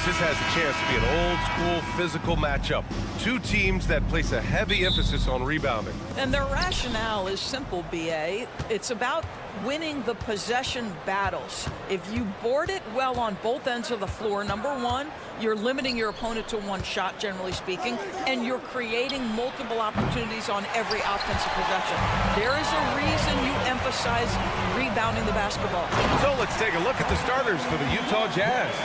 This has a chance to be an old-school physical matchup. Two teams that place a heavy emphasis on rebounding. And their rationale is simple, B.A. It's about winning the possession battles. If you board it well on both ends of the floor, number one, you're limiting your opponent to one shot, generally speaking, and you're creating multiple opportunities on every offensive possession. There is a reason you emphasize rebounding the basketball. So let's take a look at the starters for the Utah Jazz.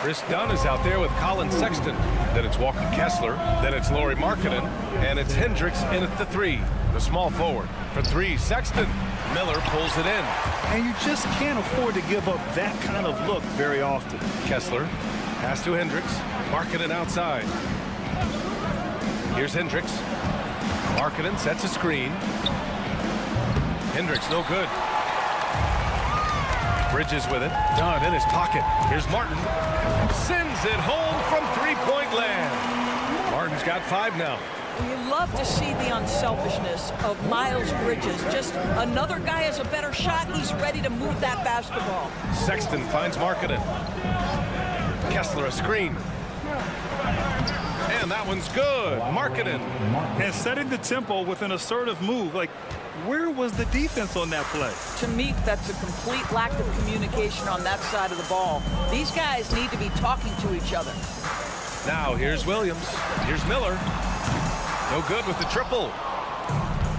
Chris Dunn is out there with Colin Sexton. Then it's Walker Kessler. Then it's Lauri Markkanen. And it's Hendricks in at the three, the small forward. For three, Sexton. Miller pulls it in. And you just can't afford to give up that kind of look very often. Kessler pass to Hendricks. Markkanen outside. Here's Hendricks. Markkanen sets a screen. Hendricks no good. Bridges with it. Dunn in his pocket. Here's Martin. Sends it home from three-point land. Martin's got 5 now. You love to see the unselfishness of Miles Bridges. Just another guy has a better shot. He's ready to move that basketball. Sexton finds Markkanen. Kessler a screen. And that one's good. Markkanen. And setting the tempo with an assertive move. Like, where was the defense on that play? To me, that's a complete lack of communication on that side of the ball. These guys need to be talking to each other. Now here's Williams. Here's Miller. No good with the triple.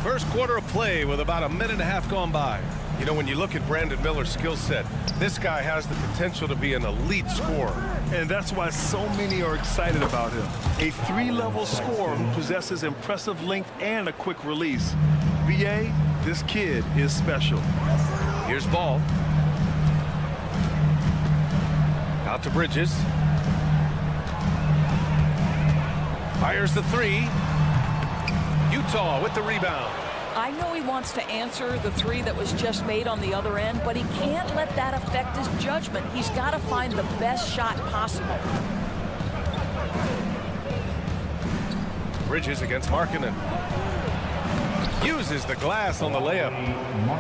First quarter of play with about a minute and a half gone by. You know, when you look at Brandon Miller's skill set, this guy has the potential to be an elite scorer. And that's why so many are excited about him. A 3-level scorer who possesses impressive length and a quick release. BA, this kid is special. Here's Ball. Out to Bridges. Fires the three. Utah with the rebound. I know he wants to answer the three that was just made on the other end, but he can't let that affect his judgment. He's got to find the best shot possible. Bridges against Markkanen. Uses the glass on the layup.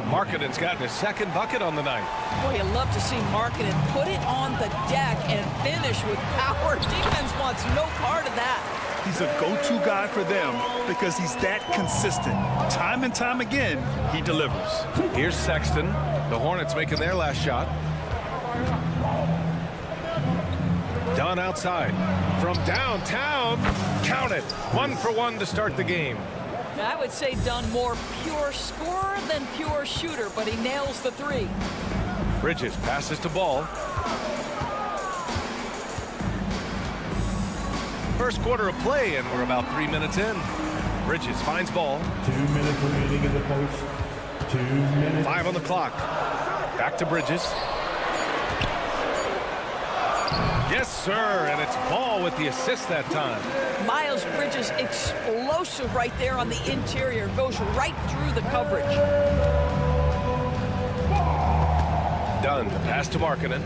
Markkanen's gotten his second bucket on the night. Boy, you love to see Markkanen put it on the deck and finish with power. Defense wants no part of that. He's a go-to guy for them because he's that consistent. Time and time again, he delivers. Here's Sexton. The Hornets making their last shot. Dunn outside. From downtown. Count it. 1 for 1 to start the game. I would say Dunn more pure scorer than pure shooter, but he nails the three. Bridges passes to Ball. First quarter of play, and we're about 3 minutes in. Bridges finds Ball. 2 minutes remaining in the post. 2 minutes. 5 on the clock. Back to Bridges. Yes, sir, and it's Ball with the assist that time. Miles Bridges explosive right there on the interior. Goes right through the coverage. Dunn, the pass to Markkanen.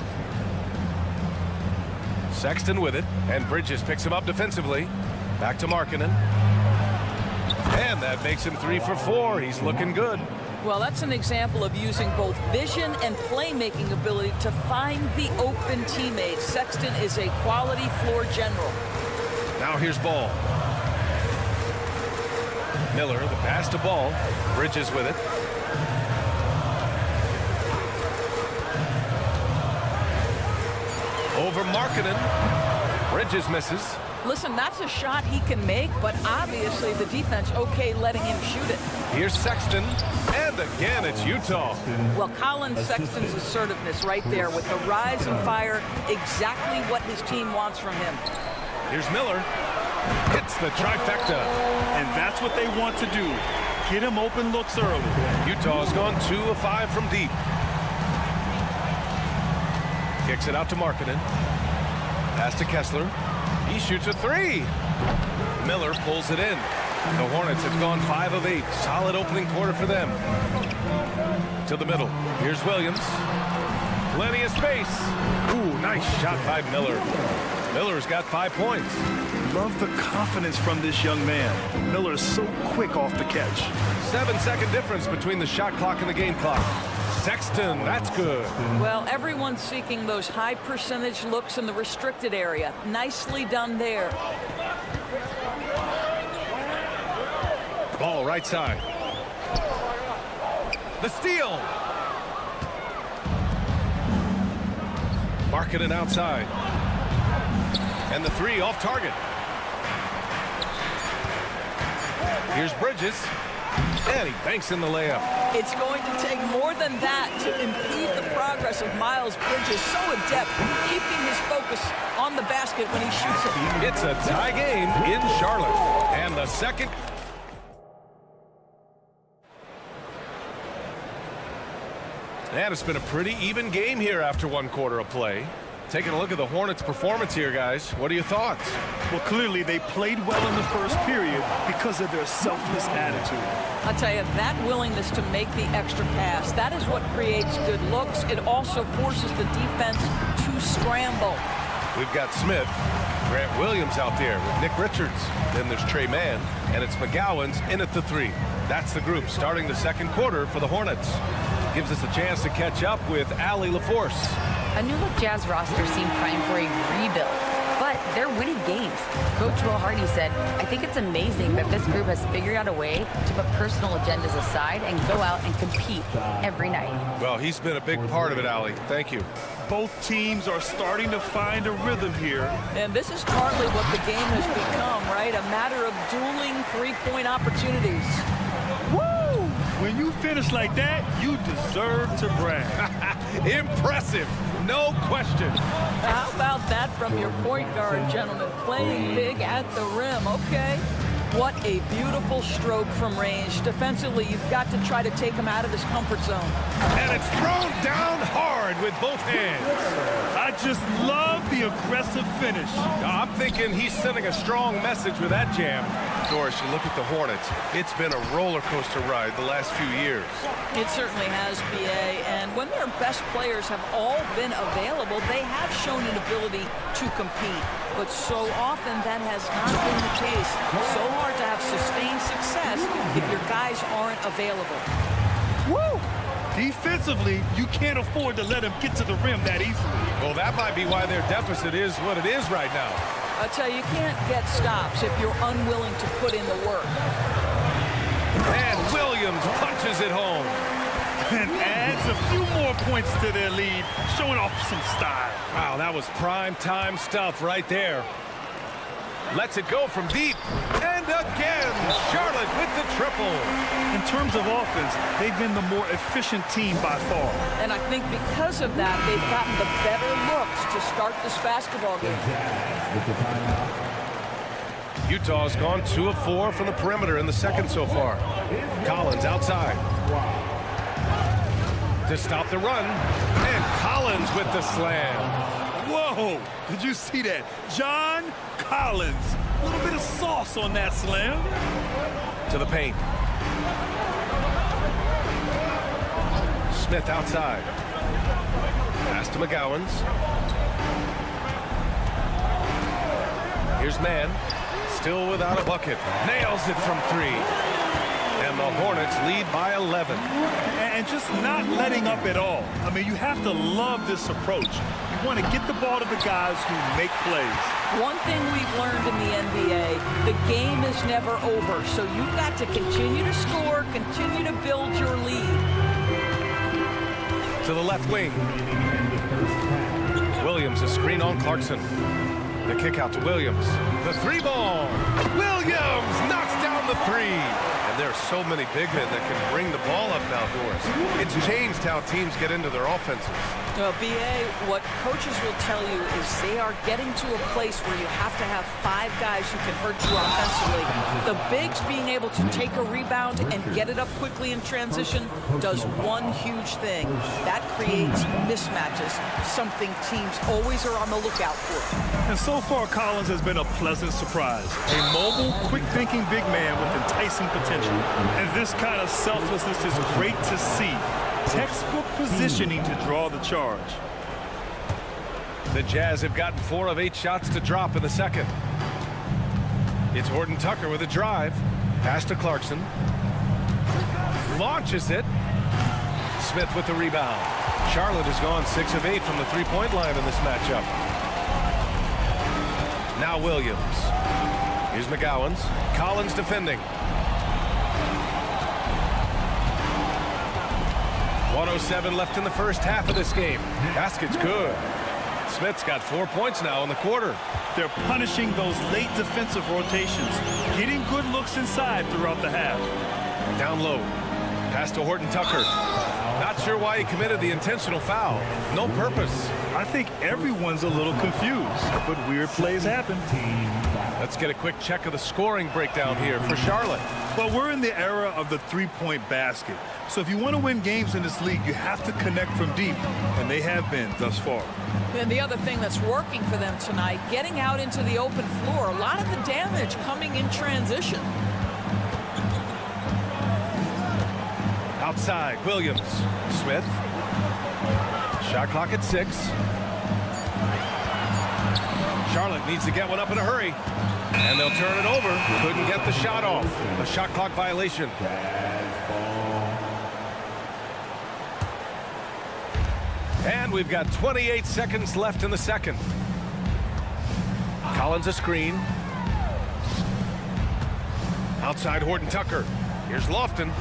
Sexton with it, and Bridges picks him up defensively. Back to Markkanen. And that makes him 3 for 4. He's looking good. Well, that's an example of using both vision and playmaking ability to find the open teammates. Sexton is a quality floor general. Now here's Ball. Miller, the pass to Ball. Bridges with it. Over Markkanen. Bridges misses. Listen, that's a shot he can make, but obviously the defense okay letting him shoot it. Here's Sexton, and again it's Utah. Well, Colin Sexton's assertiveness right there with the rise and fire, exactly what his team wants from him. Here's Miller, hits the trifecta. And that's what they want to do. Get him open looks early. Utah's gone 2 of 5 from deep. Kicks it out to Markkanen. Pass to Kessler. He shoots a 3. Miller pulls it in. The Hornets have gone 5 of 8. Solid opening quarter for them. To the middle. Here's Williams. Plenty of space. Ooh, nice shot by Miller. Miller's got 5 points. Love the confidence from this young man. Miller is so quick off the catch. 7-second difference between the shot clock and the game clock. Sexton, that's good. Well, everyone's seeking those high percentage looks in the restricted area. Nicely done there. Ball right side. The steal. Markkanen outside. And the 3 off target. Here's Bridges. And he banks in the layup. It's going to take more than that to impede the progress of Miles Bridges. So adept, keeping his focus on the basket when he shoots it. It's a tie game in Charlotte. And the second. And it's been a pretty even game here after 1 quarter of play. Taking a look at the Hornets' performance here, guys. What are your thoughts? Well, clearly they played well in the first period because of their selfless attitude. I'll tell you, that willingness to make the extra pass, that is what creates good looks. It also forces the defense to scramble. We've got Smith, Grant Williams out there with Nick Richards. Then there's Trey Mann, and it's McGowan's in at the 3. That's the group starting the second quarter for the Hornets. Gives us a chance to catch up with Allie LaForce. A new-look Jazz roster seemed primed for a rebuild, but they're winning games. Coach Will Hardy said, "I think it's amazing that this group has figured out a way to put personal agendas aside and go out and compete every night." Well, he's been a big part of it, Allie. Thank you. Both teams are starting to find a rhythm here. And this is partly what the game has become, right? A matter of dueling three-point opportunities. Woo! When you finish like that, you deserve to brag. Impressive, no question. How about that from your point guard, gentlemen? Playing big at the rim, okay? What a beautiful stroke from range. Defensively, you've got to try to take him out of his comfort zone. And it's thrown down hard with both hands. I just love the aggressive finish. I'm thinking he's sending a strong message with that jam. Doris, you look at the Hornets. It's been a roller coaster ride the last few years. It certainly has, B.A. And when their best players have all been available, they have shown an ability to compete. But so often that has not been the case. So hard to have sustained success if your guys aren't available. Woo! Defensively, you can't afford to let them get to the rim that easily. Well, that might be why their deficit is what it is right now. I tell you, you can't get stops if you're unwilling to put in the work. And Williams punches it home. And adds a few more points to their lead, showing off some style. Wow, that was prime time stuff right there. Lets it go from deep. And again, Charlotte with the triple. In terms of offense, they've been the more efficient team by far. And I think because of that, they've gotten the better looks to start this basketball game. Utah's gone 2 of 4 from the perimeter in the second so far. Collins outside. To stop the run. And Collins with the slam. Whoa! Did you see that? John Collins. A little bit of sauce on that slam. To the paint. Smith outside. Pass to McGowan's. Here's Mann. Still without a bucket. Nails it from 3. And the Hornets lead by 11. And just not letting up at all. I mean, you have to love this approach. You want to get the ball to the guys who make plays. One thing we've learned in the NBA, the game is never over. So you've got to continue to score, continue to build your lead. To the left wing. Williams, a screen on Clarkson. The kick out to Williams. The three ball. Williams knocks down the three. And there are so many big men that can bring the ball up outdoors. It's changed how teams get into their offenses. Well, BA, what coaches will tell you is they are getting to a place where you have to have 5 guys who can hurt you offensively. The bigs being able to take a rebound and get it up quickly in transition does one huge thing. That creates mismatches, something teams always are on the lookout for. And so far, Collins has been a pleasant surprise. A mobile, quick-thinking big man with enticing potential. And this kind of selflessness is great to see. Textbook positioning to draw the charge. The Jazz have gotten 4 of 8 shots to drop in the second. It's Horton Tucker with a drive. Pass to Clarkson. Launches it. Smith with the rebound. Charlotte has gone 6 of 8 from the three-point line in this matchup. Now Williams. Here's McGowan's. Collins defending. 1:07 left in the first half of this game. Basket's good. Smith's got 4 points now in the quarter. They're punishing those late defensive rotations, getting good looks inside throughout the half. Down low. Pass to Horton Tucker. Not sure why he committed the intentional foul. No purpose. I think everyone's a little confused, but weird plays happen. Let's get a quick check of the scoring breakdown here for Charlotte. Well, we're in the era of the three-point basket. So if you want to win games in this league, you have to connect from deep, and they have been thus far. And the other thing that's working for them tonight, getting out into the open floor, a lot of the damage coming in transition. Outside, Williams. Smith. Shot clock at 6. Charlotte needs to get one up in a hurry. And they'll turn it over. Couldn't get the shot off. A shot clock violation. And we've got 28 seconds left in the second. Collins a screen. Outside Horton Tucker. Here's Lofton.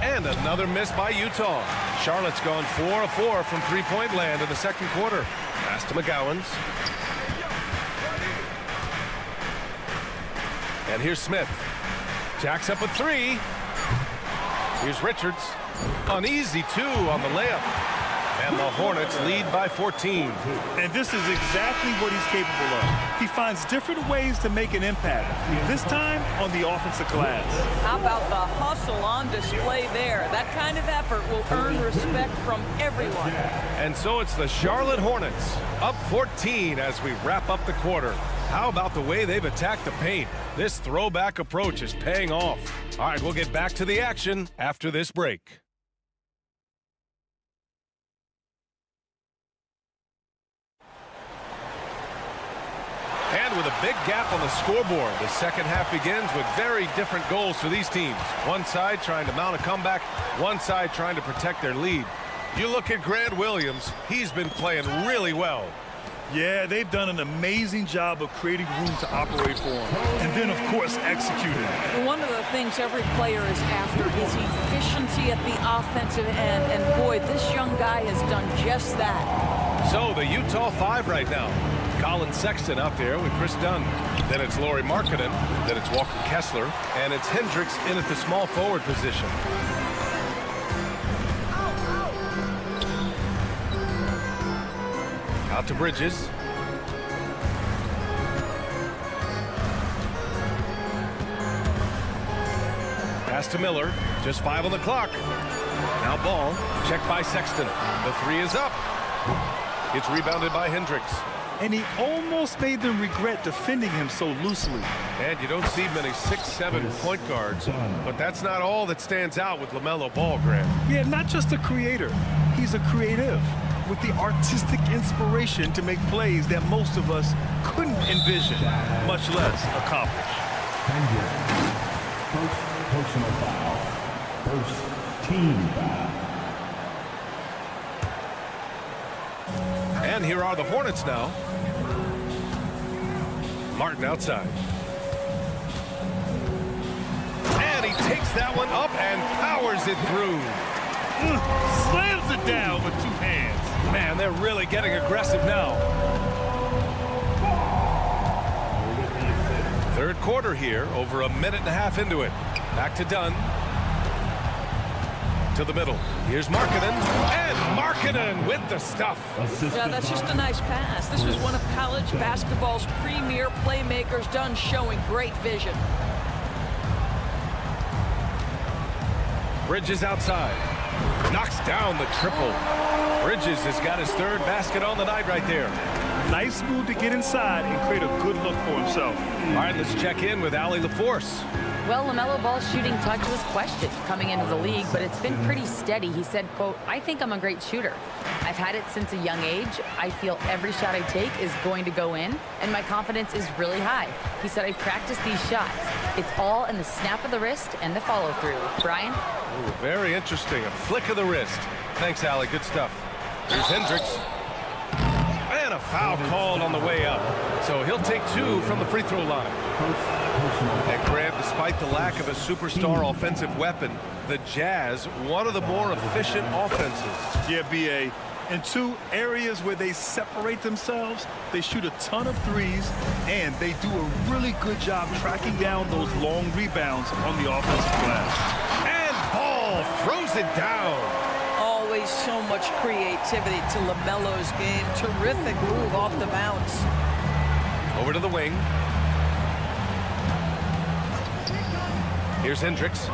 And another miss by Utah. Charlotte's gone 4 of 4 from three-point land in the second quarter. Pass to McGowan's. And here's Smith. Jacks up a 3. Here's Richards. An easy 2 on the layup. And the Hornets lead by 14. And this is exactly what he's capable of. He finds different ways to make an impact. This time on the offensive glass. How about the hustle on display there? That kind of effort will earn respect from everyone. And so it's the Charlotte Hornets up 14 as we wrap up the quarter. How about the way they've attacked the paint? This throwback approach is paying off. All right, we'll get back to the action after this break. And with a big gap on the scoreboard, the second half begins with very different goals for these teams. One side trying to mount a comeback, one side trying to protect their lead. You look at Grant Williams, he's been playing really well. Yeah, they've done an amazing job of creating room to operate for him. And then, of course, executing. One of the things every player is after is efficiency at the offensive end. And boy, this young guy has done just that. So the Utah 5 right now. Colin Sexton out there with Chris Dunn. Then it's Lauri Markkanen. Then it's Walker Kessler. And it's Hendricks in at the small forward position. Out to Bridges. Pass to Miller. Just 5 on the clock. Now ball. Checked by Sexton. The 3 is up. It's rebounded by Hendricks. And he almost made them regret defending him so loosely. And you don't see many 6'7" point guards, but that's not all that stands out with LaMelo Ball, Grant. Yeah, not just a creator. He's a creative with the artistic inspiration to make plays that most of us couldn't envision, much less accomplish. First personal foul. First team foul. And here are the Hornets now. Martin outside. And he takes that one up and powers it through. Slams it down with 2 hands. Man, they're really getting aggressive now. Third quarter here, over a minute and a half into it. Back to Dunn. To the middle. Here's Markkanen, and Markkanen with the stuff. Yeah, that's just a nice pass. This was one of college basketball's premier playmakers. Dunn showing great vision. Bridges outside. Knocks down the triple. Bridges has got his third basket on the night right there. Nice move to get inside and create a good look for himself. All right, let's check in with Allie LaForce. Well, LaMelo Ball's shooting touch was questioned coming into the league, but it's been pretty steady. He said, quote, "I think I'm a great shooter. I've had it since a young age. I feel every shot I take is going to go in, and my confidence is really high." He said, "I practice these shots. It's all in the snap of the wrist and the follow-through." Brian? Ooh, very interesting. A flick of the wrist. Thanks, Allie. Good stuff. Here's Hendricks. And a foul called on the way up. So he'll take 2 from the free throw line. And Grant, despite the lack of a superstar offensive weapon, the Jazz, one of the more efficient offenses. Yeah, B.A. In 2 areas where they separate themselves, they shoot a ton of threes, and they do a really good job tracking down those long rebounds on the offensive glass. And Ball throws it down. Always so much creativity to LaMelo's game. Terrific move off the bounce. Over to the wing. Here's Hendricks.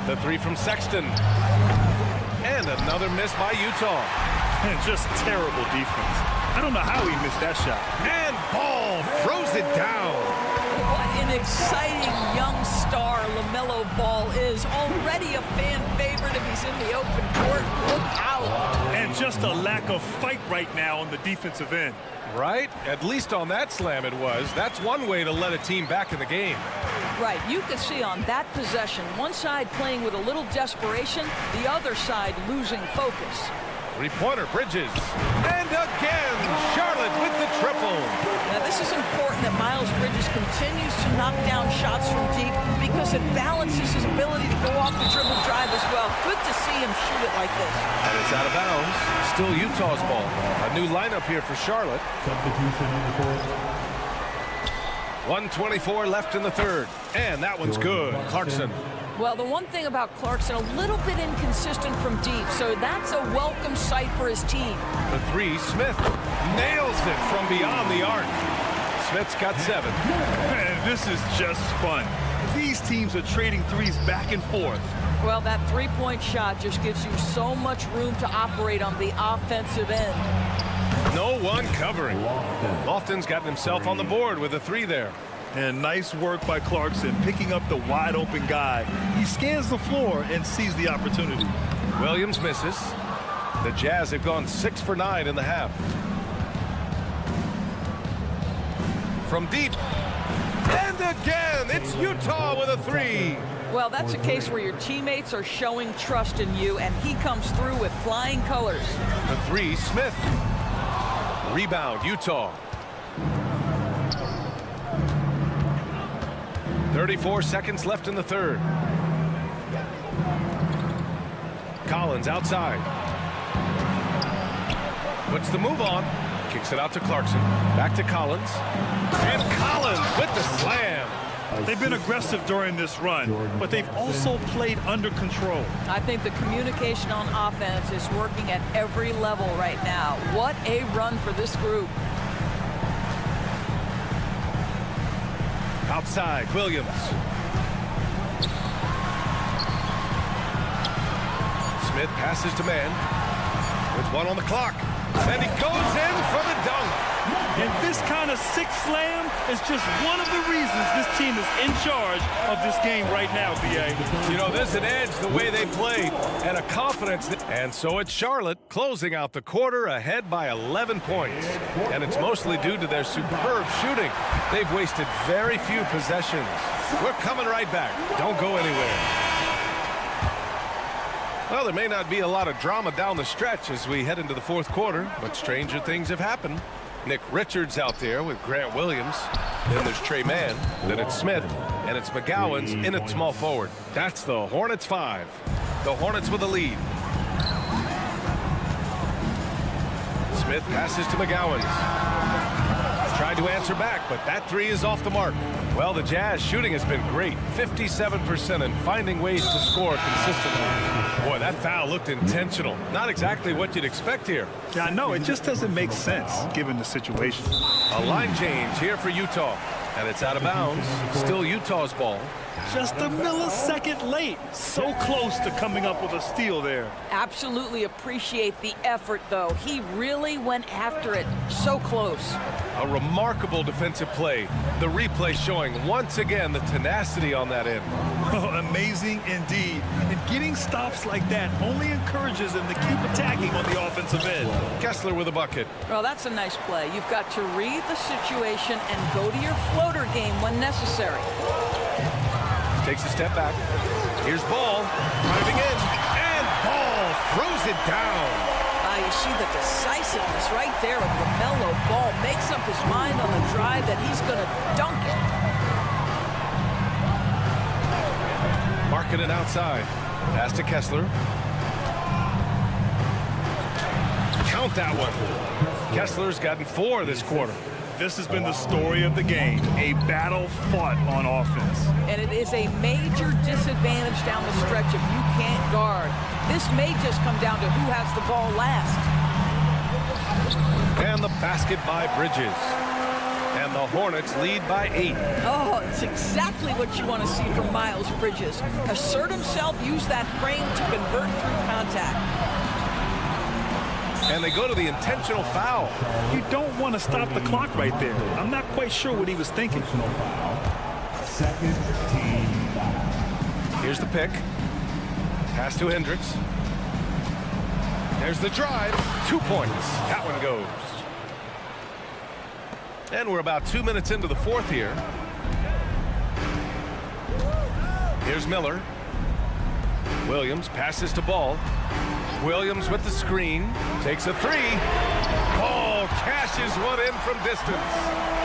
The 3 from Sexton. And another miss by Utah. And just terrible defense. I don't know how he missed that shot. And Ball throws it down. What an exciting young star LaMelo Ball is. Already a fan favorite if he's in the open court. Look out. And just a lack of fight right now on the defensive end. Right? At least on that slam it was. That's one way to let a team back in the game. Right. You can see on that possession, one side playing with a little desperation, the other side losing focus. Three-pointer, Bridges. And again, Charlotte with the triple. Now, this is important that Miles Bridges continues to knock down shots from deep because it balances his ability to go off the dribble drive as well. Good to see him shoot it like this. And it's out of bounds. Still Utah's ball. A new lineup here for Charlotte. Substitution in the fourth. 1:24 left in the third. And that one's good. Clarkson. Well, the one thing about Clarkson, a little bit inconsistent from deep, so that's a welcome sight for his team. The 3, Smith nails it from beyond the arc. Smith's got 7. Man, this is just fun. These teams are trading threes back and forth. Well, that three-point shot just gives you so much room to operate on the offensive end. No one covering. Lofton's gotten himself on the board with a 3 there. And nice work by Clarkson, picking up the wide-open guy. He scans the floor and sees the opportunity. Williams misses. The Jazz have gone 6 for 9 in the half. From deep. And again, it's Utah with a 3. Well, that's a case where your teammates are showing trust in you, and he comes through with flying colors. The 3, Smith. Rebound, Utah. 34 seconds left in the third. Collins outside. Puts the move on. Kicks it out to Clarkson. Back to Collins. And Collins with the slam. They've been aggressive during this run, but they've also played under control. I think the communication on offense is working at every level right now. What a run for this group. Outside, Williams. Smith passes to man with 1 on the clock. And he goes in for the dunk. And this kind of sick slam is just one of the reasons this team is in charge of this game right now, B.A. You know, there's an edge the way they played and a confidence. And so it's Charlotte closing out the quarter ahead by 11 points. And it's mostly due to their superb shooting. They've wasted very few possessions. We're coming right back. Don't go anywhere. Well, there may not be a lot of drama down the stretch as we head into the fourth quarter, but stranger things have happened. Nick Richards out there with Grant Williams. Then there's Trey Mann. Then it's Smith. And it's McGowan's in at small forward. That's the Hornets 5. The Hornets with a lead. Smith passes to McGowan's. Tried to answer back, but that three is off the mark. Well, the Jazz shooting has been great, 57%, and finding ways to score consistently. Boy, that foul looked intentional. Not exactly what you'd expect here. Yeah, I know. It just doesn't make sense given the situation. A line change here for Utah, and it's out of bounds. Still Utah's ball. Just a millisecond late. So close to coming up with a steal there. Absolutely appreciate the effort, though. He really went after it. So close. A remarkable defensive play. The replay showing once again the tenacity on that end. Oh, amazing indeed. And getting stops like that only encourages them to keep attacking on the offensive end. Kessler with a bucket. Well, that's a nice play. You've got to read the situation and go to your floater game when necessary. Takes a step back. Here's Ball driving in, and Ball throws it down. You see the decisiveness right there of LaMelo Ball. Makes up his mind on the drive that he's going to dunk it. Marking it outside. Pass to Kessler. Count that one. Kessler's gotten 4 this quarter. This has been the story of the game, a battle fought on offense. And it is a major disadvantage down the stretch if you can't guard. This may just come down to who has the ball last. And the basket by Bridges. And the Hornets lead by 8. Oh, it's exactly what you want to see from Miles Bridges. Assert himself, use that frame to convert through contact. And they go to the intentional foul. You don't want to stop the clock right there. I'm not quite sure what he was thinking. Second team foul. Here's the pick. Pass to Hendricks. There's the drive. 2 points. That one goes. And we're about 2 minutes into the fourth here. Here's Miller. Williams passes to Ball. Williams with the screen, takes a 3. Ball cashes one in from distance.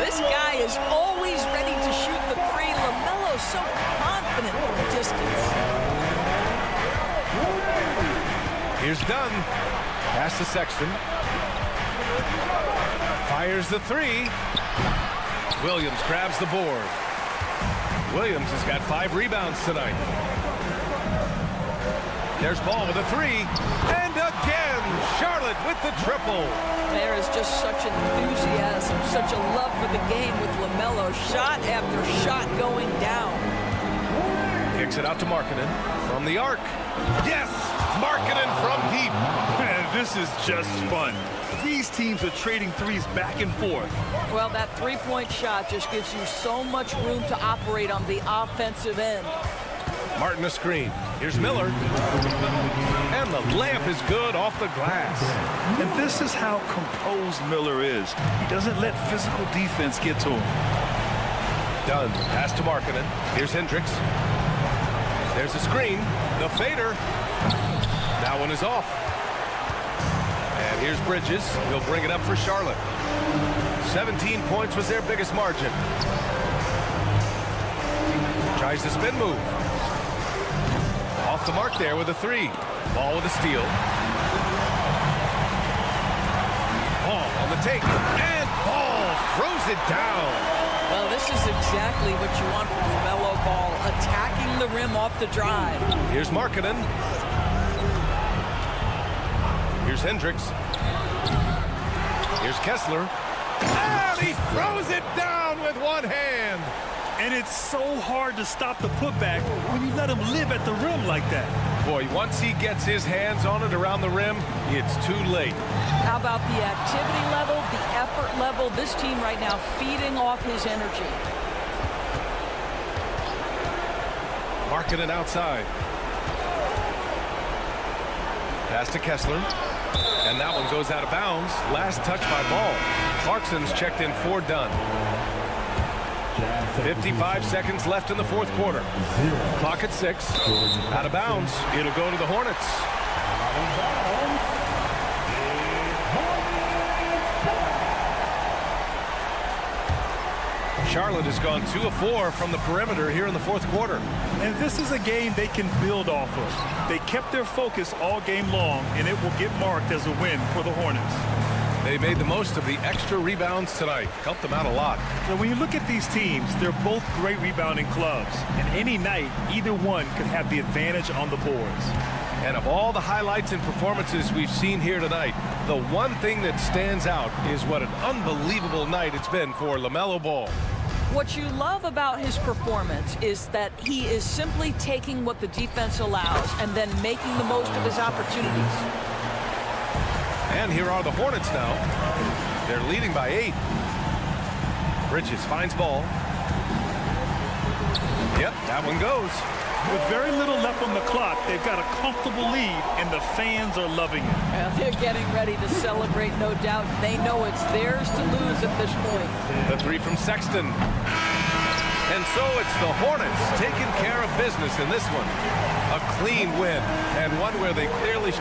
This guy is always ready to shoot the 3. LaMelo's so confident from distance. Here's Dunn. Pass to Sexton. Fires the 3. Williams grabs the board. Williams has got 5 rebounds tonight. There's Ball with a 3. And again, Charlotte with the triple. There is just such enthusiasm, such a love for the game with LaMelo. Shot after shot going down. Kicks it out to Markkanen from the arc. Yes! Markkanen from deep. Man, this is just fun. These teams are trading threes back and forth. Well, that three-point shot just gives you so much room to operate on the offensive end. Martin a screen. Here's Miller. And the layup is good off the glass. And this is how composed Miller is. He doesn't let physical defense get to him. Dunn. Pass to Markkanen. Here's Hendricks. There's a screen. The fader. That one is off. And here's Bridges. He'll bring it up for Charlotte. 17 points was their biggest margin. Tries the spin move. Off the mark there with a 3. Ball with a steal. Ball on the take. And Ball throws it down. Well, this is exactly what you want from LaMelo Ball, attacking the rim off the drive. Here's Markkanen. Here's Hendricks. Here's Kessler. And he throws it down with one hand. And it's so hard to stop the putback when you let him live at the rim like that. Boy, once he gets his hands on it around the rim, it's too late. How about the activity level, the effort level? This team right now feeding off his energy. Markkanen outside. Pass to Kessler. And that one goes out of bounds. Last touch by Ball. Clarkson's checked in for Dunn. 55 seconds left in the fourth quarter. Clock at 6. Out of bounds. It'll go to the Hornets. Charlotte has gone 2 of 4 from the perimeter here in the fourth quarter. And this is a game they can build off of. They kept their focus all game long, and it will get marked as a win for the Hornets. They made the most of the extra rebounds tonight. Helped them out a lot. So when you look at these teams, they're both great rebounding clubs. And any night, either one could have the advantage on the boards. And of all the highlights and performances we've seen here tonight, the one thing that stands out is what an unbelievable night it's been for LaMelo Ball. What you love about his performance is that he is simply taking what the defense allows and then making the most of his opportunities. And here are the Hornets now. They're leading by 8. Bridges finds ball. Yep, that one goes. With very little left on the clock, they've got a comfortable lead, and the fans are loving it. Well, they're getting ready to celebrate, no doubt. They know it's theirs to lose at this point. The 3 from Sexton. And so it's the Hornets taking care of business in this one. A clean win, and one where they clearly...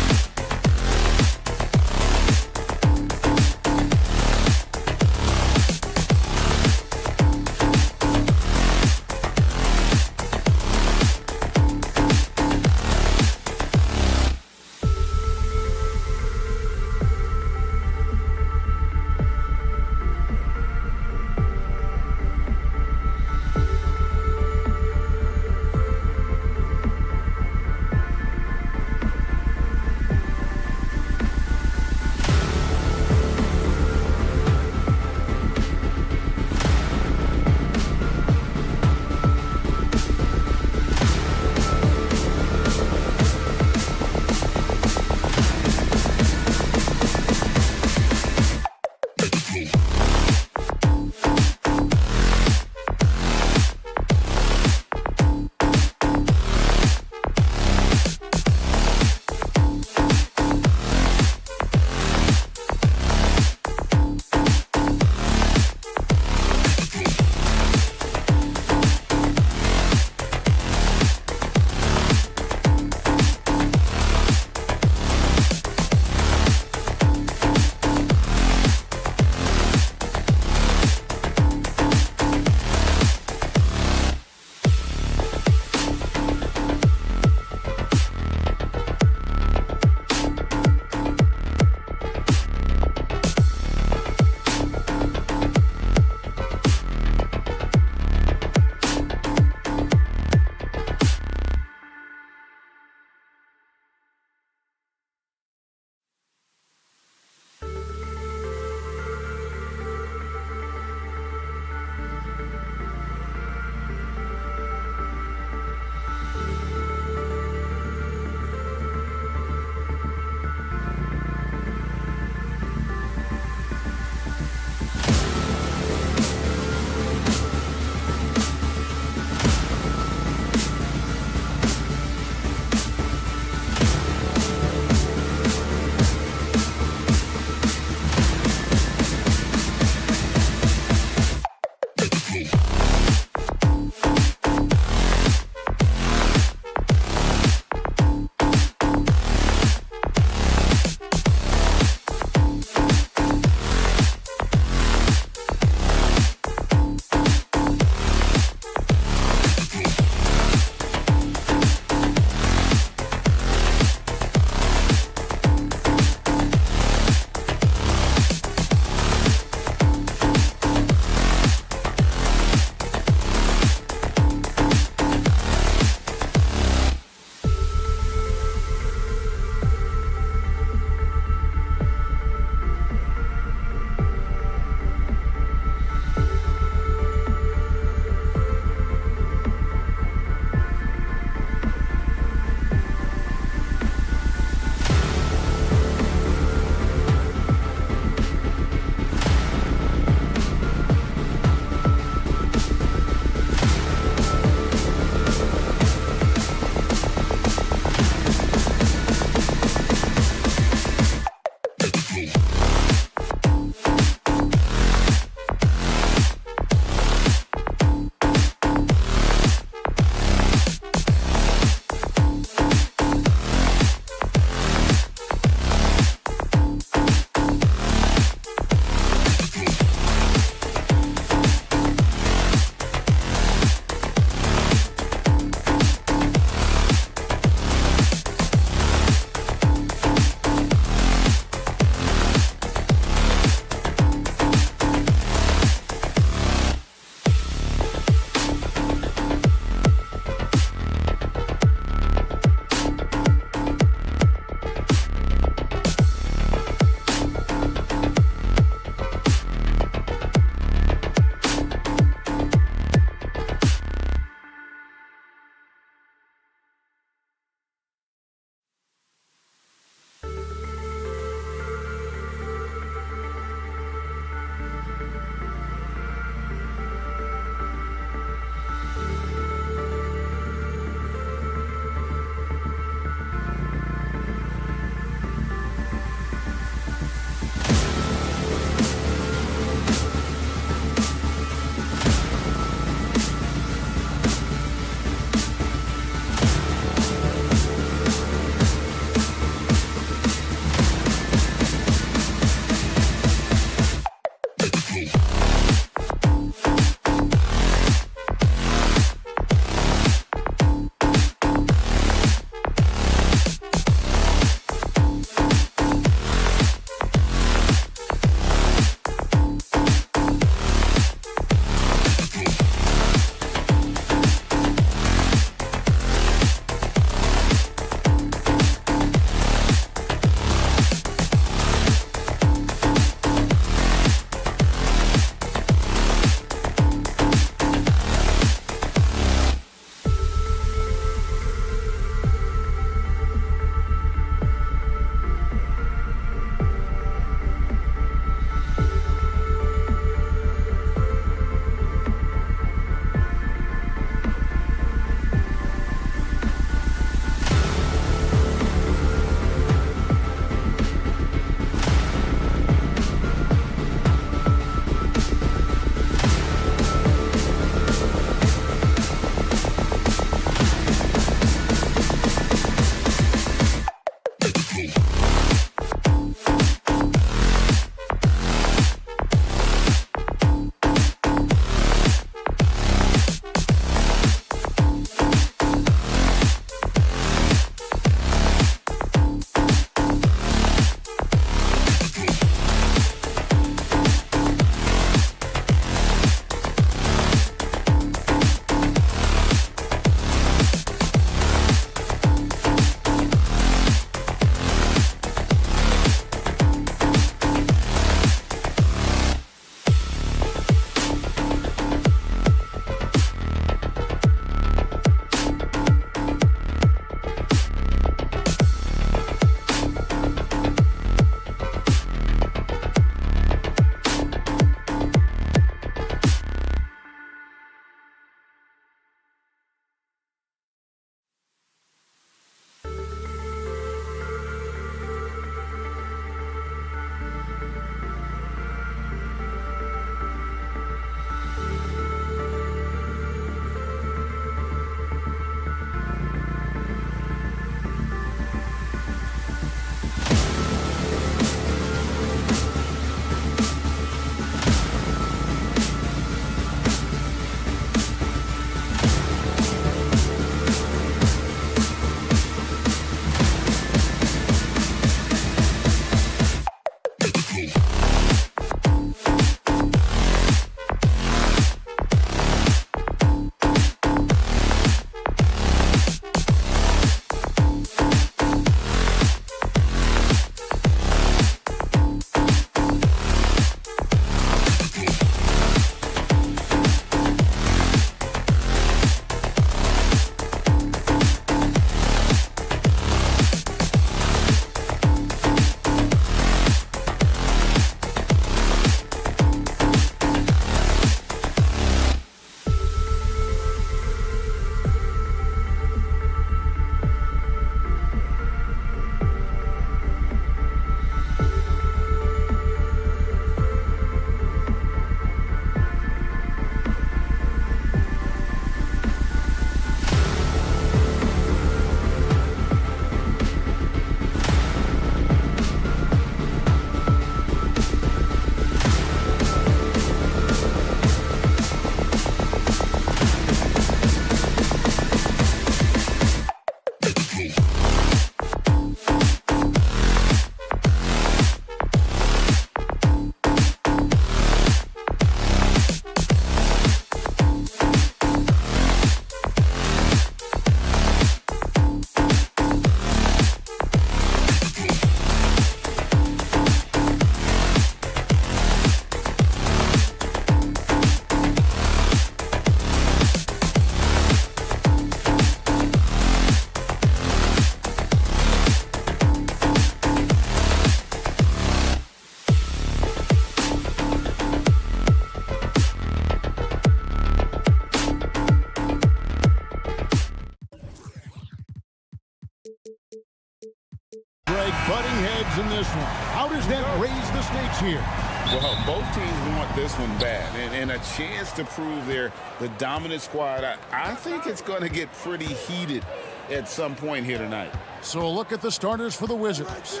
this one. How does that raise the stakes here? Well, both teams want this one bad, and a chance to prove they're the dominant squad. I think it's going to get pretty heated at some point here tonight. So a look at the starters for the Wizards.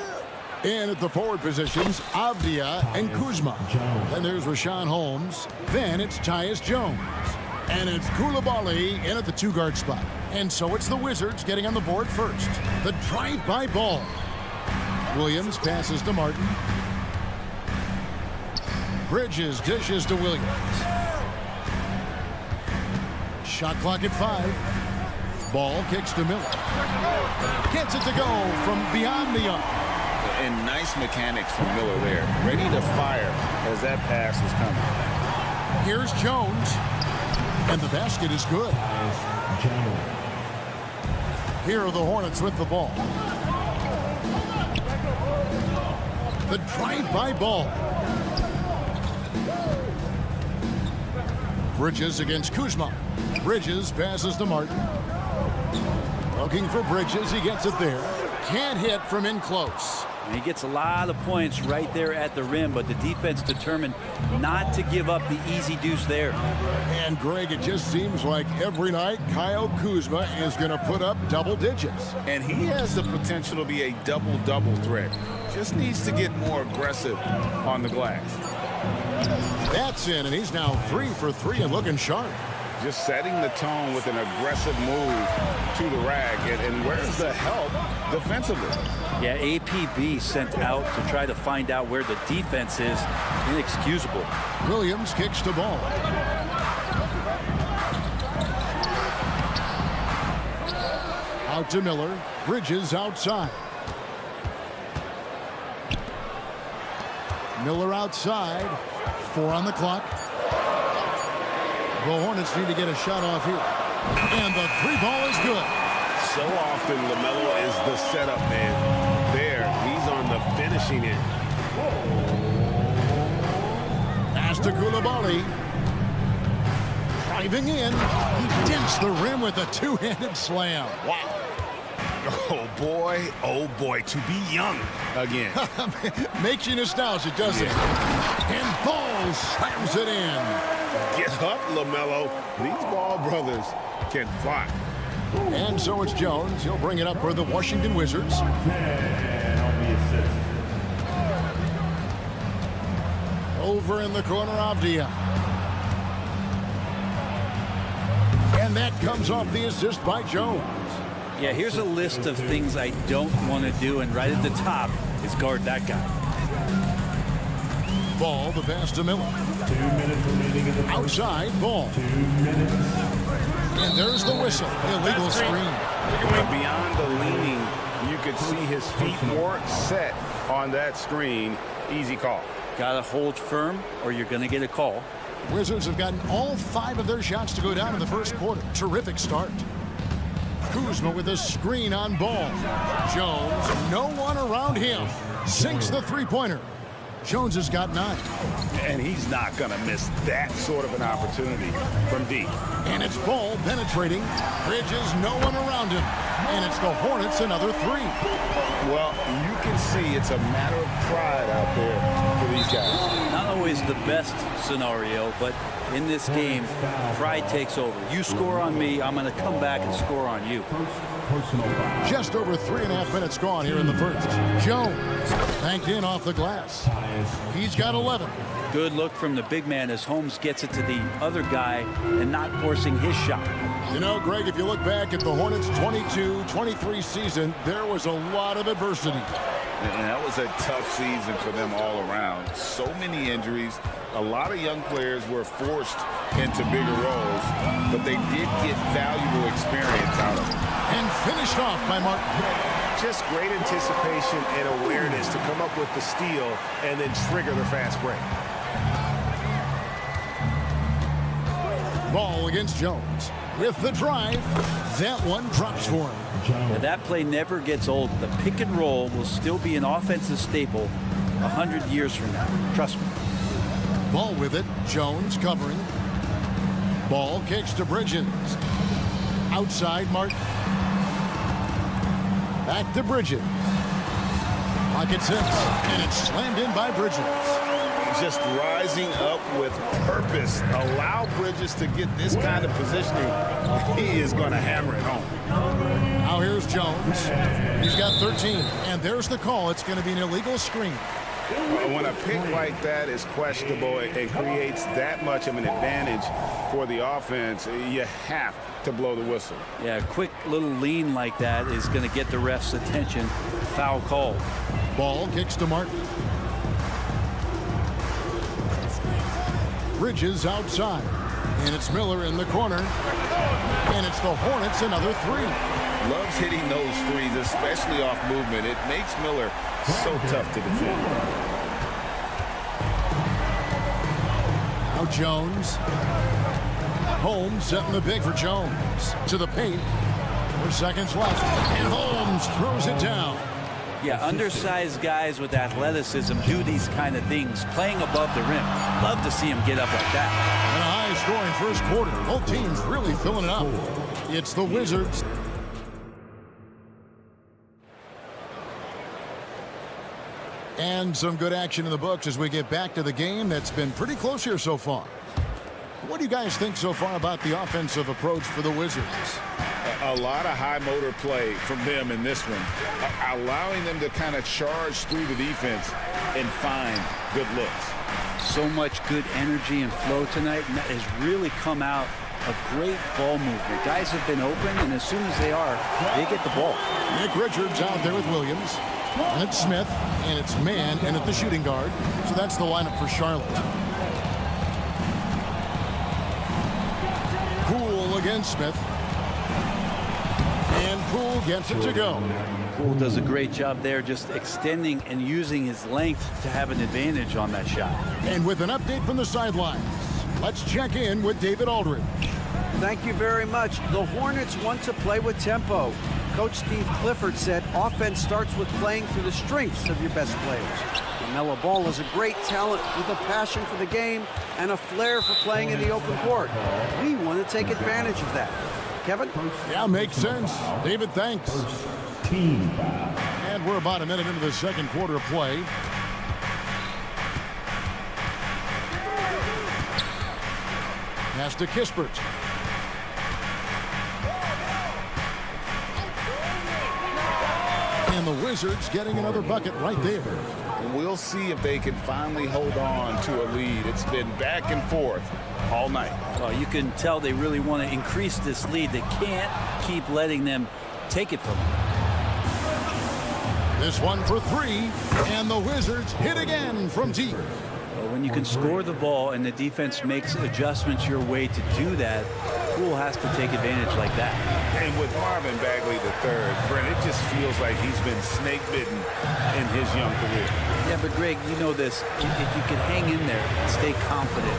And at the forward positions, Avdia and Kuzma. Then there's Rashawn Holmes. Then it's Tyus Jones. And it's Koulibaly in at the two-guard spot. And so it's the Wizards getting on the board first. The drive-by ball. Williams passes to Martin. Bridges dishes to Williams. Shot clock at 5. Ball kicks to Miller. Gets it to go from beyond the arc. And nice mechanics from Miller there. Ready to fire as that pass is coming. Here's Jones. And the basket is good. Here are the Hornets with the ball. The drive-by ball. Bridges against Kuzma. Bridges passes to Martin. Looking for Bridges. He gets it there. Can't hit from in close. He gets a lot of points right there at the rim, but the defense determined not to give up the easy deuce there. And Greg, it just seems like every night Kyle Kuzma is going to put up double digits. And he has the potential to be a double-double threat. Just needs to get more aggressive on the glass. That's in, and he's now 3 for 3 and looking sharp. Just setting the tone with an aggressive move to the rack. And where's the help defensively? Yeah, APB sent out to try to find out where the defense is. Inexcusable. Williams kicks the ball. Out to Miller. Bridges outside. Miller outside. 4 on the clock. The Hornets need to get a shot off here. And the 3-ball is good. So often LaMelo is the setup man. There, he's on the finishing end. Pass to Koulibaly. Driving in. He dents the rim with a two-handed slam. Wow. Oh boy, to be young again. Makes you nostalgic, doesn't it? And Ball slams it in. Get up, LaMelo. These Ball brothers can fly. And so it's Jones. He'll bring it up for the Washington Wizards. Over in the corner, Avdia. And that comes off the assist by Jones. Yeah, here's a list of things I don't want to do, and right at the top is guard that guy. Ball, the pass to Miller. 2 minutes remaining in the first. Outside, Ball. 2 minutes. And there's the whistle. Illegal screen. Beyond the leaning, you could see his feet weren't set on that screen. Easy call. Got to hold firm, or you're going to get a call. Wizards have gotten all 5 of their shots to go down in the first quarter. Terrific start. Kuzma with a screen on Ball. Jones, no one around him. Sinks the three-pointer. Jones has got 9. And he's not going to miss that sort of an opportunity from deep. And it's Ball penetrating. Bridges, no one around him. And it's the Hornets, another 3. Well, you can see it's a matter of pride out there for these guys. Not always the best scenario, but in this game, pride takes over. You score on me, I'm going to come back and score on you. Just over 3.5 minutes gone here in the first. Jones banked in off the glass. He's got 11. Good look from the big man as Holmes gets it to the other guy and not forcing his shot. You know, Greg, if you look back at the Hornets' 22-23 season, there was a lot of adversity. And that was a tough season for them all around. So many injuries. A lot of young players were forced into bigger roles, but they did get valuable experience out of it. And finished off by Martin. Just great anticipation and awareness to come up with the steal and then trigger the fast break. Ball against Jones. With the drive, that one drops for him. And that play never gets old. The pick and roll will still be an offensive staple 100 years from now. Trust me. Ball with it. Jones covering. Ball kicks to Bridges. Outside, Martin. Back to Bridges. Pockets it, and it's slammed in by Bridges. Just rising up with purpose. Allow Bridges to get this kind of positioning. He is going to hammer it home. Now here's Jones. He's got 13, and there's the call. It's going to be an illegal screen. When a pick like that is questionable, it creates that much of an advantage for the offense. You have to blow the whistle. Yeah, a quick little lean like that is going to get the ref's attention. Foul call. Ball kicks to Martin. Bridges outside, and it's Miller in the corner, and it's the Hornets another three. Loves hitting those threes, especially off movement. It makes Miller so tough to defend. Now Jones. Holmes setting the big for Jones. To the paint. 4 seconds left, and Holmes throws it down. Yeah, undersized guys with athleticism do these kind of things, playing above the rim. Love to see him get up like that. And a high-scoring first quarter. Both teams really filling it up. It's the Wizards. And some good action in the books as we get back to the game that's been pretty close here so far. What do you guys think so far about the offensive approach for the Wizards? A lot of high motor play from them in this one, allowing them to kind of charge through the defense and find good looks. So much good energy and flow tonight, and that has really come out of great ball movement. Guys have been open, and as soon as they are, they get the ball. Nick Richards out there with Williams. And it's Smith, and it's Mann, and at the shooting guard. So that's the lineup for Charlotte. Poole against Smith. And Poole gets it to go. Poole does a great job there, just extending and using his length to have an advantage on that shot. And with an update from the sidelines, let's check in with David Aldridge. Thank you very much. The Hornets want to play with tempo. Coach Steve Clifford said offense starts with playing through the strengths of your best players. LaMelo Ball is a great talent with a passion for the game and a flair for playing in the open court. We want to take advantage of that. Kevin? Yeah, makes sense. David, thanks. Team. And we're about a minute into the second quarter of play. Pass to Kispert. And the Wizards getting another bucket right there. We'll see if they can finally hold on to a lead. It's been back and forth all night. Well, you can tell they really want to increase this lead. They can't keep letting them take it from them. This one for three, and the Wizards hit again from deep. Well, when you can score the ball and the defense makes adjustments your way to do that, Poole has to take advantage like that. And with Marvin Bagley III, Brent, it just feels like he's been snake bitten in his young career. Yeah, but Greg, you know this. If you can hang in there and stay confident,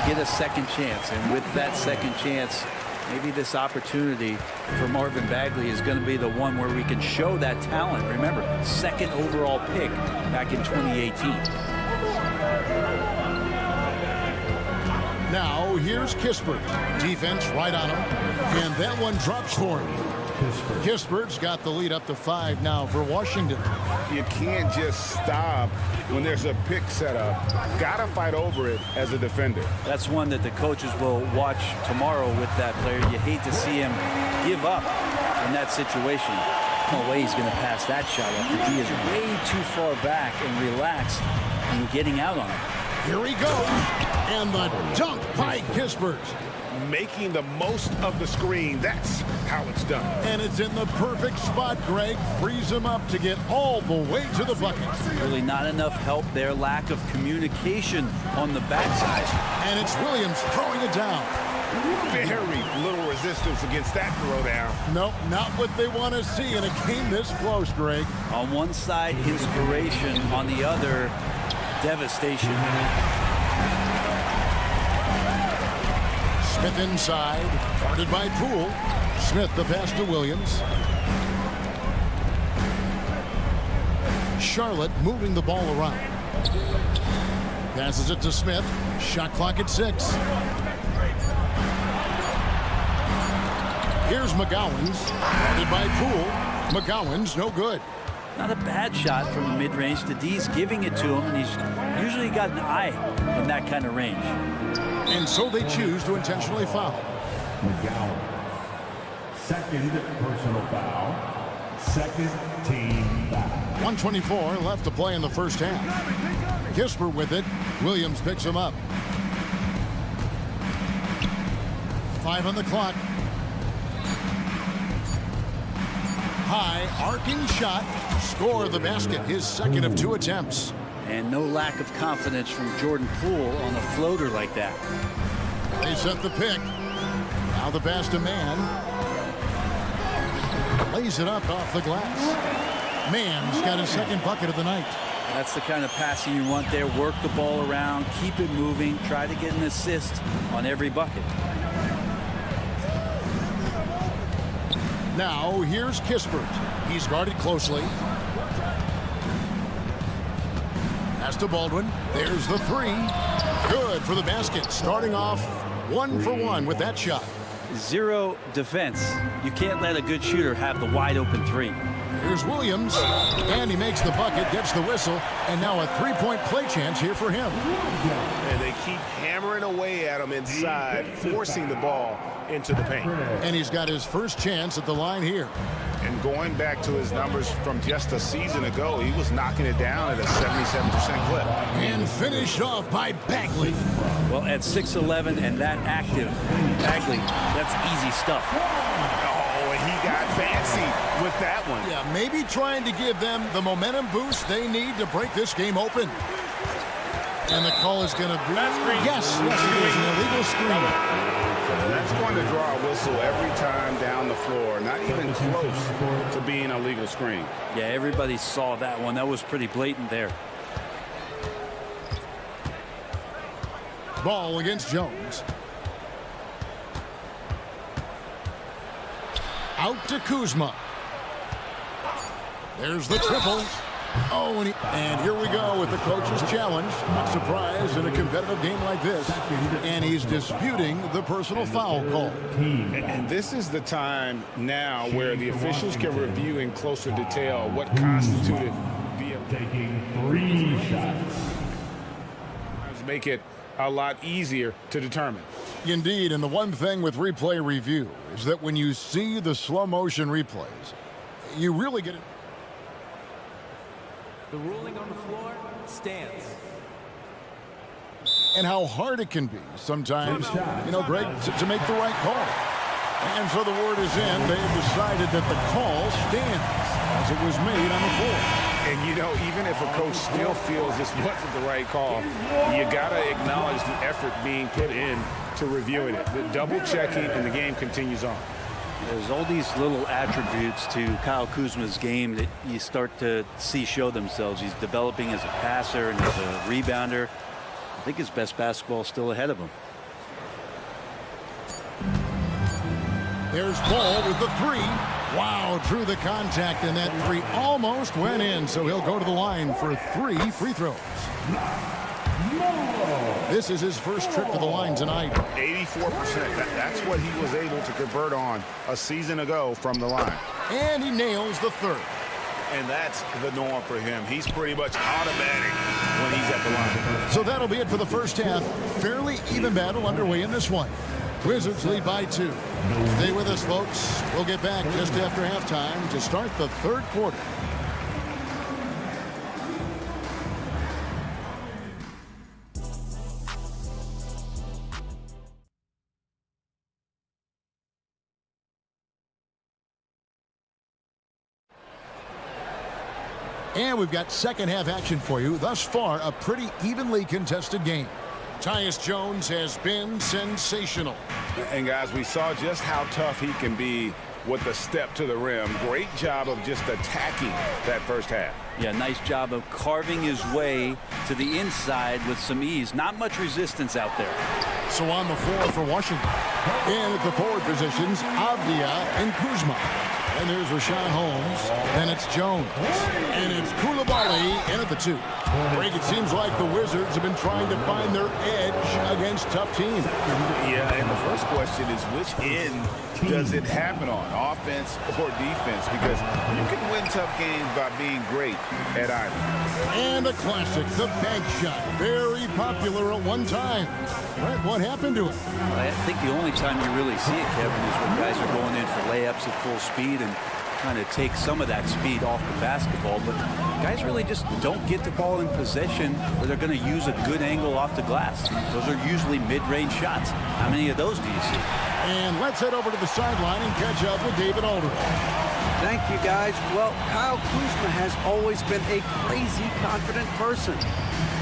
get a second chance. And with that second chance, maybe this opportunity for Marvin Bagley is going to be the one where we can show that talent. Remember, second overall pick back in 2018. Now here's Kispert. Defense right on him. And that one drops for him. Kispert's got the lead up to 5 now for Washington. You can't just stop when there's a pick set up. Gotta fight over it as a defender. That's one that the coaches will watch tomorrow with that player. You hate to see him give up in that situation. No way he's going to pass that shot up. He is way too far back and relaxed and getting out on it. Here he goes. And the dunk by Kispert. Making the most of the screen. That's how it's done. And it's in the perfect spot, Greg. Frees him up to get all the way to the bucket. Really not enough help there. Lack of communication on the backside. And it's Williams throwing it down. Very little resistance against that throw down. Nope, not what they want to see in a game this close, Greg. On one side, inspiration. On the other, devastation. Smith inside, guarded by Poole. Smith the pass to Williams. Charlotte moving the ball around. Passes it to Smith. Shot clock at 6. Here's McGowan's, guarded by Poole. McGowan's no good. Not a bad shot from the mid-range. The D's giving it to him, and he's usually got an eye in that kind of range. And so they choose to intentionally foul. McGowan. Second personal foul. Second team foul. 124 left to play in the first half. Kisper with it. Williams picks him up. 5 on the clock. High arcing shot. Score the basket. His second of 2 attempts. And no lack of confidence from Jordan Poole on a floater like that. They set the pick. Now the pass to Mann. Lays it up off the glass. Mann's got his second bucket of the night. That's the kind of passing you want there. Work the ball around, keep it moving, try to get an assist on every bucket. Now here's Kispert. He's guarded closely. Pass to Baldwin. There's the 3. Good for the basket. Starting off 1 for 1 with that shot. Zero defense. You can't let a good shooter have the wide open 3. Here's Williams, and he makes the bucket, gets the whistle, and now a 3-point play chance here for him. And they keep hammering away at him inside, forcing the ball into the paint. And he's got his first chance at the line here. And going back to his numbers from just a season ago, he was knocking it down at a 77% clip. And finished off by Bagley. Well, at 6'11" and that active, Bagley, that's easy stuff. Oh, and he got fancy with that one. Yeah, maybe trying to give them the momentum boost they need to break this game open. And the call is going to be... Yes, it is an illegal screen. That's going to draw a whistle every time down the floor. Not even close to being a legal screen. Yeah, everybody saw that one. That was pretty blatant there. Ball against Jones. Out to Kuzma. There's the triple. Oh, and here we go with the coach's challenge. Not surprised in a competitive game like this. And he's disputing the personal foul call. And this is the time now where the officials can review in closer detail what constituted the taking 3 shots. Make it a lot easier to determine. Indeed, and the one thing with replay review is that when you see the slow motion replays, you really get it. The ruling on the floor stands. And how hard it can be sometimes, Greg, to make the right call. And so the word is in. They've decided that the call stands as it was made on the floor. And, even if a coach still feels this wasn't the right call, you got to acknowledge the effort being put in to reviewing it. The double checking, and the game continues on. There's all these little attributes to Kyle Kuzma's game that you start to see show themselves. He's developing as a passer and as a rebounder. I think his best basketball is still ahead of him. There's Ball with the 3. Wow, drew the contact, and that 3 almost went in, so he'll go to the line for 3 free throws. This is his first trip to the line tonight. 84%. That's what he was able to convert on a season ago from the line. And he nails the 3rd. And that's the norm for him. He's pretty much automatic when he's at the line. So that'll be it for the first half. Fairly even battle underway in this one. Wizards lead by 2. Stay with us, folks. We'll get back just after halftime to start the 3rd quarter. And we've got second half action for you. Thus far, a pretty evenly contested game. Tyus Jones has been sensational. And guys, we saw just how tough he can be with the step to the rim. Great job of just attacking that first half. Yeah, nice job of carving his way to the inside with some ease. Not much resistance out there. So on the floor for Washington. And at the forward positions, Avdia and Kuzma. And there's Rashawn Holmes. Then it's Jones. And it's Koulibaly in at the 2. Greg, it seems like the Wizards have been trying to find their edge against tough teams. Yeah, and the first question is which end does it happen on, offense or defense? Because you can win tough games by being great at either. And a classic, the bank shot. Very popular at one time. Right, what happened to it? I think the only time you really see it, Kevin, is when guys are going in for layups at full speed and trying to take some of that speed off the basketball. But guys really just don't get the ball in possession where they're going to use a good angle off the glass. Those are usually mid-range shots. How many of those do you see? And let's head over to the sideline and catch up with David Aldridge. Thank you, guys. Well, Kyle Kuzma has always been a crazy confident person.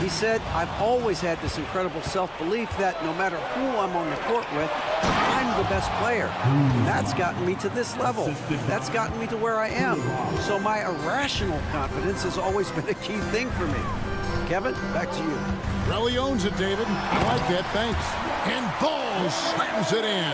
He said, I've always had this incredible self-belief that no matter who I'm on the court with, I'm the best player. And that's gotten me to this level. That's gotten me to where I am. So my irrational confidence has always been a key thing for me. Kevin, back to you. Really owns it, David. I like that, thanks. And Ball slams it in.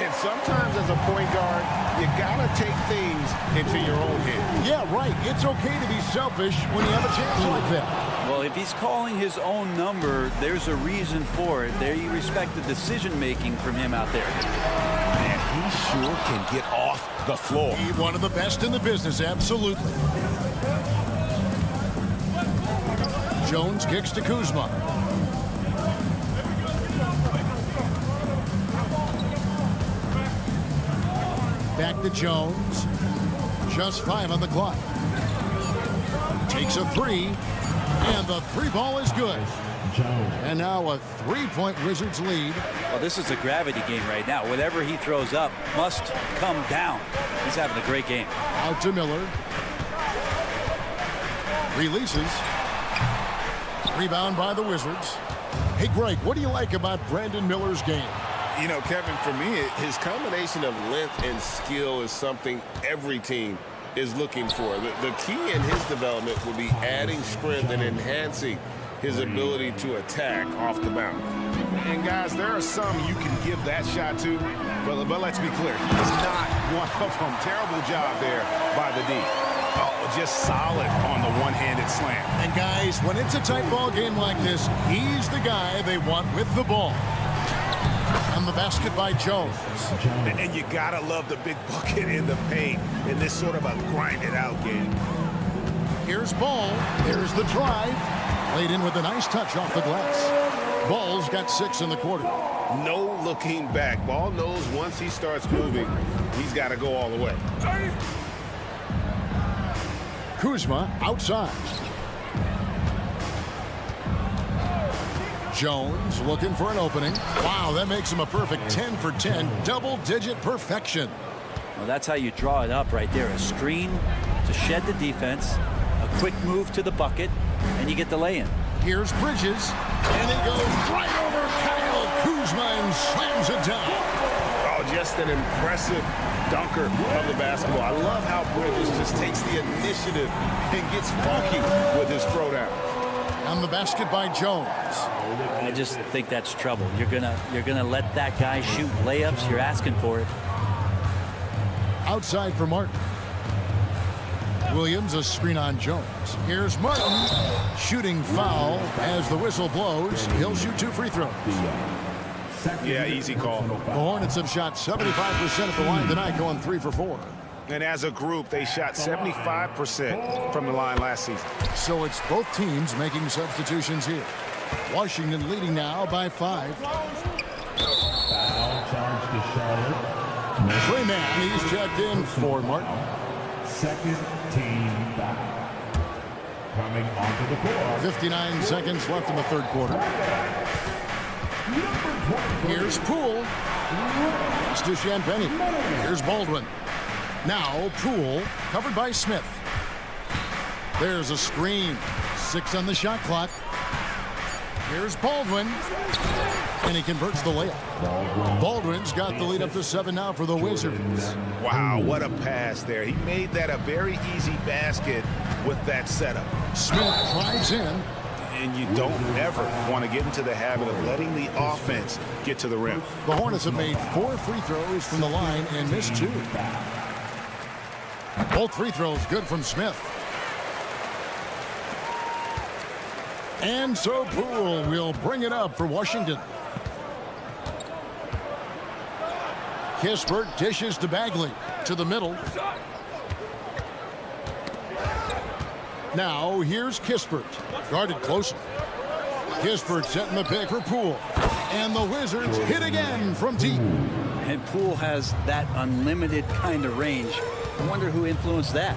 And sometimes as a point guard, you gotta take things into your own hands. Yeah, right. It's okay to be selfish when you have a chance like that. Well, if he's calling his own number, there's a reason for it. There you respect the decision-making from him out there. Man, he sure can get off the floor. He's one of the best in the business, absolutely. Jones kicks to Kuzma. Back to Jones. Just 5 on the clock. Takes a 3. And the 3 ball is good. And now a 3-point Wizards lead. Well, this is a gravity game right now. Whatever he throws up must come down. He's having a great game. Out to Miller. Releases. Rebound by the Wizards. Hey, Greg, what do you like about Brandon Miller's game? You know, Kevin, for me, his combination of length and skill is something every team is looking for. The key in his development will be adding strength and enhancing his ability to attack off the bounce. And guys, there are some you can give that shot to, but let's be clear, he's not one of them. Terrible job there by the D. Oh, just solid on the one-handed slam. And guys, when it's a tight ball game like this, he's the guy they want with the ball. And the basket by Jones. And you gotta love the big bucket in the paint in this sort of a grind-it-out game. Here's Ball. There's the drive. Laid in with a nice touch off the glass. Ball's got 6 in the quarter. No looking back. Ball knows once he starts moving, he's got to go all the way. Kuzma outside. Jones looking for an opening. Wow, that makes him a perfect 10 for 10, double-digit perfection. Well, that's how you draw it up right there. A screen to shed the defense, a quick move to the bucket, and you get the lay-in. Here's Bridges, and he goes right over Kyle Kuzma and slams it down. Oh, just an impressive dunker of the basketball. I love how Bridges just takes the initiative and gets funky with his throwdown. And the basket by Jones. I just think that's trouble. You're gonna let that guy shoot layups. You're asking for it. Outside for Martin. Williams, a screen on Jones. Here's Martin. Shooting foul as the whistle blows. He'll shoot 2 free throws. Yeah, easy call. The Hornets have shot 75% at the line tonight, going 3 for 4. And as a group, they shot 75% from the line last season. So it's both teams making substitutions here. Washington leading now by 5. Foul charge to Charlotte. Trey Mann, he's checked in for Martin. Second team foul. Coming onto the court. 59 seconds left in the third quarter. Here's Poole. Pass to Champagny. Here's Baldwin. Now Poole, covered by Smith. There's a screen. 6 on the shot clock. Here's Baldwin. And he converts the layup. Baldwin's got the lead up to 7 now for the Wizards. Wow, what a pass there. He made that a very easy basket with that setup. Smith drives in. And you don't ever want to get into the habit of letting the offense get to the rim. The Hornets have made 4 free throws from the line and missed 2. Both free throws good from Smith. And so Poole will bring it up for Washington. Kispert dishes to Bagley. To the middle. Now here's Kispert. Guarded closely. Kispert setting the pick for Poole. And the Wizards hit again from deep. And Poole has that unlimited kind of range. I wonder who influenced that.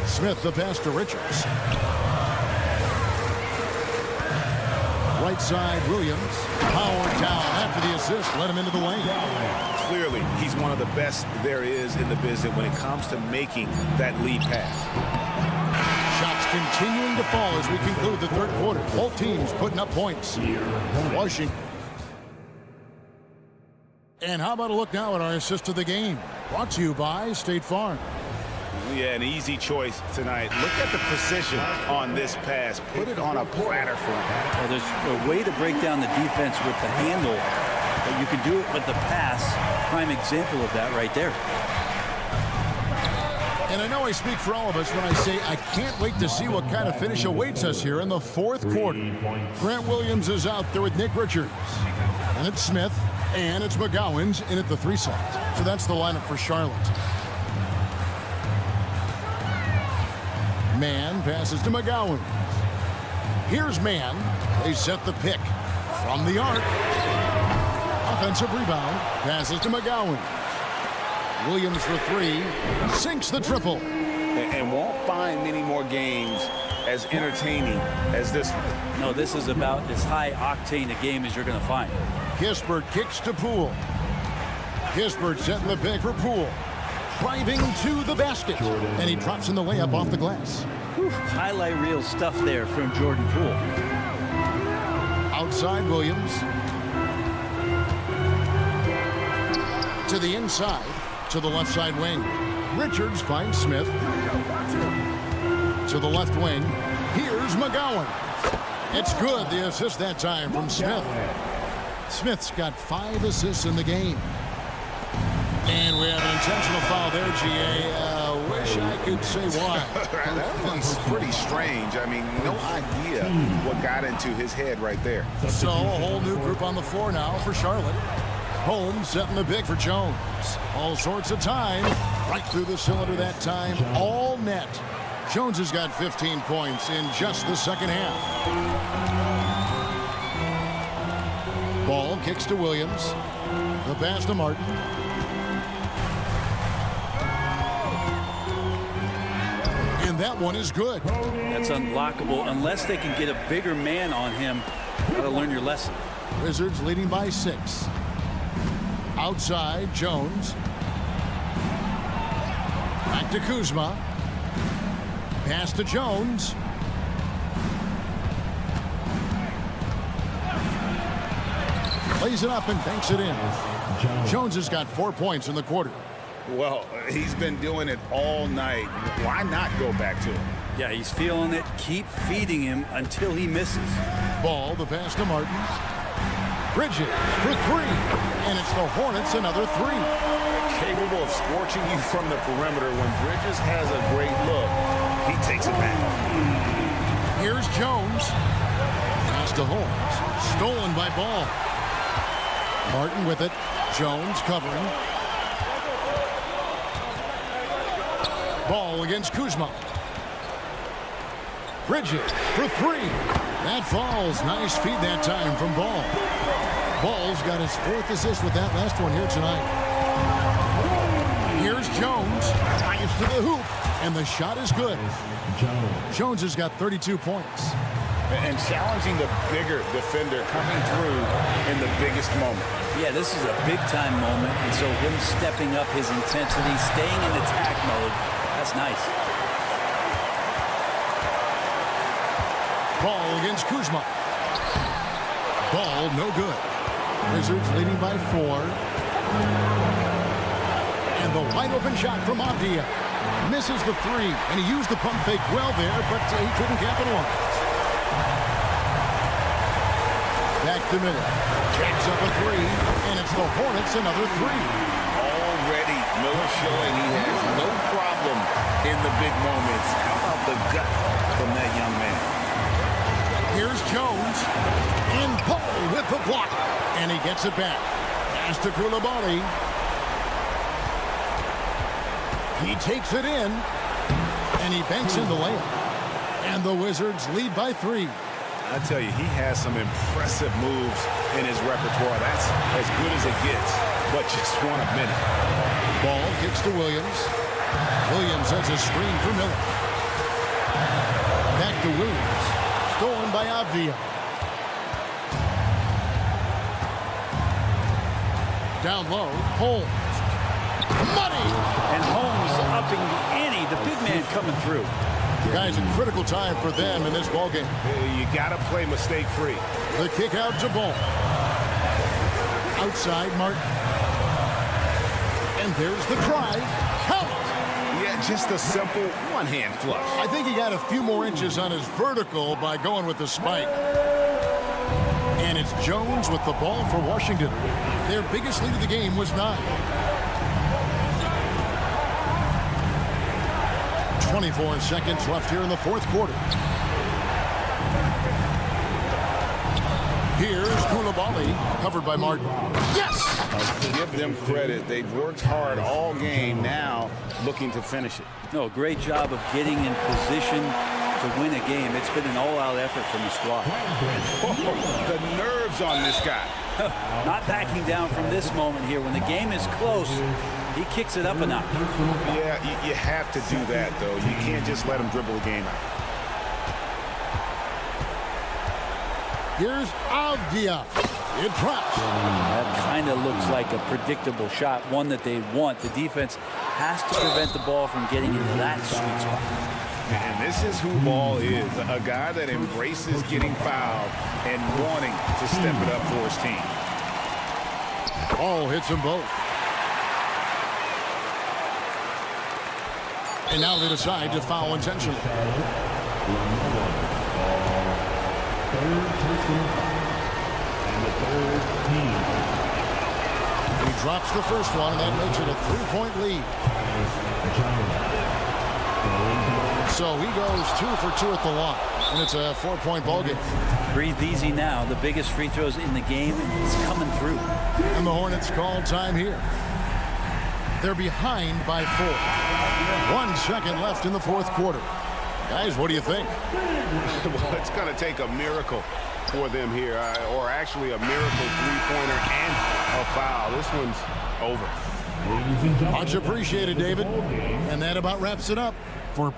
Smith the pass to Richards. Right side, Williams. Powered down after the assist. Let him into the lane. Clearly, he's one of the best there is in the business when it comes to making that lead pass. Shots continuing to fall as we conclude the third quarter. Both teams putting up points. Washington. And how about a look now at our assist of the game? Brought to you by State Farm. Yeah, an easy choice tonight. Look at the precision on this pass. Put it on a platter for him. Well, there's a way to break down the defense with the handle, but you can do it with the pass. Prime example of that right there. And I know I speak for all of us when I say I can't wait to see what kind of finish awaits us here in the fourth quarter. Grant Williams is out there with Nick Richards. And it's Smith. And it's McGowan's in at the 3 slot. So that's the lineup for Charlotte. Mann passes to McGowan. Here's Mann. They set the pick from the arc. Offensive rebound. Passes to McGowan. Williams for 3. Sinks the triple. And won't find many more games as entertaining as this one. No, this is about as high octane a game as you're going to find. Kispert kicks to Poole. Kispert setting the pick for Poole. Driving to the basket. And he drops in the layup off the glass. Whew, highlight reel stuff there from Jordan Poole. Outside Williams. To the inside. To the left side wing. Richards finds Smith. To the left wing. Here's McGowan. It's good. The assist that time from Smith. Smith's got 5 assists in the game. And we have an intentional foul there, G.A. Wish I could say why. That one's pretty strange. I mean, no idea what got into his head right there. So a whole new group on the floor now for Charlotte. Holmes setting the pick for Jones. All sorts of time. Right through the cylinder that time. All net. Jones has got 15 points in just the second half. Ball kicks to Williams. The pass to Martin. And that one is good. That's unblockable unless they can get a bigger man on him. Gotta learn your lesson. Wizards leading by 6. Outside, Jones. Back to Kuzma. Pass to Jones. Plays it up and banks it in. Jones has got 4 points in the quarter. Well, he's been doing it all night. Why not go back to it? Yeah, he's feeling it. Keep feeding him until he misses. Ball, the pass to Martin. Bridges for 3. And it's the Hornets, another 3. Capable of scorching you from the perimeter. When Bridges has a great look, he takes it back. Here's Jones. Pass to Holmes. Stolen by Ball. Martin with it. Jones covering. Ball against Kuzma. Bridges for 3. That falls. Nice feed that time from Ball. Ball's got his 4th assist with that last one here tonight. Here's Jones. Drives to the hoop. And the shot is good. Jones has got 32 points. And challenging the bigger defender coming through in the biggest moment. Yeah, this is a big-time moment, and so him stepping up his intensity, staying in attack mode, that's nice. Ball against Kuzma. Ball no good. Wizards leading by 4. And the wide open shot from Avdia. Misses the 3, and he used the pump fake well there, but he couldn't capitalize. Back to Miller. Jacks up a 3, and it's the Hornets another 3. Already Miller showing he has no problem Paul with the block. And he gets it back. Pass to Koulibaly. He takes it in. And he banks in the layup. And the Wizards lead by 3. I tell you, he has some impressive moves in his repertoire. That's as good as it gets, but just want a minute. Ball kicks to Williams. Williams has a screen for Miller. Back to Williams. Stolen by Avdia. Down low, Holmes. Money! And Holmes upping the ante. The big man coming through. Guys, a critical time for them in this ballgame. You got to play mistake-free. The kick out to Ball. Outside, Martin. And there's the drive. Count! Yeah, just a simple one-hand flush. I think he got a few more inches on his vertical by going with the spike. And it's Jones with the ball for Washington. Their biggest lead of the game was 9. 24 seconds left here in the fourth quarter. Here's Koulibaly, covered by Martin. Yes! Give them credit. They've worked hard all game, now looking to finish it. No, great job of getting in position to win a game. It's been an all-out effort from the squad. The nerves on this guy. Not backing down from this moment here. When the game is close, he kicks it up a notch. Yeah, you have to do that, though. You can't just let him dribble the game out. Here's Avdia. It drops. That kind of looks like a predictable shot, one that they want. The defense has to prevent the ball from getting into that sweet spot. And this is who Ball is, a guy that embraces getting fouled and wanting to step it up for his team. Ball hits them both. And now they decide to foul intentionally. He drops the first one, and that makes it a 3-point lead. So he goes 2 for 2 at the line, and it's a 4-point ball game. Breathe easy now. The biggest free throws in the game is coming through. And the Hornets call time here. They're behind by 4. 1 second left in the fourth quarter. Guys, what do you think? Well, it's going to take a miracle for them here, or actually a miracle three-pointer and a foul. This one's over. Much appreciated, David. And that about wraps it up for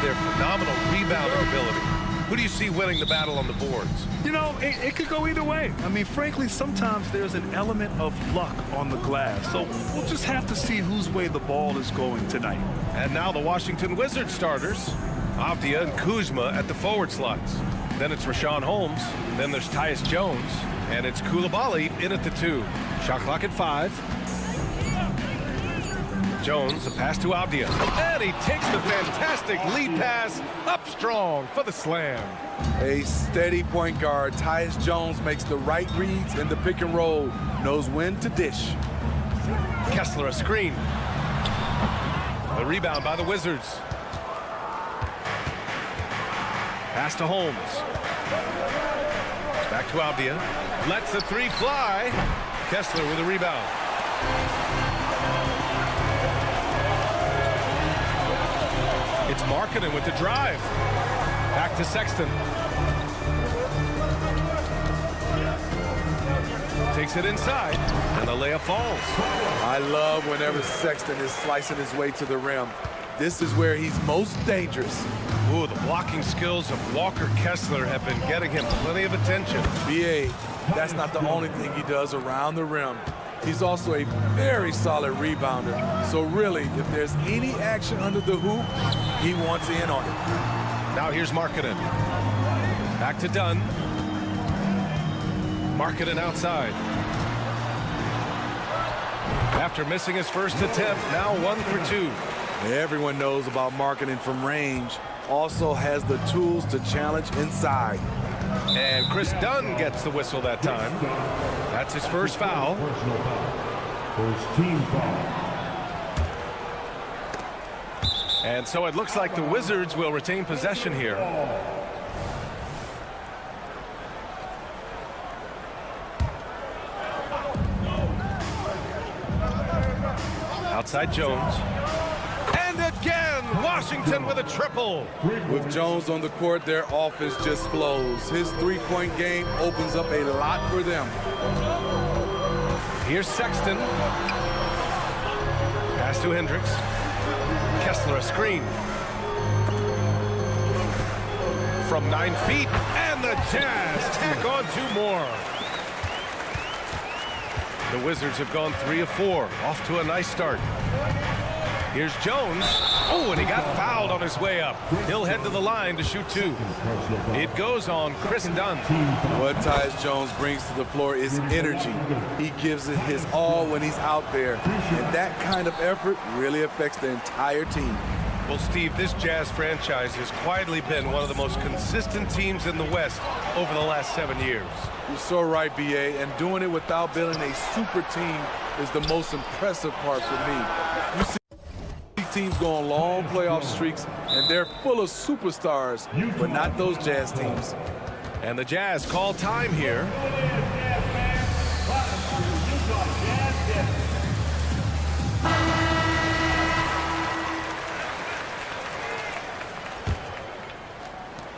their phenomenal rebounding ability. Who do you see winning the battle on the boards? You know, it could go either way. I mean, frankly, sometimes there's an element of luck on the glass. So we'll just have to see whose way the ball is going tonight. And now the Washington Wizards starters. Avdia and Kuzma at the forward slots. Then it's Rashawn Holmes. Then there's Tyus Jones. And it's Coulibaly in at the 2. Shot clock at 5. Jones, a pass to Avdia. And he takes the fantastic lead pass up strong for the slam. A steady point guard. Tyus Jones makes the right reads in the pick and roll. Knows when to dish. Kessler a screen. The rebound by the Wizards. Pass to Holmes. Back to Avdia. Lets the 3 fly. Kessler with a rebound. It's Markkanen with the drive. Back to Sexton. Takes it inside, and the layup falls. I love whenever Sexton is slicing his way to the rim. This is where he's most dangerous. Ooh, the blocking skills of Walker Kessler have been getting him plenty of attention. BA, that's not the only thing he does around the rim. He's also a very solid rebounder. So really, if there's any action under the hoop, he wants in on it. Now here's Markkanen. Back to Dunn. Markkanen outside. After missing his first attempt, now 1 for 2. Everyone knows about Markkanen from range. Also has the tools to challenge inside. And Chris Dunn gets the whistle that time. That's his first foul. Personal foul. First team foul. And so it looks like the Wizards will retain possession here. Outside Jones. And again, Washington with a triple. With Jones on the court, their offense just flows. His three-point game opens up a lot for them. Here's Sexton. Pass to Hendricks. Kessler a screen. From 9 feet, and the Jazz tack on 2 more. The Wizards have gone 3 of 4, off to a nice start. Here's Jones. Oh, and he got fouled on his way up. He'll head to the line to shoot 2. It goes on Chris Dunn. What Tyus Jones brings to the floor is energy. He gives it his all when he's out there. And that kind of effort really affects the entire team. Well, Steve, this Jazz franchise has quietly been one of the most consistent teams in the West over the last 7 years. You're so right, BA. And doing it without building a super team is the most impressive part for me. You see teams go on long playoff streaks, and they're full of superstars, but not those Jazz teams. And the Jazz call time here.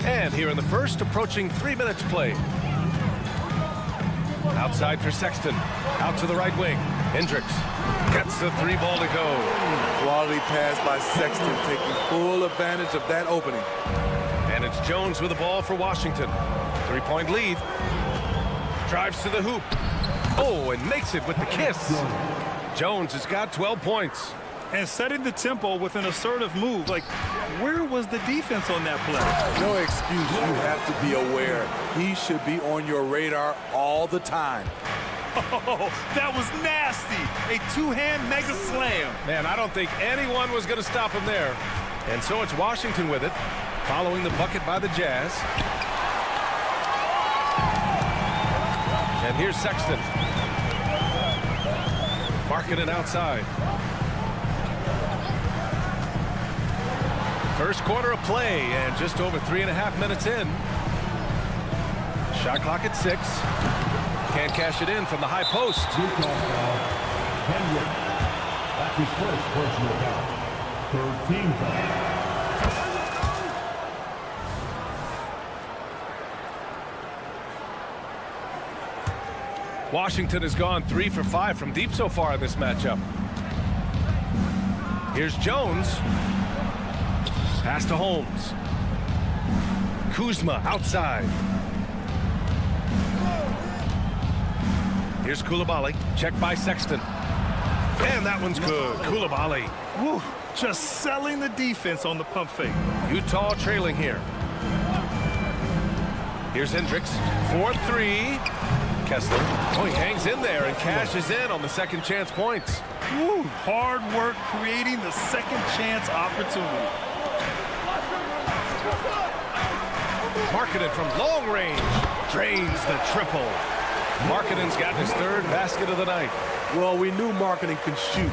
And here in the first, approaching 3 minutes played. Outside for Sexton. Out to the right wing. Hendricks gets the 3 ball to go. Quality pass by Sexton, taking full advantage of that opening. And it's Jones with the ball for Washington. 3-point lead. Drives to the hoop. Oh, and makes it with the kiss. Jones has got 12 points. And setting the tempo with an assertive move. Like, where was the defense on that play? No excuse. You have to be aware. He should be on your radar all the time. Oh, that was nasty. A 2-hand mega slam. Man, I don't think anyone was going to stop him there. And so it's Washington with it, following the bucket by the Jazz. And here's Sexton. Markkanen outside. First quarter of play, and just over 3.5 minutes in. Shot clock at 6. Can't cash it in from the high post. That's his first personal foul. Third team foul. Washington has gone 3 for 5 from deep so far in this matchup. Here's Jones. Pass to Holmes. Kuzma outside. Here's Koulibaly. Check by Sexton. And that one's good. Koulibaly. Woo, just selling the defense on the pump fake. Utah trailing here. Here's Hendricks. 4-3. Kessler. Oh, he hangs in there and cashes in on the second chance points. Woo, hard work creating the second chance opportunity. Markkanen from long range. Drains the triple. Markkanen's gotten his third basket of the night. Well, we knew Markkanen could shoot,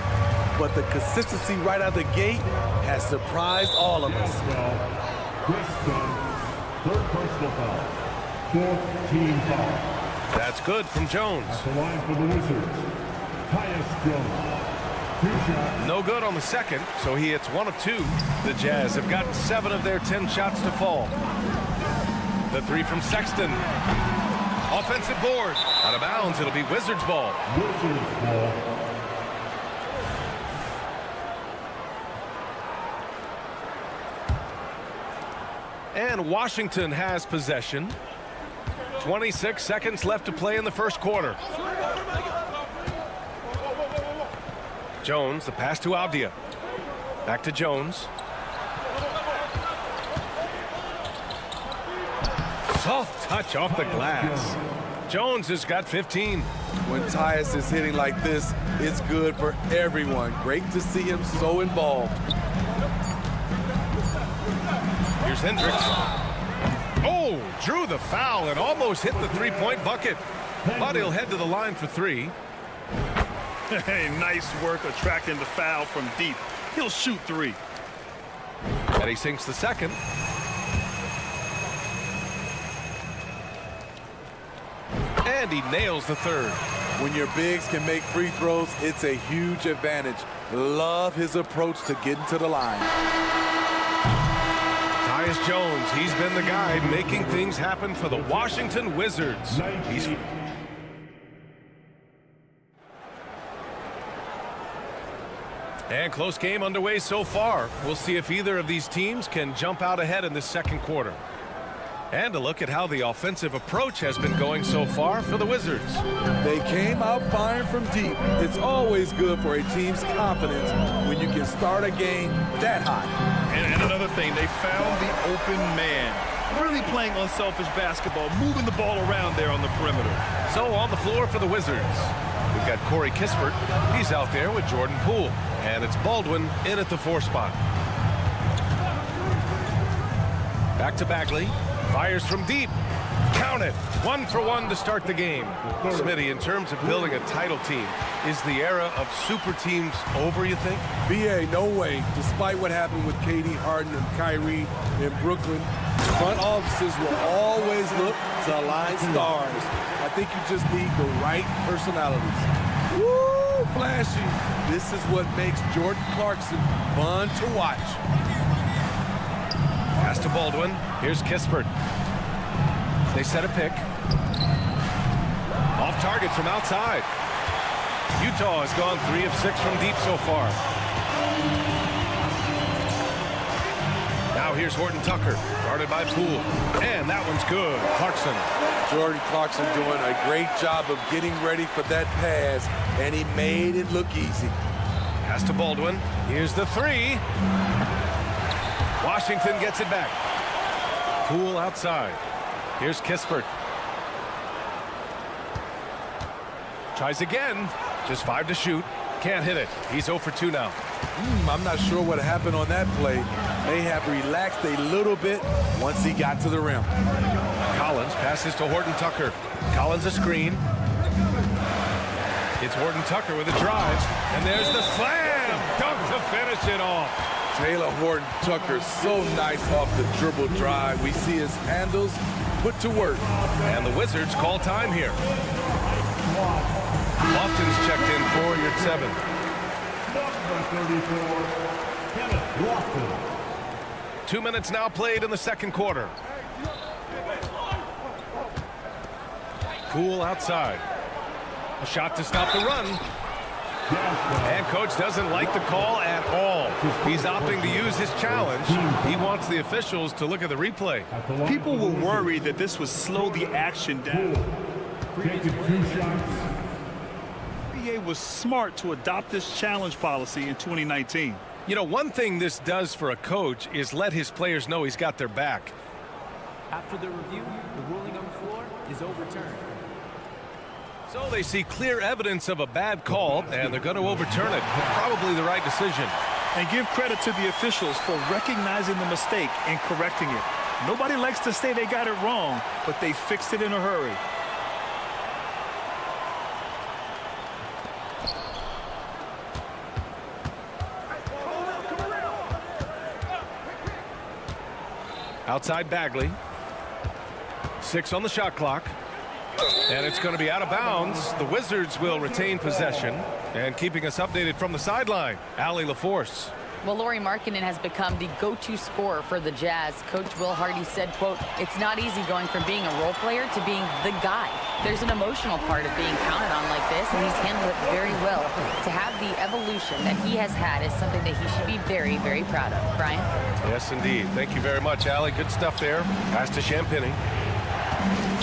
but the consistency right out the gate has surprised all of us. Chris Dunn, third personal foul. Fourth team foul. That's good from Jones. At the line for the Wizards, Tyus Jones. 2 shots. No good on the second, so he hits 1 of 2. The Jazz have gotten 7 of their 10 shots to fall. The 3 from Sexton. Offensive board. Out of bounds, it'll be Wizards ball. Wizards ball. And Washington has possession. 26 seconds left to play in the first quarter. Jones, the pass to Avdia. Back to Jones. Soft touch off the glass. Jones has got 15. When Tyus is hitting like this, it's good for everyone. Great to see him so involved. Here's Hendricks. Oh, drew the foul and almost hit the three-point bucket. But he'll head to the line for 3. Hey, nice work attracting the foul from deep. He'll shoot 3. And he sinks the second. And he nails the third. When your bigs can make free throws, it's a huge advantage. Love his approach to getting to the line. Tyus Jones, he's been the guy making things happen for the Washington Wizards. And close game underway so far. We'll see if either of these teams can jump out ahead in the second quarter. And a look at how the offensive approach has been going so far for the Wizards. They came out firing from deep. It's always good for a team's confidence when you can start a game that hot. And another thing, they found the open man. Really playing unselfish basketball, moving the ball around there on the perimeter. So on the floor for the Wizards, we've got Corey Kispert. He's out there with Jordan Poole. And it's Baldwin in at the 4 spot. Back to Bagley. Fires from deep. Count it. 1 for 1 to start the game. Smitty, in terms of building a title team, is the era of super teams over, you think? BA, no way. Despite what happened with KD, Harden, and Kyrie in Brooklyn, front offices will always look to align stars. I think you just need the right personalities. Woo, flashy. This is what makes Jordan Clarkson fun to watch. Pass to Baldwin. Here's Kispert. They set a pick. Off target from outside. Utah has gone 3 of 6 from deep so far. Now here's Horton Tucker, guarded by Poole. And that one's good. Clarkson. Jordan Clarkson doing a great job of getting ready for that pass, and he made it look easy. Pass to Baldwin. Here's the 3. Washington gets it back. Poole outside. Here's Kispert. Tries again. Just 5 to shoot. Can't hit it. He's 0 for 2 now. I'm not sure what happened on that play. May have relaxed a little bit once he got to the rim. Collins passes to Horton Tucker. Collins a screen. It's Horton Tucker with a drive. And there's the slam. Dunk to finish it off. Taylor Horton Tucker, so nice off the dribble drive. We see his handles put to work. And the Wizards call time here. Lofton's checked in for your 7. Number 34, Kenneth Lofton. 2 minutes now played in the second quarter. Poole outside. A shot to stop the run. And coach doesn't like the call at all. He's opting to use his challenge. He wants the officials to look at the replay. People were worried that this would slow the action down. Taking 2 shots. NBA was smart to adopt this challenge policy in 2019. You know, one thing this does for a coach is let his players know he's got their back. After the review, the ruling on the floor is overturned. So they see clear evidence of a bad call, and they're going to overturn it. Probably the right decision. And give credit to the officials for recognizing the mistake and correcting it. Nobody likes to say they got it wrong, but they fixed it in a hurry. Outside Bagley. 6 on the shot clock. And it's going to be out of bounds. The Wizards will retain possession. And keeping us updated from the sideline, Allie LaForce. Well, Lauri Markkanen has become the go-to scorer for the Jazz. Coach Will Hardy said, quote, "It's not easy going from being a role player to being the guy. There's an emotional part of being counted on like this, and he's handled it very well. To have the evolution that he has had is something that he should be very, very proud of." Brian? Yes, indeed. Thank you very much, Allie. Good stuff there. Pass to Champagny.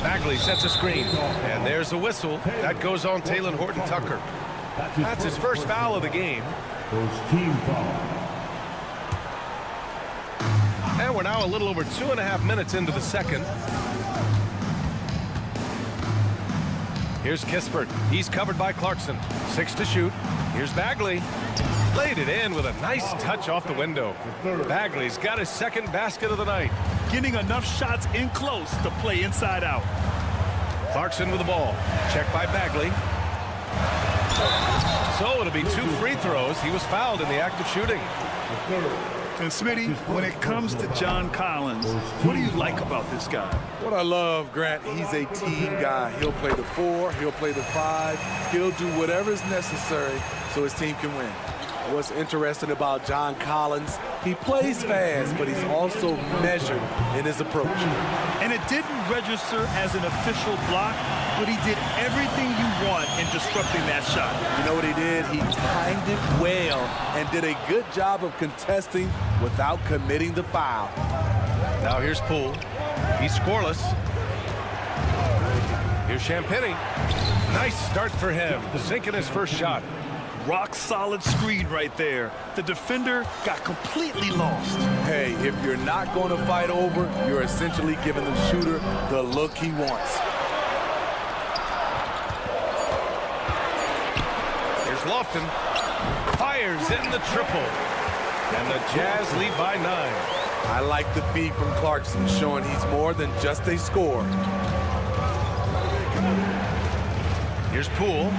Bagley sets a screen, and there's a whistle. That goes on Talen Horton-Tucker. That's his first foul of the game. First team foul. And we're now a little over 2.5 minutes into the second. Here's Kispert. He's covered by Clarkson. 6 to shoot. Here's Bagley. Laid it in with a nice touch off the window. Bagley's got his second basket of the night. Getting enough shots in close to play inside out. Clarkson with the ball. Checked by Bagley. So it'll be 2 free throws. He was fouled in the act of shooting. And Smitty, when it comes to John Collins, what do you like about this guy? What I love, Grant, he's a team guy. He'll play the 4, he'll play the 5, he'll do whatever is necessary so his team can win. What's interesting about John Collins, he plays fast, but he's also measured in his approach. And it didn't register as an official block, but he did everything you want in disrupting that shot. You know what he did? He timed it well and did a good job of contesting without committing the foul. Now here's Poole. He's scoreless. Here's Champagny. Nice start for him, sinking his first shot. Rock solid screen right there. The defender got completely lost. Hey, if you're not going to fight over, you're essentially giving the shooter the look he wants. Here's Lofton. Fires in the triple. And the Jazz lead by 9. I like the feed from Clarkson, showing he's more than just a scorer. Here's Poole.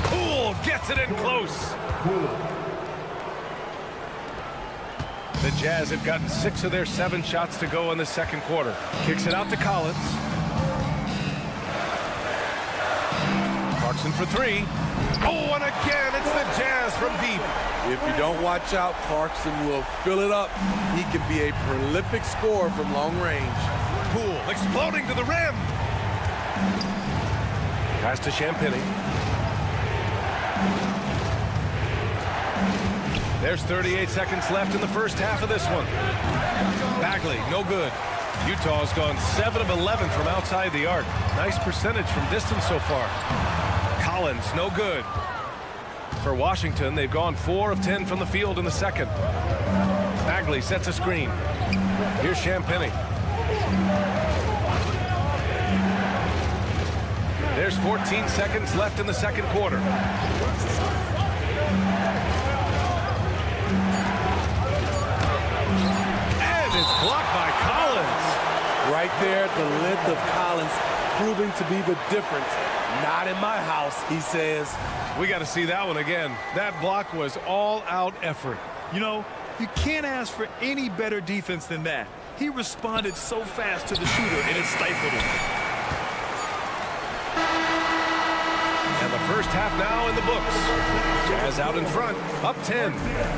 Poole gets it in close. The Jazz have gotten 6 of their 7 shots to go in the second quarter. Kicks it out to Collins. Clarkson for 3. Oh, and again, it's the Jazz from deep. If you don't watch out, Clarkson will fill it up. He can be a prolific scorer from long range. Poole exploding to the rim. Pass to Champagny. There's 38 seconds left in the first half of this one. Bagley, no good. Utah's gone 7 of 11 from outside the arc. Nice percentage from distance so far. Collins, no good. For Washington, they've gone 4 of 10 from the field in the second. Bagley sets a screen. Here's Champagny. There's 14 seconds left in the second quarter. And it's blocked by Collins. Right there, the length of Collins proving to be the difference. Not in my house, he says. We got to see that one again. That block was all-out effort. You know, you can't ask for any better defense than that. He responded so fast to the shooter, and it stifled him. And the first half now in the books. Jazz out in front, up 10.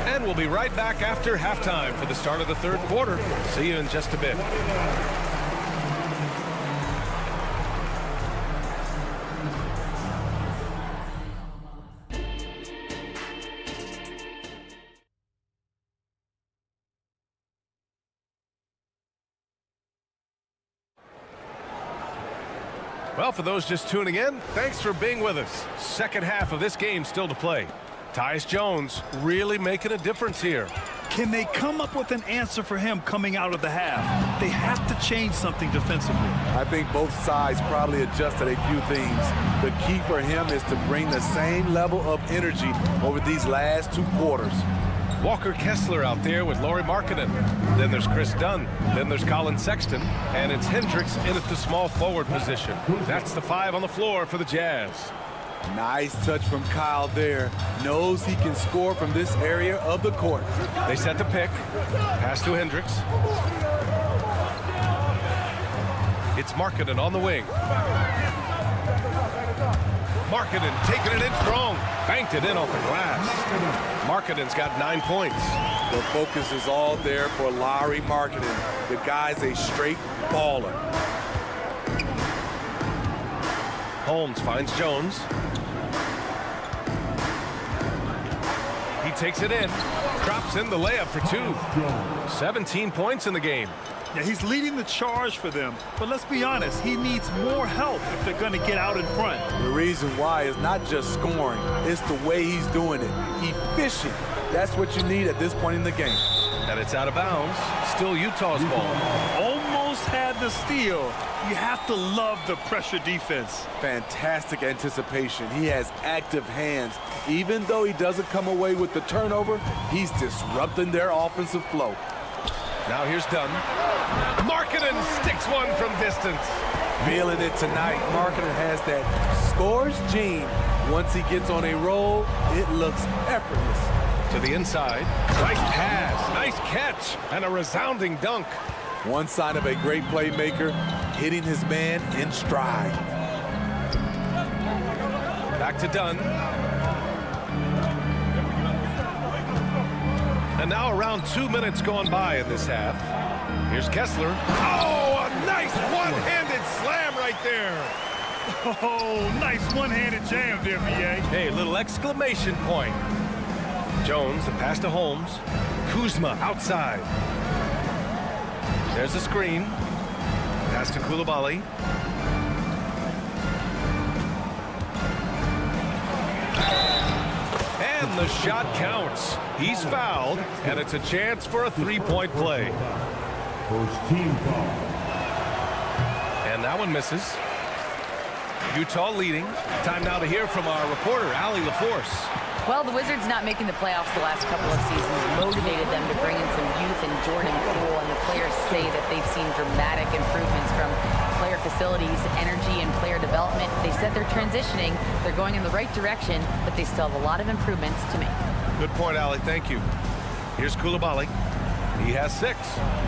And we'll be right back after halftime for the start of the third quarter. See you in just a bit. Well, for those just tuning in, thanks for being with us. Second half of this game still to play. Tyus Jones really making a difference here. Can they come up with an answer for him coming out of the half? They have to change something defensively. I think both sides probably adjusted a few things. The key for him is to bring the same level of energy over these last 2 quarters. Walker Kessler out there with Lauri Markkanen. Then there's Chris Dunn. Then there's Colin Sexton. And it's Hendricks in at the small forward position. That's the 5 on the floor for the Jazz. Nice touch from Kyle there. Knows he can score from this area of the court. They set the pick. Pass to Hendricks. It's Markkanen on the wing. Markkanen taking it in strong. Banked it in off the glass. Markkanen's got 9 points. The focus is all there for Lauri Markkanen. The guy's a straight baller. Holmes finds Jones. He takes it in. Drops in the layup for 2. 17 points in the game. Yeah, he's leading the charge for them. But let's be honest, he needs more help if they're going to get out in front. The reason why is not just scoring. It's the way he's doing it. Efficient. That's what you need at this point in the game. And it's out of bounds. Still Utah's ball. Almost had the steal. You have to love the pressure defense. Fantastic anticipation. He has active hands. Even though he doesn't come away with the turnover, he's disrupting their offensive flow. Now here's Dunn. Markkanen sticks one from distance. Feeling it tonight. Markkanen has that scores gene. Once he gets on a roll, it looks effortless. To the inside. Nice pass. Nice catch. And a resounding dunk. One sign of a great playmaker, hitting his man in stride. Back to Dunn. And now around 2 minutes gone by in this half. Here's Kessler. Oh, a nice one-handed slam right there. Oh, nice one-handed jam there, B.A. Hey, little exclamation point. Jones, the pass to Holmes. Kuzma outside. There's a screen. Pass to Coulibaly. And the shot counts. He's fouled, and it's a chance for a 3-point play. First team foul. And that one misses. Utah leading. Time now to hear from our reporter, Allie LaForce. Well, the Wizards not making the playoffs the last couple of seasons motivated them to bring in some youth and Jordan Poole, and the players say that they've seen dramatic improvements from player facilities, energy, and player development. They said they're transitioning, they're going in the right direction, but they still have a lot of improvements to make. Good point, Allie. Thank you. Here's Coulibaly. He has 6.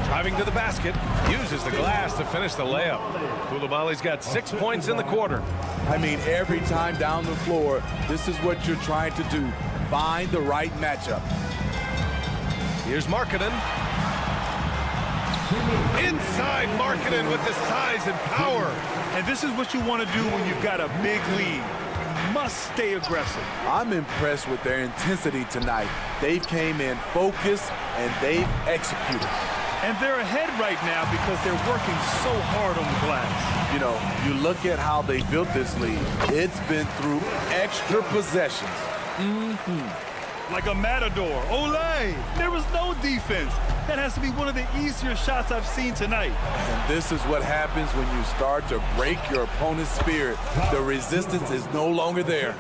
Driving to the basket. Uses the glass to finish the layup. Coulibaly's got 6 points in the quarter. I mean, every time down the floor, this is what you're trying to do. Find the right matchup. Here's Markkanen. Inside Markkanen with the size and power. And this is what you want to do when you've got a big lead. You must stay aggressive. I'm impressed with their intensity tonight. They came in focused and they've executed. And they're ahead right now because they're working so hard on the glass. You know, you look at how they built this lead. It's been through extra possessions. Like a matador. Olay! There was no defense. That has to be one of the easier shots I've seen tonight. And this is what happens when you start to break your opponent's spirit. The resistance is no longer there.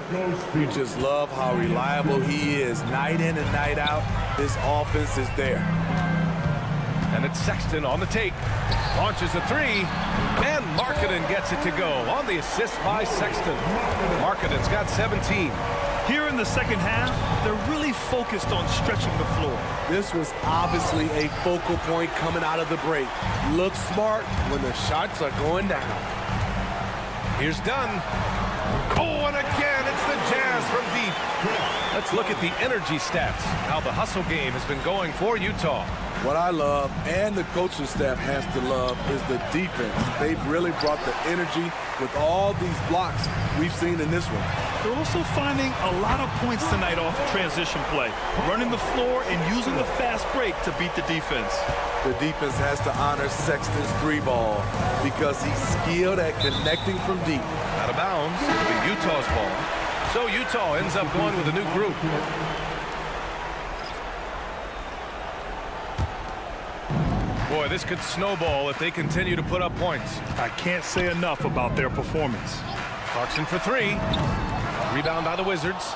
You just love how reliable he is. Night in and night out, this offense is there. And it's Sexton on the take. Launches a 3. And Markkanen gets it to go on the assist by Sexton. Markkanen's got 17. Here in the second half, they're really focused on stretching the floor. This was obviously a focal point coming out of the break. Look smart when the shots are going down. Here's Dunn. Oh, and again, it's the Jazz from deep. Let's look at the energy stats, how the hustle game has been going for Utah. What I love, and the coaching staff has to love, is the defense. They've really brought the energy with all these blocks we've seen in this one. They're also finding a lot of points tonight off of transition play, running the floor and using the fast break to beat the defense. The defense has to honor Sexton's 3-ball because he's skilled at connecting from deep. Out of bounds, it'll be Utah's ball. So Utah ends up going with a new group. Boy, this could snowball if they continue to put up points. I can't say enough about their performance. Clarkson for 3. Rebound by the Wizards.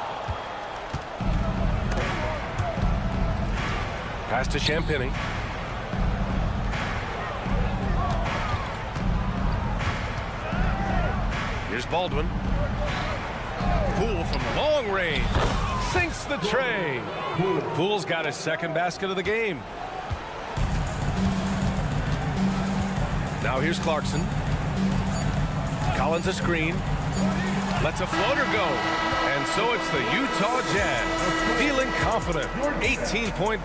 Pass to Champagny. Here's Baldwin. Poole from long range. Sinks the tray. Poole's got his second basket of the game. Now here's Clarkson. Collins a screen. Lets a floater go. And so it's the Utah Jazz. Feeling confident. 18-point.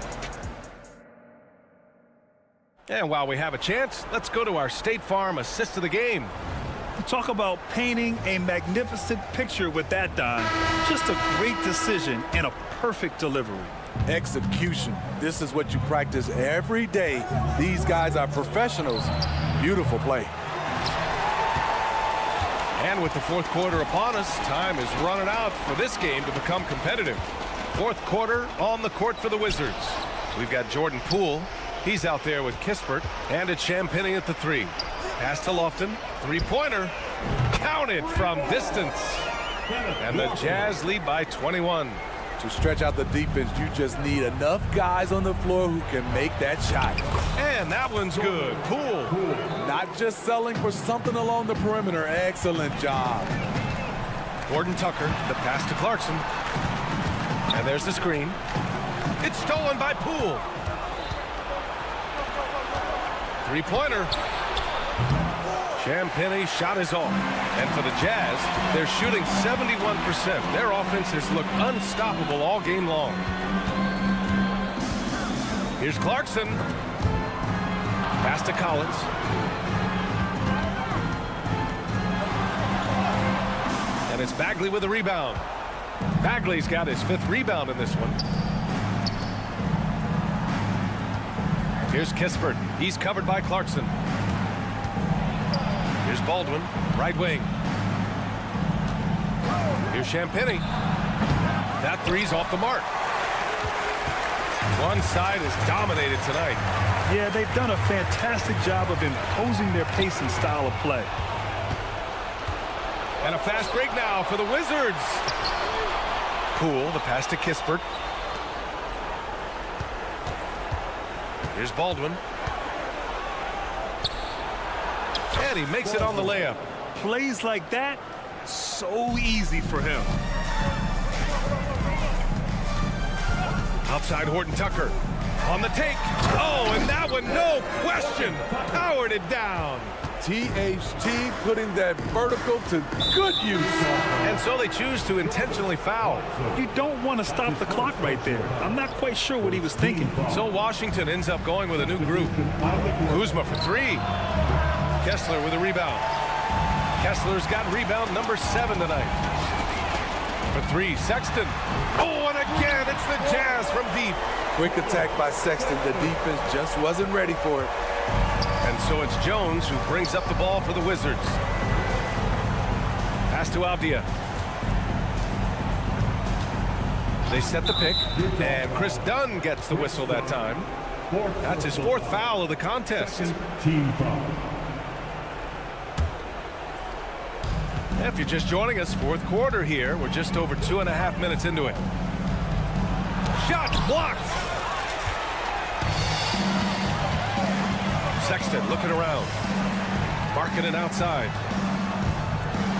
And while we have a chance, let's go to our State Farm assist of the game. Talk about painting a magnificent picture with that, Don. Just a great decision and a perfect delivery. Execution. This is what you practice every day. These guys are professionals. Beautiful play. And with the fourth quarter upon us, time is running out for this game to become competitive. Fourth quarter on the court for the Wizards. We've got Jordan Poole. He's out there with Kispert. And it's Champagny at the 3. Pass to Lofton. Three-pointer. Counted from distance. And the Jazz lead by 21. To stretch out the defense, you just need enough guys on the floor who can make that shot. And that one's good. Poole. Not just selling for something along the perimeter. Excellent job. Gordon Tucker, the pass to Clarkson. And there's the screen. It's stolen by Poole. Three-pointer. Champagny shot is off. And for the Jazz, they're shooting 71%. Their offense has looked unstoppable all game long. Here's Clarkson. Pass to Collins. And it's Bagley with a rebound. Bagley's got his 5th rebound in this one. Here's Kispert. He's covered by Clarkson. Here's Baldwin, right wing. Here's Champagny. That three's off the mark. One side is dominated tonight. Yeah, they've done a fantastic job of imposing their pace and style of play. And a fast break now for the Wizards. Poole, the pass to Kispert. Here's Baldwin. And he makes it on the layup. Plays like that, so easy for him. Outside Horton Tucker. On the take. Oh, and that one, no question, powered it down. THT putting that vertical to good use. And so they choose to intentionally foul. You don't want to stop the clock right there. I'm not quite sure what he was thinking. So Washington ends up going with a new group. Kuzma for 3. Kessler with a rebound. Kessler's got rebound number 7 tonight. For 3, Sexton. Oh, and again, it's the Jazz from deep. Quick attack by Sexton. The defense just wasn't ready for it. And so it's Jones who brings up the ball for the Wizards. Pass to Avdia. They set the pick, and Chris Dunn gets the whistle that time. That's his 4th foul of the contest. Team foul. If you're just joining us, 4th quarter here. We're just over 2.5 minutes into it. Shot blocked. Sexton looking around. Markkanen outside.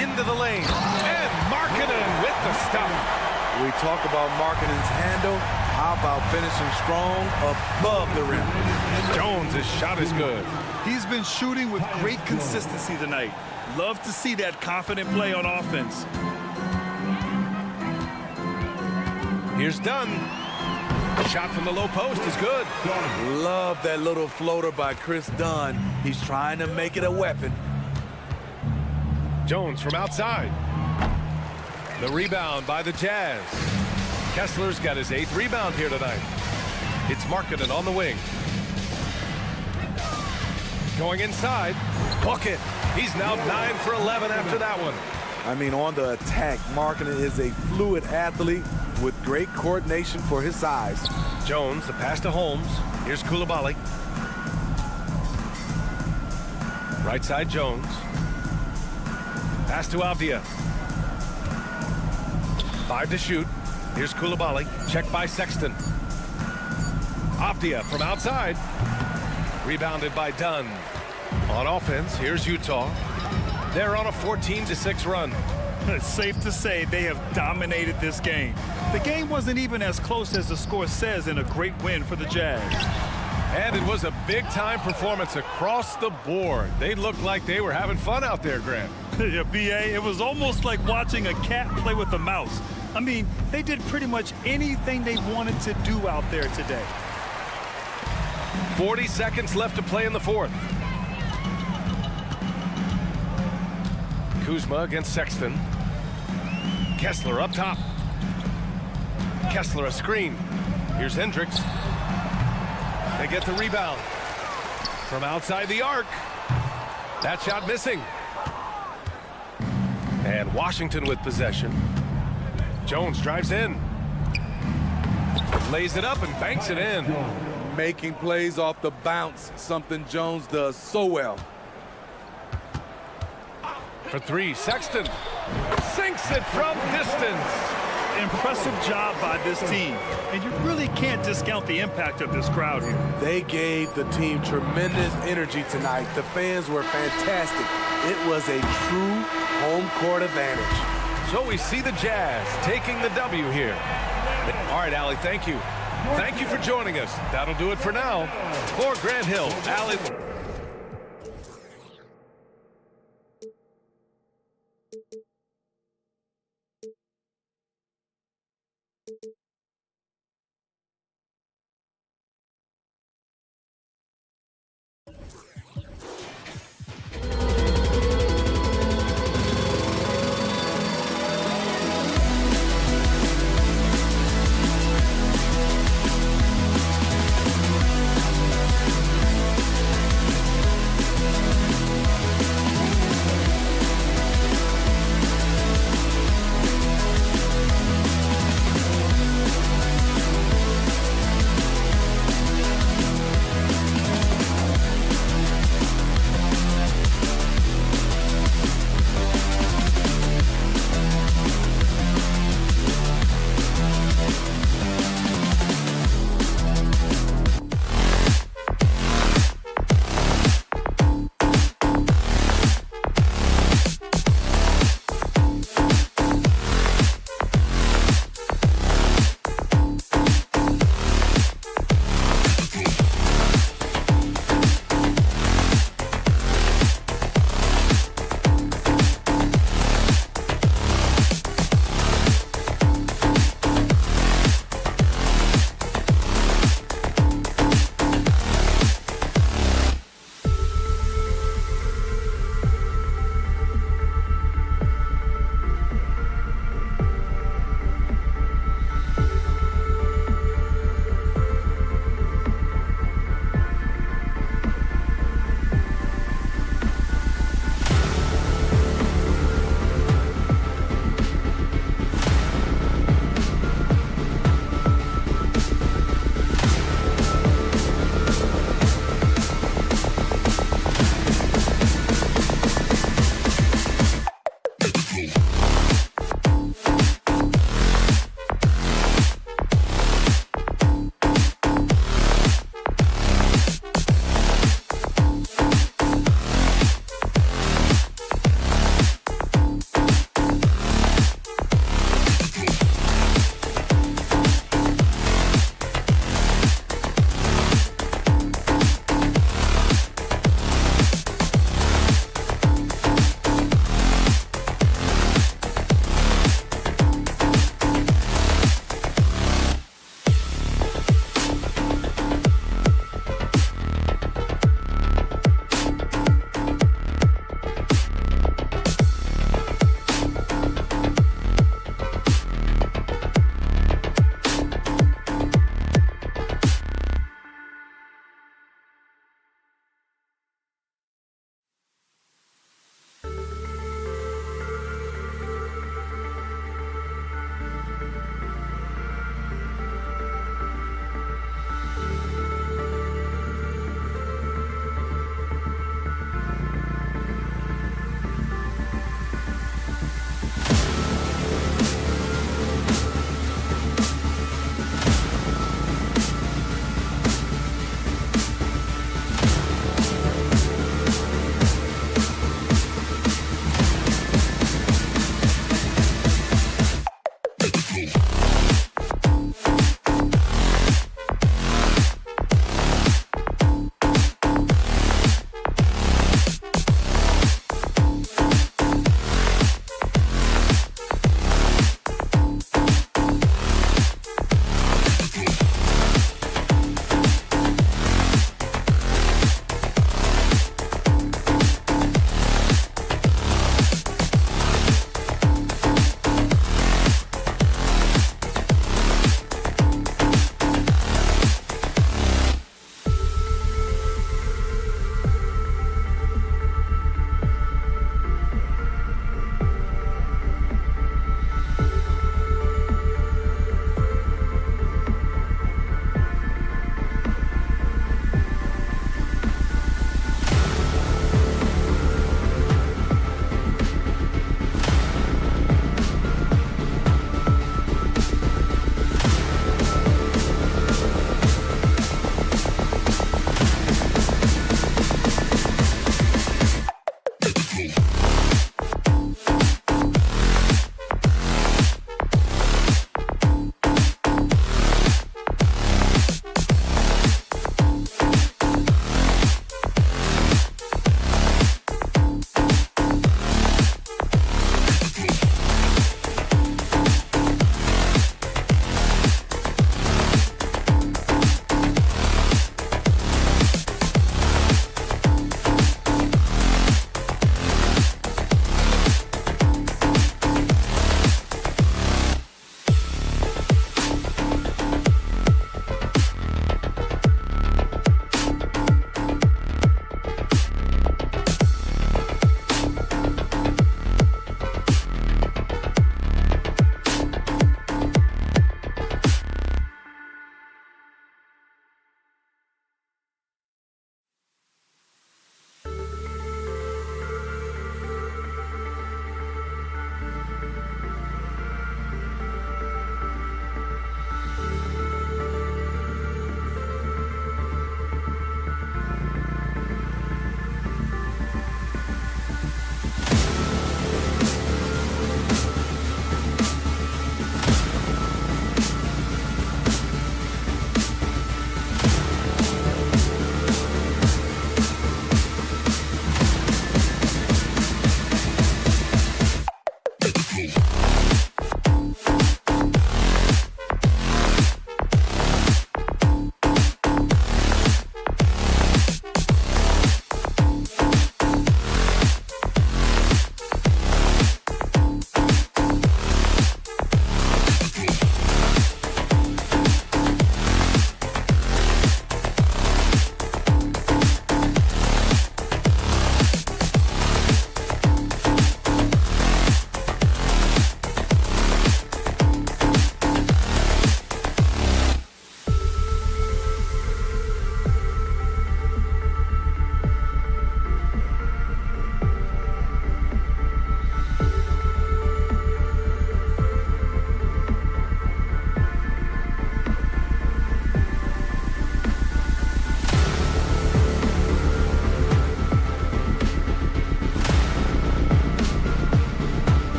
Into the lane. And Markkanen with the stuff. We talk about Markkanen's handle. How about finishing strong above the rim? Jones' shot is good. He's been shooting with great consistency tonight. Love to see that confident play on offense. Here's Dunn. Shot from the low post is good. Love that little floater by Chris Dunn. He's trying to make it a weapon. Jones from outside. The rebound by the Jazz. Kessler's got his 8th rebound here tonight. It's Markkanen on the wing. Going inside. Bucket. He's now 9 for 11 after that one. I mean, on the attack, Markkanen is a fluid athlete with great coordination for his size. Jones, the pass to Holmes. Here's Coulibaly. Right side, Jones. Pass to Avdia. 5 to shoot. Here's Coulibaly. Check by Sexton. Avdia from outside. Rebounded by Dunn. On offense, here's Utah. They're on a 14-6 run. It's safe to say they have dominated this game. The game wasn't even as close as the score says in a great win for the Jazz. And it was a big-time performance across the board. They looked like they were having fun out there, Grant. Yeah, B.A., it was almost like watching a cat play with a mouse. I mean, they did pretty much anything they wanted to do out there today. 40 seconds left to play in the fourth. Kuzma against Sexton. Kessler up top. Kessler a screen. Here's Hendricks. They get the rebound. From outside the arc. That shot missing. And Washington with possession. Jones drives in. Lays it up and banks it in. Making plays off the bounce, something Jones does so well. For 3, Sexton sinks it from distance. Impressive job by this team, and you really can't discount the impact of this crowd here. They gave the team tremendous energy tonight. The fans were fantastic. It was a true home court advantage. So we see the Jazz taking the W here. All right, Allie, thank you. Thank you for joining us. That'll do it for now. For Grant Hill, Allie.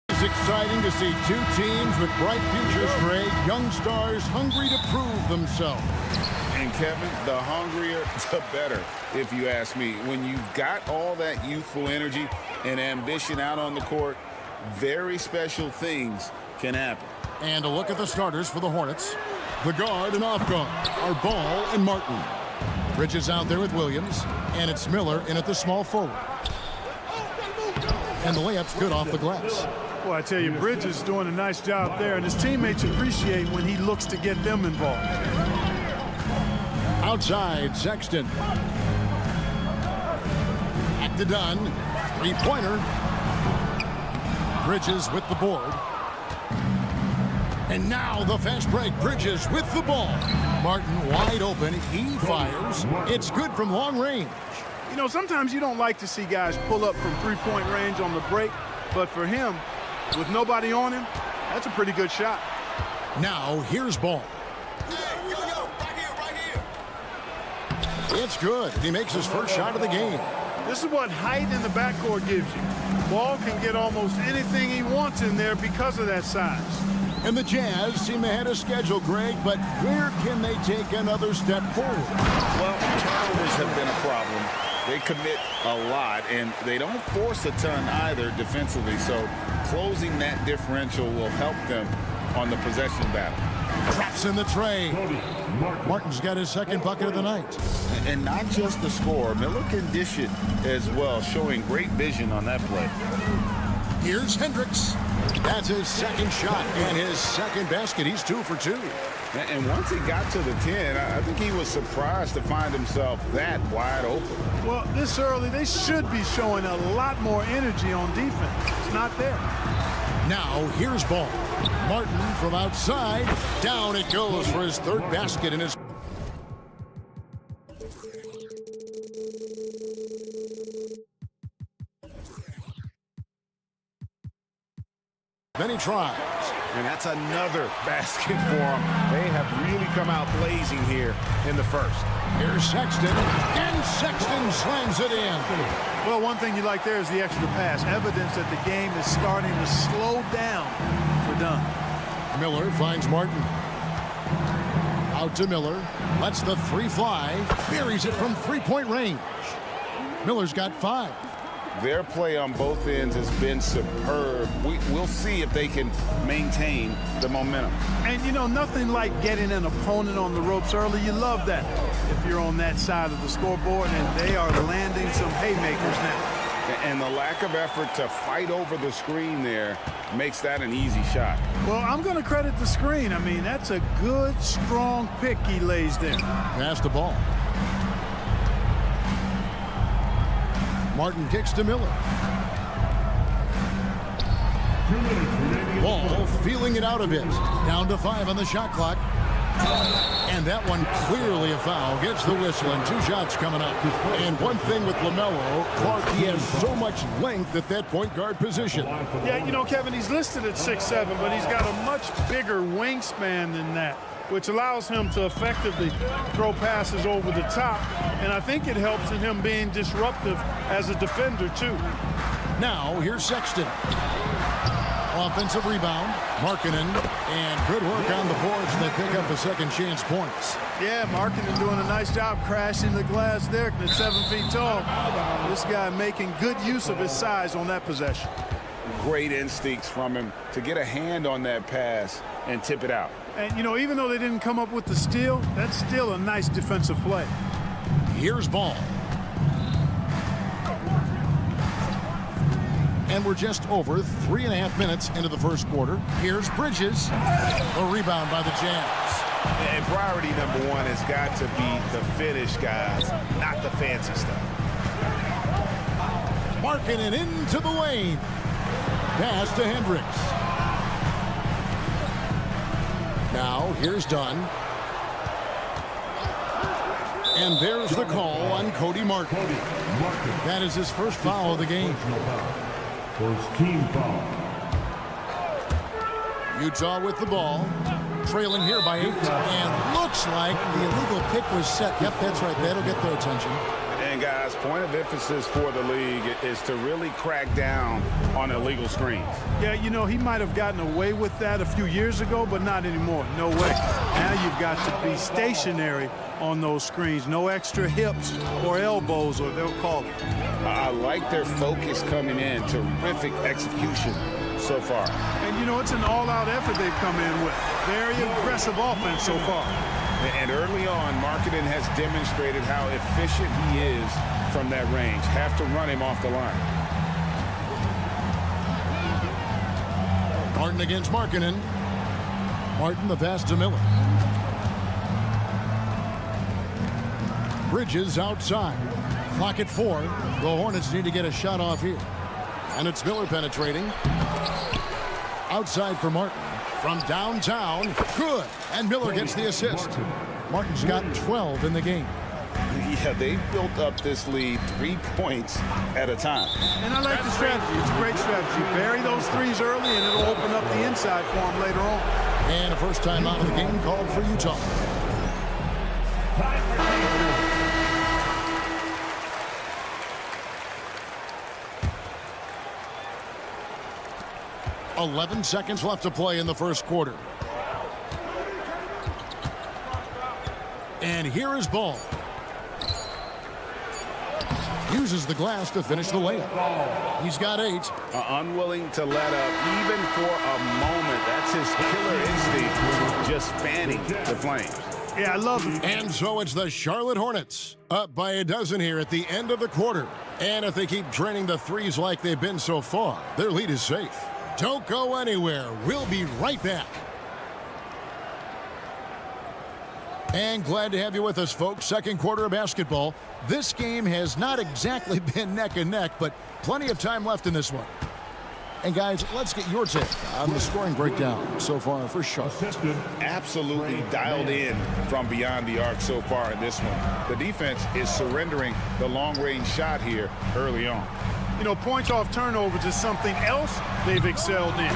It's exciting to see two teams with bright futures, Greg. Young stars hungry to prove themselves. And Kevin, the hungrier, the better, if you ask me. When you've got all that youthful energy and ambition out on the court, very special things can happen. And a look at the starters for the Hornets. The guard and off guard are Ball and Martin. Bridges out there with Williams, and it's Miller in at the small forward. And the layup's good off the glass. Well, I tell you, Bridges is doing a nice job there, and his teammates appreciate when he looks to get them involved. Outside, Sexton. Back to Dunn. Three-pointer. Bridges with the board. And now the fast break. Bridges with the ball. Martin wide open. He fires. It's good from long range. You know, sometimes you don't like to see guys pull up from three-point range on the break, but for him, with nobody on him, that's a pretty good shot. Now here's Ball. It's good. He makes his first shot of the game. This is what height in the backcourt gives you. Ball can get almost anything he wants in there because of that size. And the Jazz seem ahead of schedule, Greg, but where can they take another step forward? Well, turnovers have been a problem. They commit a lot, and they don't force a ton either defensively, so closing that differential will help them on the possession battle. Traps in the tray. Martin's got his second bucket of the night. And not just the score. Miller can dish it as well, showing great vision on that play. Here's Hendricks. That's his second shot and his second basket. He's 2 for 2. And once he got to the 10, I think he was surprised to find himself that wide open. Well, this early, they should be showing a lot more energy on defense. It's not there. Now, here's Ball. Martin from outside. Down it goes for his third basket in his... Then he tries. And that's another basket for them. They have really come out blazing here in the first. Here's Sexton, and Sexton slams it in. Well, one thing you like there is the extra pass. Evidence that the game is starting to slow down for Dunn. Miller finds Martin. Out to Miller. Lets the three fly. Buries it from three-point range. Miller's got 5. Their play on both ends has been superb. We'll see if they can maintain the momentum. And, you know, nothing like getting an opponent on the ropes early. You love that if you're on that side of the scoreboard, and they are landing some haymakers now. And the lack of effort to fight over the screen there makes that an easy shot. Well, I'm going to credit the screen. I mean, that's a good, strong pick he lays there. Pass the ball. Martin kicks to Miller. Ball feeling it out a bit. Down to 5 on the shot clock. And that one clearly a foul. Gets the whistle, and 2 shots coming up. And one thing with LaMelo, Clark, he has so much length at that point guard position. Yeah, you know, Kevin, he's listed at 6'7", but he's got a much bigger wingspan than that, which allows him to effectively throw passes over the top. And I think it helps in him being disruptive as a defender, too. Now, here's Sexton. Offensive rebound. Markkanen, and good work on the boards. They pick up the second chance points. Yeah, Markkanen doing a nice job crashing the glass there at 7 feet tall. This guy making good use of his size on that possession. Great instincts from him to get a hand on that pass and tip it out. And, you know, even though they didn't come up with the steal, that's still a nice defensive play. Here's Ball. And we're just over 3.5 minutes into the first quarter. Here's Bridges. A rebound by the Jazz. And priority number 1 has got to be the finish, guys, not the fancy stuff. Markkanen into the lane. Pass to Hendricks. Now, here's Dunn. And there's the call on Cody Martin. That is his first foul of the game. First team foul. Utah with the ball. Trailing here by 8. And looks like the illegal kick was set. Yep, that's right. That'll get their attention. And guys, point of emphasis for the league is to really crack down on illegal screens. Yeah, you know, he might have gotten away with that a few years ago, but not anymore. No way. Now you've got to be stationary on those screens. No extra hips or elbows, or they'll call it. I like their focus coming in. Terrific execution so far. And, you know, it's an all-out effort they've come in with. Very aggressive offense so far. And early on, Markkanen has demonstrated how efficient he is from that range. Have to run him off the line. Martin against Markkanen. Martin, the pass to Miller. Bridges outside. Clock at 4. The Hornets need to get a shot off here. And it's Miller penetrating. Outside for Martin. From downtown. Good. And Miller gets the assist. Martin's got 12 in the game. Yeah, they built up this lead 3 points at a time. And I like the strategy. It's a great strategy. Bury those threes early, and it'll open up the inside for them later on. And a first time out of the game called for Utah. .11 seconds left to play in the first quarter. And here is Ball. Uses the glass to finish the layup. He's got 8. Unwilling to let up even for a moment. That's his killer instinct, just fanning the flames. Yeah, I love it. And so it's the Charlotte Hornets up by a dozen here at the end of the quarter. And if they keep draining the threes like they've been so far, their lead is safe. Don't go anywhere. We'll be right back. And glad to have you with us, folks. Second quarter of basketball. This game has not exactly been neck and neck, but plenty of time left in this one. And guys, let's get your take on the scoring breakdown so far for Charlotte. Absolutely dialed in from beyond the arc so far in this one. The defense is surrendering the long-range shot here early on. You know, points off turnovers is something else they've excelled in.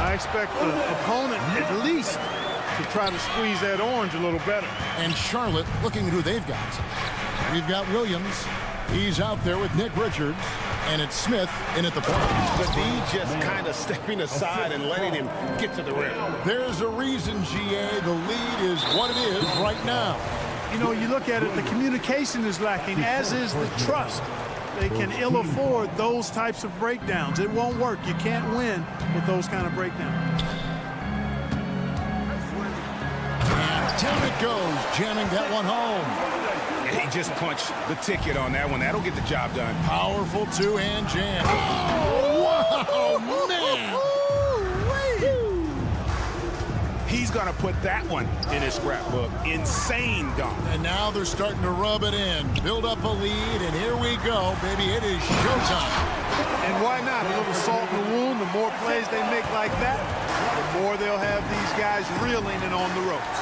I expect the opponent at least to try to squeeze that orange a little better. And Charlotte looking at who they've got. We've got Williams. He's out there with Nick Richards. And it's Smith in at the point. But he just kind of stepping aside and letting him get to the rim. There's a reason, GA. The lead is what it is right now. You know, you look at it, the communication is lacking, as is the trust. They can ill afford those types of breakdowns. It won't work. You can't win with those kind of breakdowns. And down it goes, jamming that one home. He just punched the ticket on that one. That'll get the job done. Powerful two-hand jam. Oh, wow, man. He's going to put that one in his scrapbook. Insane dunk. And now they're starting to rub it in. Build up a lead, and here we go, baby. It is showtime. And why not? A little salt in the wound. The more plays they make like that, the more they'll have these guys reeling and on the ropes.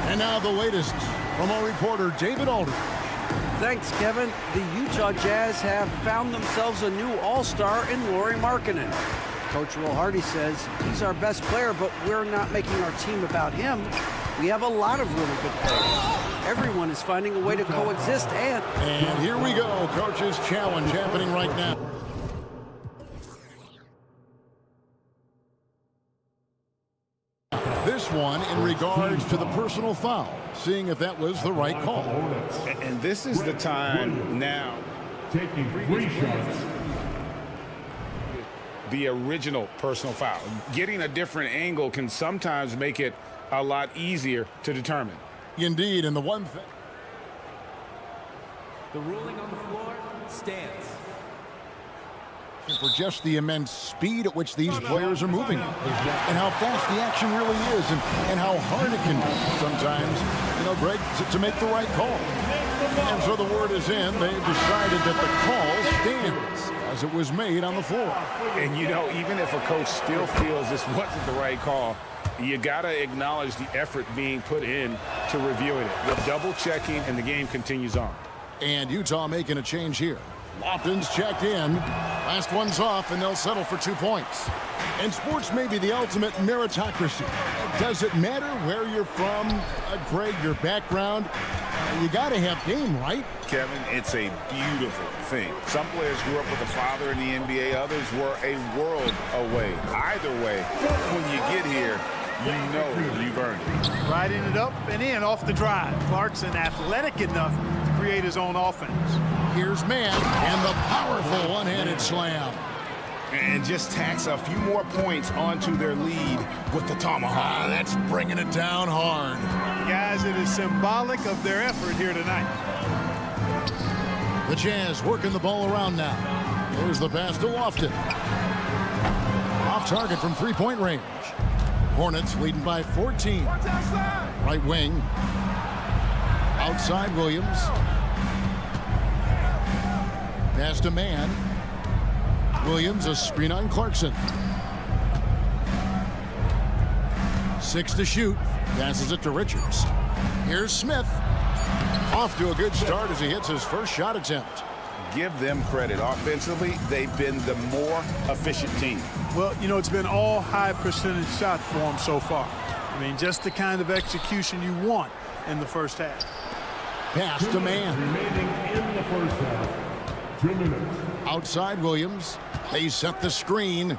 And now the latest from our reporter, David Aldridge. Thanks, Kevin. The Utah Jazz have found themselves a new all-star in Lauri Markkanen. Coach Will Hardy says he's our best player, but we're not making our team about him. We have a lot of really good players. Everyone is finding a way to coexist And here we go. Coach's challenge happening right now. This one in regards to the personal foul, seeing if that was the right call. And this is the time now. Taking 3 shots. The original personal foul. Getting a different angle can sometimes make it a lot easier to determine. Indeed, and the one thing. The ruling on the floor stands. For just the immense speed at which these players are moving and how fast the action really is and how hard it can be sometimes, you know, Greg, to make the right call. And so the word is in. They've decided that the call stands as it was made on the floor. And, you know, even if a coach still feels this wasn't the right call, you got to acknowledge the effort being put in to reviewing it. With double-checking, and the game continues on. And Utah making a change here. Lofton's checked in. Last one's off, and they'll settle for 2 points. And sports may be the ultimate meritocracy. Does it matter where you're from, Greg, your background? You got to have game, right? Kevin, it's a beautiful thing. Some players grew up with a father in the NBA. Others were a world away. Either way, when you get here, you know you've earned it. Riding it up and in off the drive. Clarkson athletic enough to create his own offense. Here's Mann and the powerful one-handed slam. And just tacks a few more points onto their lead with the tomahawk. That's bringing it down hard. Guys, it is symbolic of their effort here tonight. The Jazz working the ball around now. There's the pass to Lofton. Off target from three-point range. Hornets leading by 14. Right wing. Outside Williams. Pass to Mann. Williams, a screen on Clarkson. 6 to shoot. Passes it to Richards. Here's Smith. Off to a good start as he hits his first shot attempt. Give them credit. Offensively, they've been the more efficient team. Well, you know, it's been all high percentage shots for them so far. I mean, just the kind of execution you want in the first half. Pass to Mann. Remaining in the first half. 2 minutes. Outside Williams. They set the screen.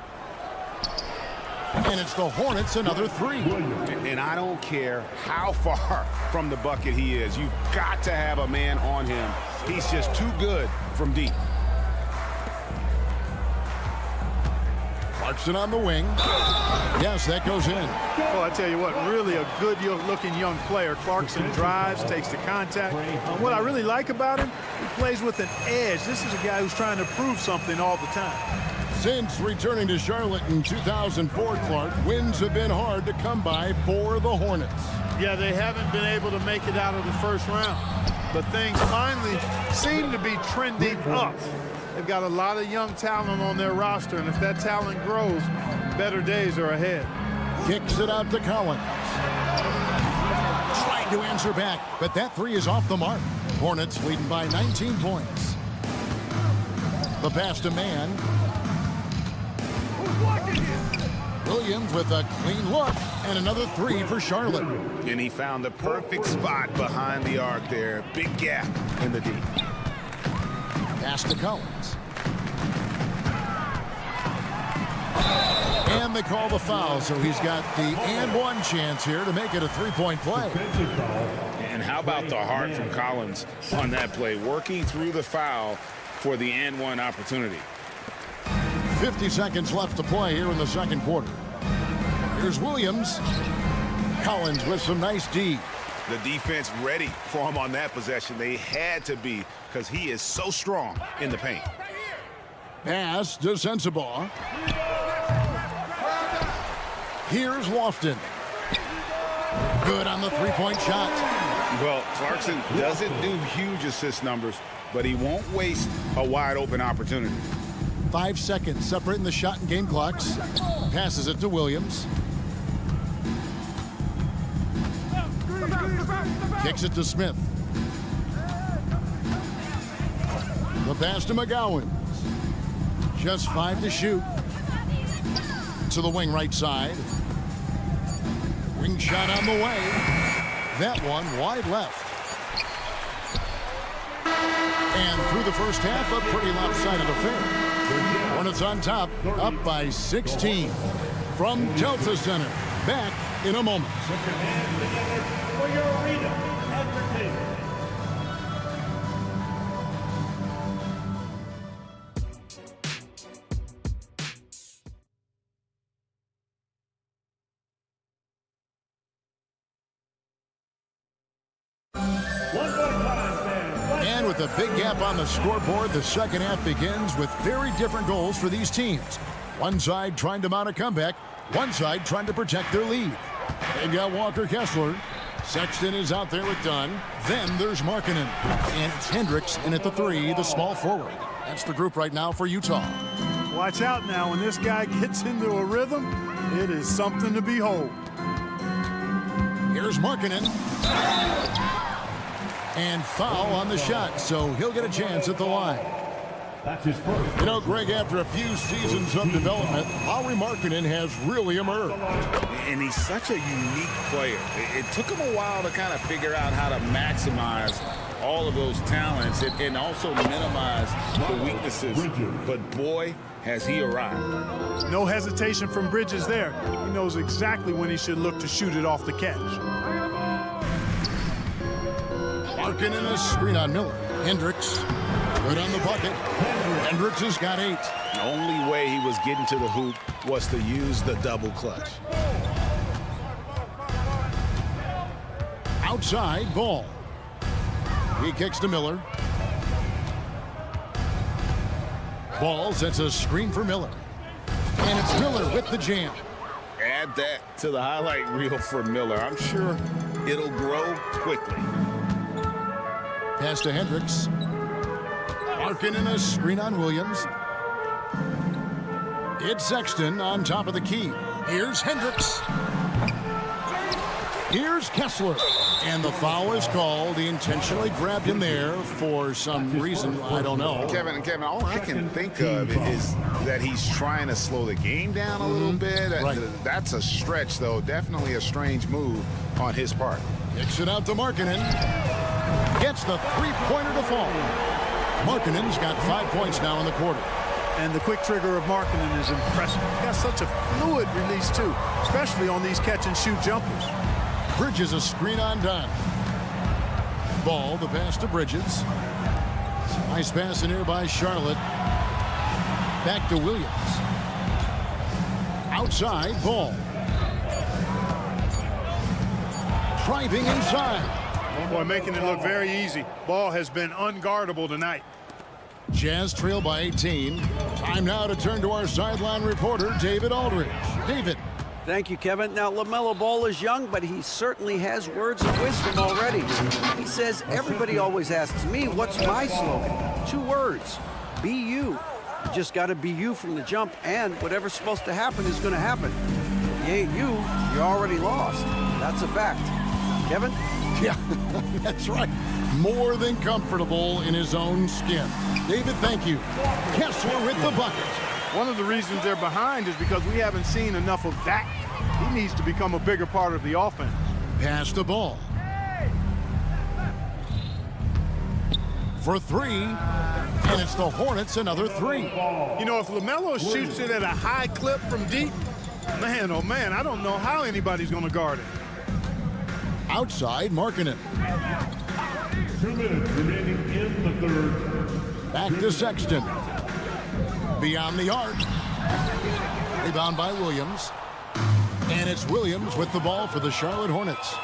And it's the Hornets, another three. And I don't care how far from the bucket he is. You've got to have a man on him. He's just too good from deep. Clarkson on the wing. Yes, that goes in. Well, I tell you what, really a good-looking young player. Clarkson drives, takes the contact. What I really like about him, he plays with an edge. This is a guy who's trying to prove something all the time. Since returning to Charlotte in 2004, Clark, wins have been hard to come by for the Hornets. Yeah, they haven't been able to make it out of the first round. But things finally seem to be trending up. They've got a lot of young talent on their roster, and if that talent grows, better days are ahead. Kicks it out to Collins. Trying to answer back, but that three is off the mark. Hornets leading by 19 points. The pass to Mann. Williams with a clean look and another three for Charlotte. And he found the perfect spot behind the arc there. Big gap in the deep. Pass to Collins. And they call the foul, so he's got the and one chance here to make it a three-point play. And how about the heart from Collins on that play, working through the foul for the and one opportunity. 50 seconds left to play here in the second quarter. Here's Williams. Collins with some nice D. The defense ready for him on that possession. They had to be because he is so strong in the paint. Pass to Sensabaugh. Here's Lofton. Good on the three-point shot. Well, Clarkson doesn't do huge assist numbers, but he won't waste a wide-open opportunity. 5 seconds separating the shot and game clocks. Passes it to Williams. Kicks it to Smith. The pass to McGowan. Just 5 to shoot. To the wing right side. Wing shot on the way. That one wide left. And through the first half, a pretty lopsided affair. Hornets on top, up by 16. From Delta Center, back in a moment. For your arena entertainment. And with a big gap on the scoreboard, the second half begins with very different goals for these teams. One side trying to mount a comeback, one side trying to protect their lead. They've got Walker Kessler. Sexton is out there with Dunn. Then there's Markkanen. And it's Hendricks in at the three, the small forward. That's the group right now for Utah. Watch out now. When this guy gets into a rhythm, it is something to behold. Here's Markkanen. And foul on the shot, so he'll get a chance at the line. That's his first. You know, Greg, after a few seasons of development, Lauri Markkanen has really emerged. And he's such a unique player. It took him a while to kind of figure out how to maximize all of those talents and also minimize the weaknesses. But boy, has he arrived. No hesitation from Bridges there. He knows exactly when he should look to shoot it off the catch. Markkanen a screen on Miller. Hendricks, good on the bucket. Hendricks has got 8. The only way he was getting to the hoop was to use the double clutch. Outside Ball. He kicks to Miller. Ball sets a screen for Miller. And it's Miller with the jam. Add that to the highlight reel for Miller. I'm sure it'll grow quickly. Pass to Hendricks. Markkanen a screen on Williams. It's Sexton on top of the key. Here's Hendricks. Here's Kessler. And the foul is called. He intentionally grabbed him there for some reason. I don't know. Kevin, all I can think of is that he's trying to slow the game down a little bit. Right. That's a stretch, though. Definitely a strange move on his part. Kicks it out to Markkanen. Gets the three-pointer to fall. Markkanen's got 5 points now in the quarter. And the quick trigger of Markkanen is impressive. He's got such a fluid release, too, especially on these catch-and-shoot jumpers. Bridges a screen on Dunn. Ball, the pass to Bridges. Nice pass in here by Charlotte. Back to Williams. Outside, Ball. Driving inside. Boy, making it look very easy. Ball has been unguardable tonight. Jazz trail by 18. Time now to turn to our sideline reporter, David Aldridge. David. Thank you, Kevin. Now, LaMelo Ball is young, but he certainly has words of wisdom already. He says, everybody always asks me, what's my slogan? 2 words, be you. You just got to be you from the jump, and whatever's supposed to happen is going to happen. If you ain't you, you're already lost. That's a fact. Kevin? Yeah, that's right. More than comfortable in his own skin. David, thank you. Kessler with the bucket. One of the reasons they're behind is because we haven't seen enough of that. He needs to become a bigger part of the offense. Pass the ball. For 3, and it's the Hornets another 3. You know, if LaMelo shoots it at a high clip from deep, man, oh man, I don't know how anybody's going to guard it. Outside, Markkanen. 2 minutes remaining in the third. Back to Sexton. Beyond the arc. Rebound by Williams. And it's Williams with the ball for the Charlotte Hornets.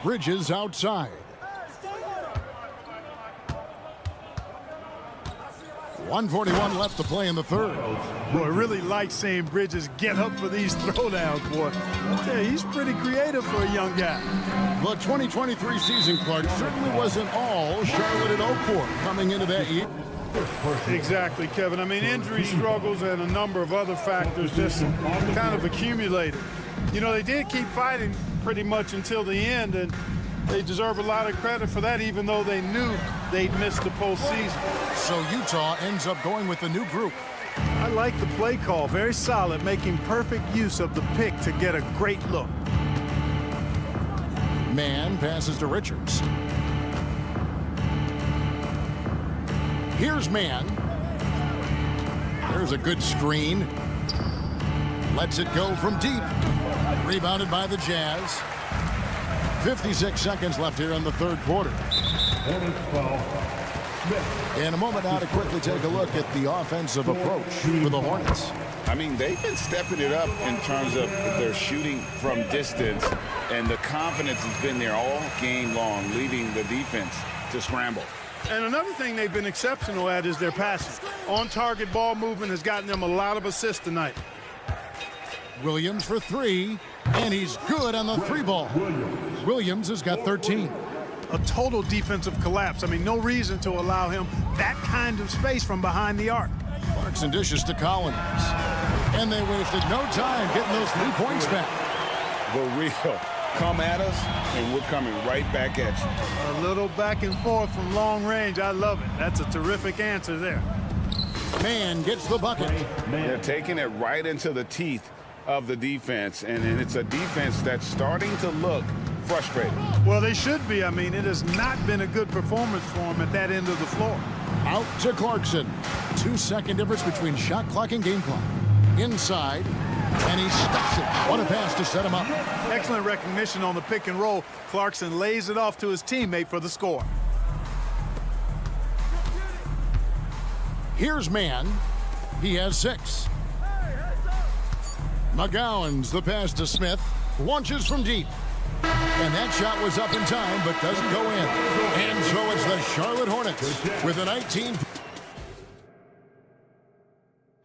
Bridges outside. 1:41 left to play in the third. Boy, I really like seeing Bridges get up for these throwdowns, boy. I tell you, he's pretty creative for a young guy. The 2023 season, Clark, certainly wasn't all Charlotte at 0-4 coming into that year. Exactly, Kevin. I mean, injury struggles and a number of other factors just kind of accumulated. You know, they did keep fighting pretty much until the end, and they deserve a lot of credit for that, even though they knew they'd missed the postseason. So Utah ends up going with a new group. I like the play call. Very solid, making perfect use of the pick to get a great look. Man passes to Richards. Here's Man. There's a good screen. Lets it go from deep. Rebounded by the Jazz. 56 seconds left here in the third quarter. In a moment now to quickly take a look at the offensive approach for the Hornets. I mean, they've been stepping it up in terms of their shooting from distance, and the confidence has been there all game long, leading the defense to scramble. And another thing they've been exceptional at is their passing. On-target ball movement has gotten them a lot of assists tonight. Williams for 3, and he's good on the 3-ball. Williams has got 13. A total defensive collapse. I mean, no reason to allow him that kind of space from behind the arc. Clarkson dishes to Collins. And they wasted no time getting those 3 points back. The real come at us, and we're coming right back at you. A little back and forth from long range. I love it. That's a terrific answer there. Man gets the bucket. They're taking it right into the teeth of the defense, and it's a defense that's starting to look frustrated. Well, they should be. I mean, it has not been a good performance for them at that end of the floor. Out to Clarkson. 2-second difference between shot clock and game clock. Inside, and he stuffs it. What a pass to set him up. Excellent recognition on the pick and roll. Clarkson lays it off to his teammate for the score. Here's Man. He has 6. McGowan's the pass to Smith. Launches from deep. And that shot was up in time, but doesn't go in. And so it's the Charlotte Hornets with a 19.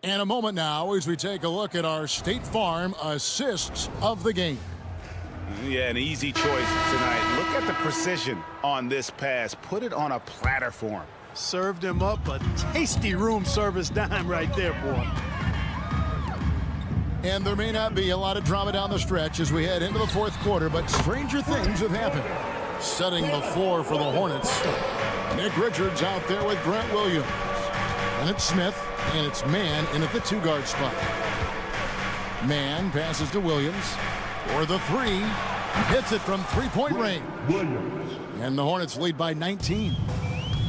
And a moment now as we take a look at our State Farm assists of the game. Yeah, an easy choice tonight. Look at the precision on this pass. Put it on a platter for him. Served him up a tasty room service dime right there, boy. And there may not be a lot of drama down the stretch as we head into the fourth quarter, but stranger things have happened. Setting the floor for the Hornets, Nick Richards out there with Grant Williams. And it's Smith, and it's Man in at the 2-guard spot. Man passes to Williams for the 3. Hits it from 3-point range. And the Hornets lead by 19.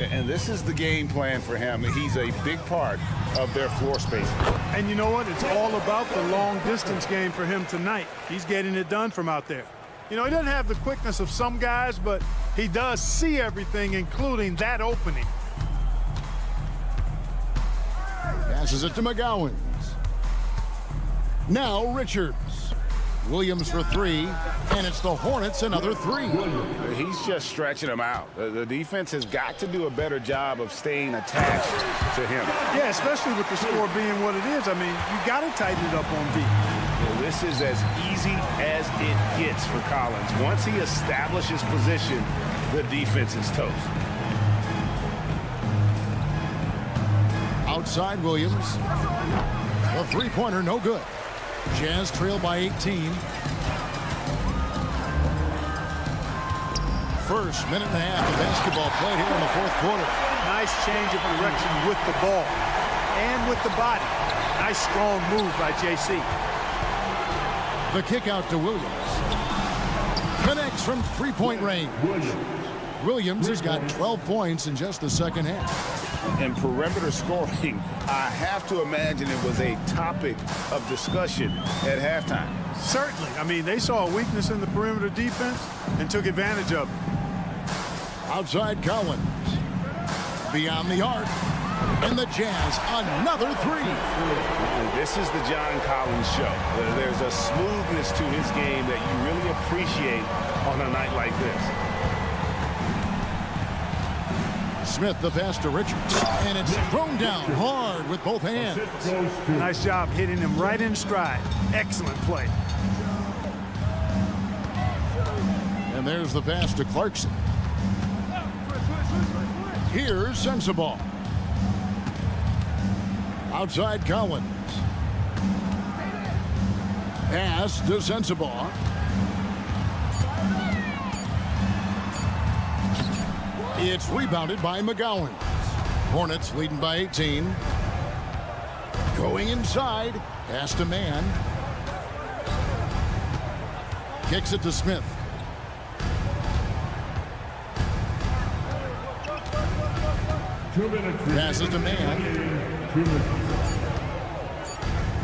And this is the game plan for him. He's a big part of their floor space. And you know what? It's all about the long distance game for him tonight. He's getting it done from out there. You know, he doesn't have the quickness of some guys, but he does see everything, including that opening. Passes it to McGowan. Now Richards. Williams for 3, and it's the Hornets another 3. He's just stretching them out. The defense has got to do a better job of staying attached to him. Yeah, especially with the score being what it is. I mean, you got to tighten it up on deep. Well, this is as easy as it gets for Collins. Once he establishes position, the defense is toast. Outside Williams. The 3-pointer, no good. Jazz trail by 18. First minute and a half of basketball played here in the fourth quarter. Nice change of direction with the ball and with the body. Nice strong move by JC. The kick out to Williams. Connects from 3-point range. Williams has got 12 points in just the second half. And perimeter scoring, I have to imagine it was a topic of discussion at halftime. Certainly. I mean, they saw a weakness in the perimeter defense and took advantage of it. Outside Collins. Beyond the arc. And the Jazz, another 3. This is the John Collins show. There's a smoothness to his game that you really appreciate on a night like this. Smith the pass to Richards, and it's thrown down hard with both hands. Nice job hitting him right in stride. Excellent play. And there's the pass to Clarkson. Here's Sensabaugh. Outside Collins. Pass to Sensabaugh. It's rebounded by McGowan. Hornets leading by 18. Going inside. Pass to Man. Kicks it to Smith. Passes to Man.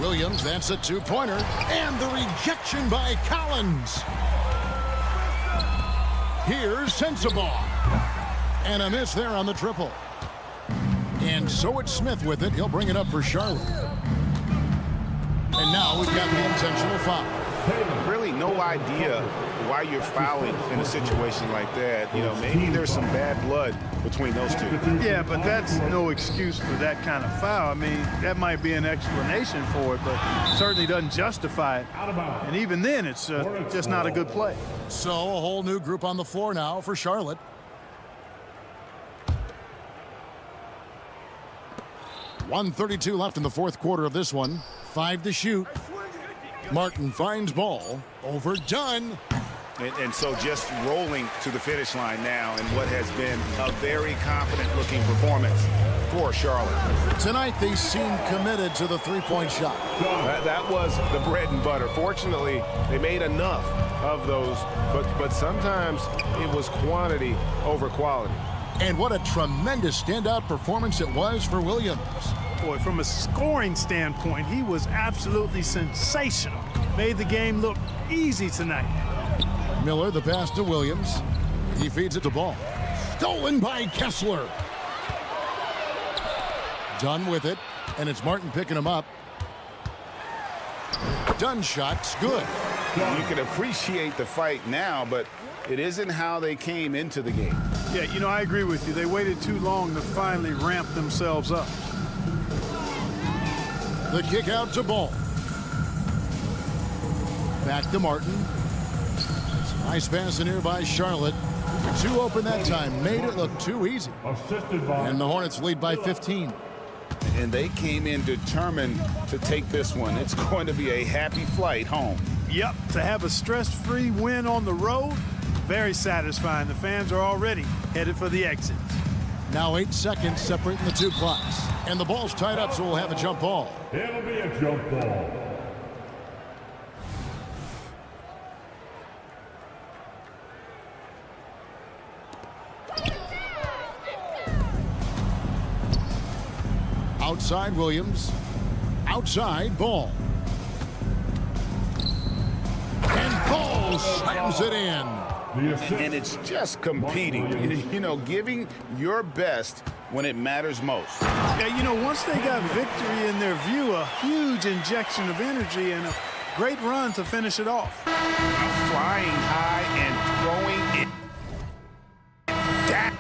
Williams, that's a 2-pointer. And the rejection by Collins. Here's Sensabaugh. And a miss there on the triple. And so it's Smith with it. He'll bring it up for Charlotte. And now we've got the intentional foul. Really no idea why you're fouling in a situation like that. You know, maybe there's some bad blood between those two. Yeah, but that's no excuse for that kind of foul. I mean, that might be an explanation for it, but certainly doesn't justify it. And even then, it's just not a good play. So a whole new group on the floor now for Charlotte. .132 left in the fourth quarter of this one. 5 to shoot. Martin finds ball. Overdone. And so just rolling to the finish line now in what has been a very confident-looking performance for Charlotte. Tonight, they seem committed to the three-point shot. That was the bread and butter. Fortunately, they made enough of those, but sometimes it was quantity over quality. And what a tremendous standout performance it was for Williams. Boy, from a scoring standpoint, he was absolutely sensational. Made the game look easy tonight. Miller, the pass to Williams. He feeds it to Ball. Stolen by Kessler. Dunn with it, and it's Martin picking him up. Dunn shot's good. You can appreciate the fight now, but it isn't how they came into the game. Yeah, you know, I agree with you. They waited too long to finally ramp themselves up. The kick out to Ball. Back to Martin. Nice pass in here by Charlotte. Too open that time. Made it look too easy. And the Hornets lead by 15. And they came in determined to take this one. It's going to be a happy flight home. Yep, to have a stress-free win on the road, very satisfying. The fans are already headed for the exit. Now 8 seconds separating the two clocks. And the ball's tied up, so we'll have a jump ball. It'll be a jump ball. Outside Williams. Outside Ball. And Ball slams it in. And it's just competing, you know, giving your best when it matters most. Yeah, you know, once they got victory in their view, a huge injection of energy and a great run to finish it off. Flying high and throwing it down.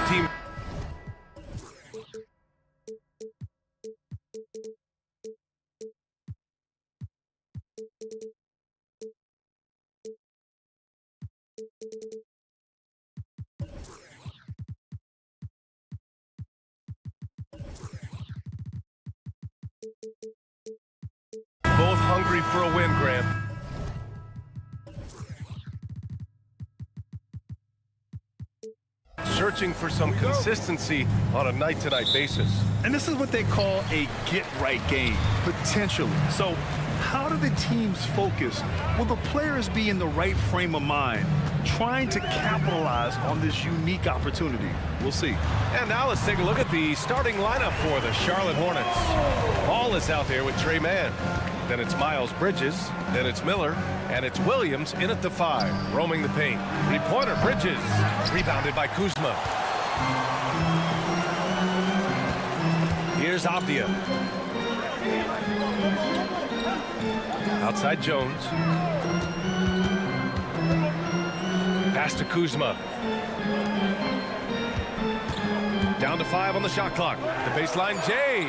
team. Both hungry for a win, Grant. Searching for some consistency on a night-to-night basis. And this is what they call a get-right game, potentially. So how do the teams focus? Will the players be in the right frame of mind, trying to capitalize on this unique opportunity? We'll see. And now let's take a look at the starting lineup for the Charlotte Hornets. Ball is out there with Trey Mann. Then it's Miles Bridges. Then it's Miller. And it's Williams in at the 5, roaming the paint. Three-pointer, Bridges. Rebounded by Kuzma. Here's Avdia. Outside Jones. Pass to Kuzma. Down to 5 on the shot clock. The baseline, Jay.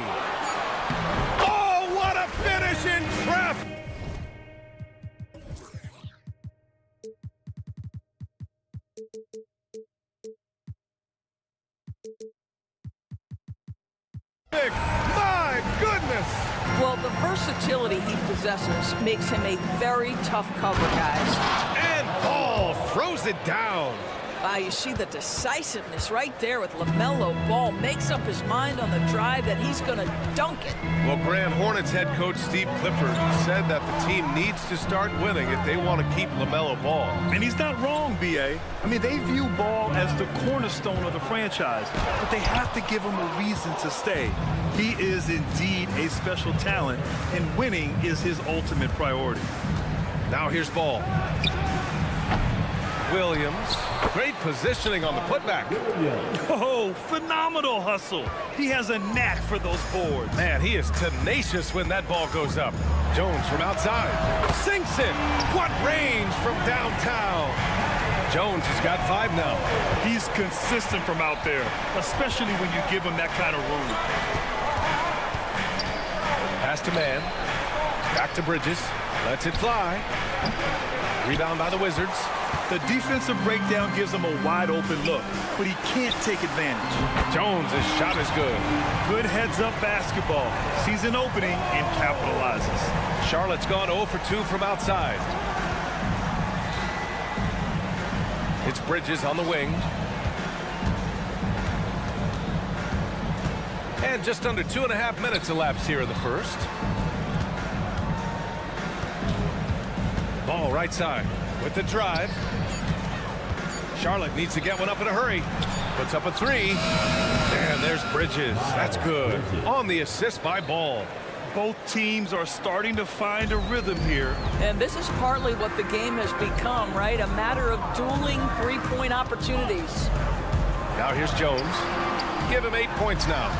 Oh, what a finish in traffic! My goodness! Well, the versatility he possesses makes him a very tough cover, guys. And Ball throws it down. Wow, you see the decisiveness right there with LaMelo Ball. Makes up his mind on the drive that he's going to dunk it. Well, Grand Hornets head coach Steve Clifford said that the team needs to start winning if they want to keep LaMelo Ball. And he's not wrong, B.A. I mean, they view Ball as the cornerstone of the franchise, but they have to give him a reason to stay. He is indeed a special talent, and winning is his ultimate priority. Now here's Ball. Williams. Great positioning on the putback. Oh, phenomenal hustle. He has a knack for those boards. Man, he is tenacious when that ball goes up. Jones from outside. Sinks it. What range from downtown. Jones has got 5 now. He's consistent from out there, especially when you give him that kind of room. Pass to Mann. Back to Bridges. Lets it fly. Rebound by the Wizards. The defensive breakdown gives him a wide-open look, but he can't take advantage. Jones' shot is good. Good heads-up basketball. Sees an opening and capitalizes. Charlotte's gone 0 for 2 from outside. It's Bridges on the wing. And just under 2.5 minutes elapsed here in the first. Ball right side with the drive. Charlotte needs to get one up in a hurry. Puts up a 3. And there's Bridges. That's good. On the assist by Ball. Both teams are starting to find a rhythm here. And this is partly what the game has become, right? A matter of dueling three-point opportunities. Now here's Jones. Give him 8 points now.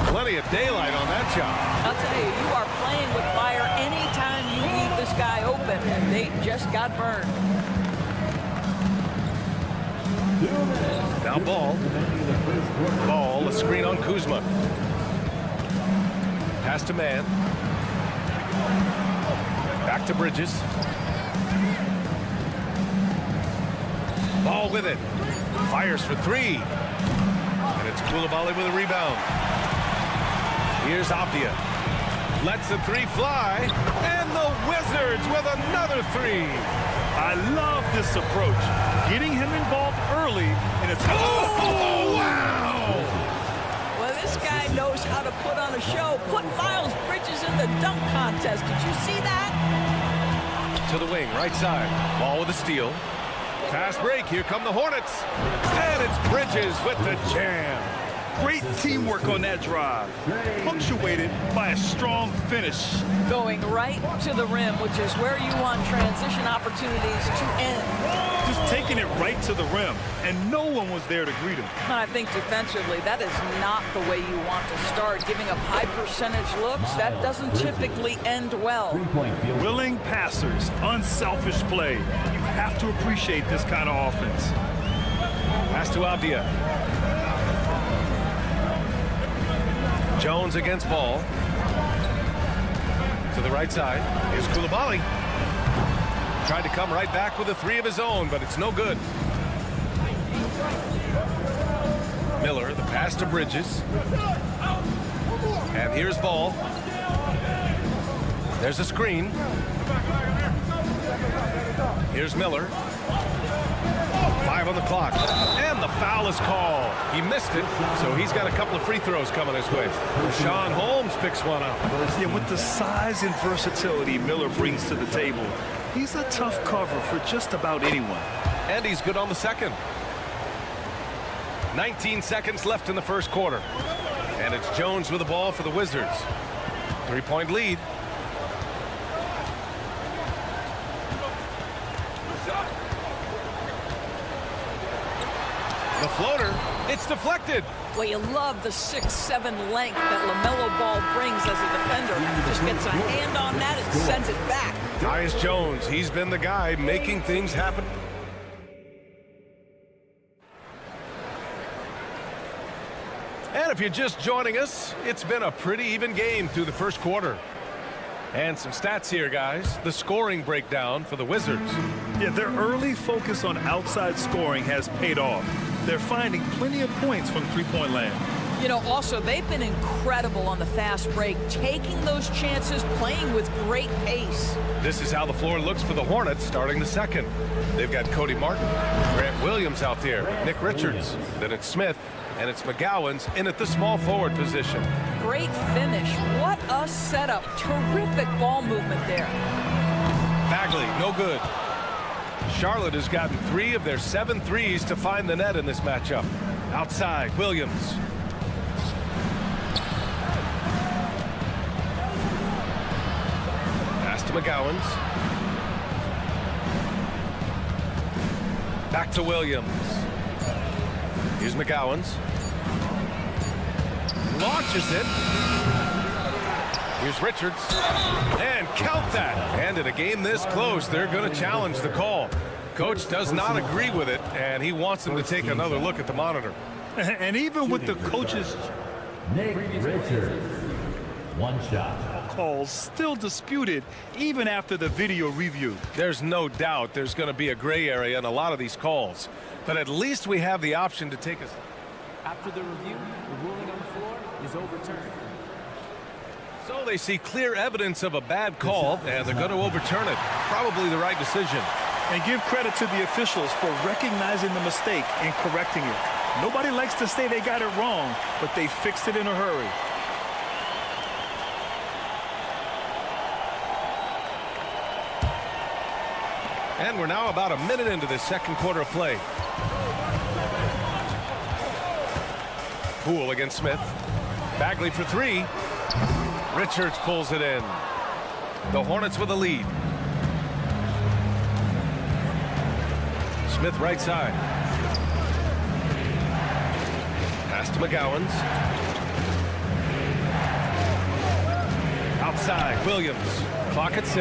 Plenty of daylight on that shot. I'll tell you, you are playing with fire anytime you leave this guy open, and they just got burned. Now Ball. Ball, a screen on Kuzma. Pass to Mann. Back to Bridges. Ball with it. Fires for 3. And it's Coulibaly with a rebound. Here's Avdia. Lets the 3 fly. And the Wizards with another 3. I love this approach. Getting him involved early, and it's... Oh, wow! Well, this guy knows how to put on a show. Put Miles Bridges in the dunk contest. Did you see that? To the wing, right side. Ball with a steal. Fast break. Here come the Hornets. And it's Bridges with the jam. Great teamwork on that drive, punctuated by a strong finish. Going right to the rim, which is where you want transition opportunities to end. Just taking it right to the rim, and no one was there to greet him. And I think defensively, that is not the way you want to start. Giving up high percentage looks, that doesn't typically end well. Willing passers, unselfish play. You have to appreciate this kind of offense. Pass to Avdia. Jones against Ball. To the right side. Here's Coulibaly. Tried to come right back with a three of his own, but it's no good. Miller, the pass to Bridges. And here's Ball. There's a screen. Here's Miller. 5 on the clock. And the foul is called. He missed it, so he's got a couple of free throws coming his way. Sean Holmes picks one up. Yeah, with the size and versatility Miller brings to the table, he's a tough cover for just about anyone. And he's good on the second. 19 seconds left in the first quarter. And it's Jones with the ball for the Wizards. 3-point lead. The floater, it's deflected. Well, you love the 6'7" length that LaMelo Ball brings as a defender. Just gets a hand on that and sends it back. Tyus Jones, he's been the guy making things happen. And if you're just joining us, it's been a pretty even game through the first quarter. And some stats here, guys. The scoring breakdown for the Wizards. Yeah, their early focus on outside scoring has paid off. They're finding plenty of points from three-point land. You know, also, they've been incredible on the fast break, taking those chances, playing with great pace. This is how the floor looks for the Hornets starting the second. They've got Cody Martin, Grant Williams out there, Nick Richards. Then it's Smith, and it's McGowan's in at the small forward position. Great finish. What a setup. Terrific ball movement there. Bagley, no good. Charlotte has gotten 3 of their 7 threes to find the net in this matchup. Outside, Williams. Pass to McGowan's. Back to Williams. Here's McGowan's. Launches it. Here's Richards. And count that. And in a game this close, they're going to challenge the call. Coach does not agree with it, and he wants them to take another look at the monitor. And even with the coaches' Nick Richards. One shot. calls still disputed even after the video review. There's no doubt there's going to be a gray area in a lot of these calls. But at least we have the option to take us. After the review, the ruling on the floor is overturned. So they see clear evidence of a bad call, and they're going to overturn it. Probably the right decision. And give credit to the officials for recognizing the mistake and correcting it. Nobody likes to say they got it wrong, but they fixed it in a hurry. And we're now about a minute into this second quarter of play. Poole against Smith. Bagley for three. Richards pulls it in. The Hornets with a lead. Smith right side. Pass to McGowan's. Outside, Williams. Clock at 6.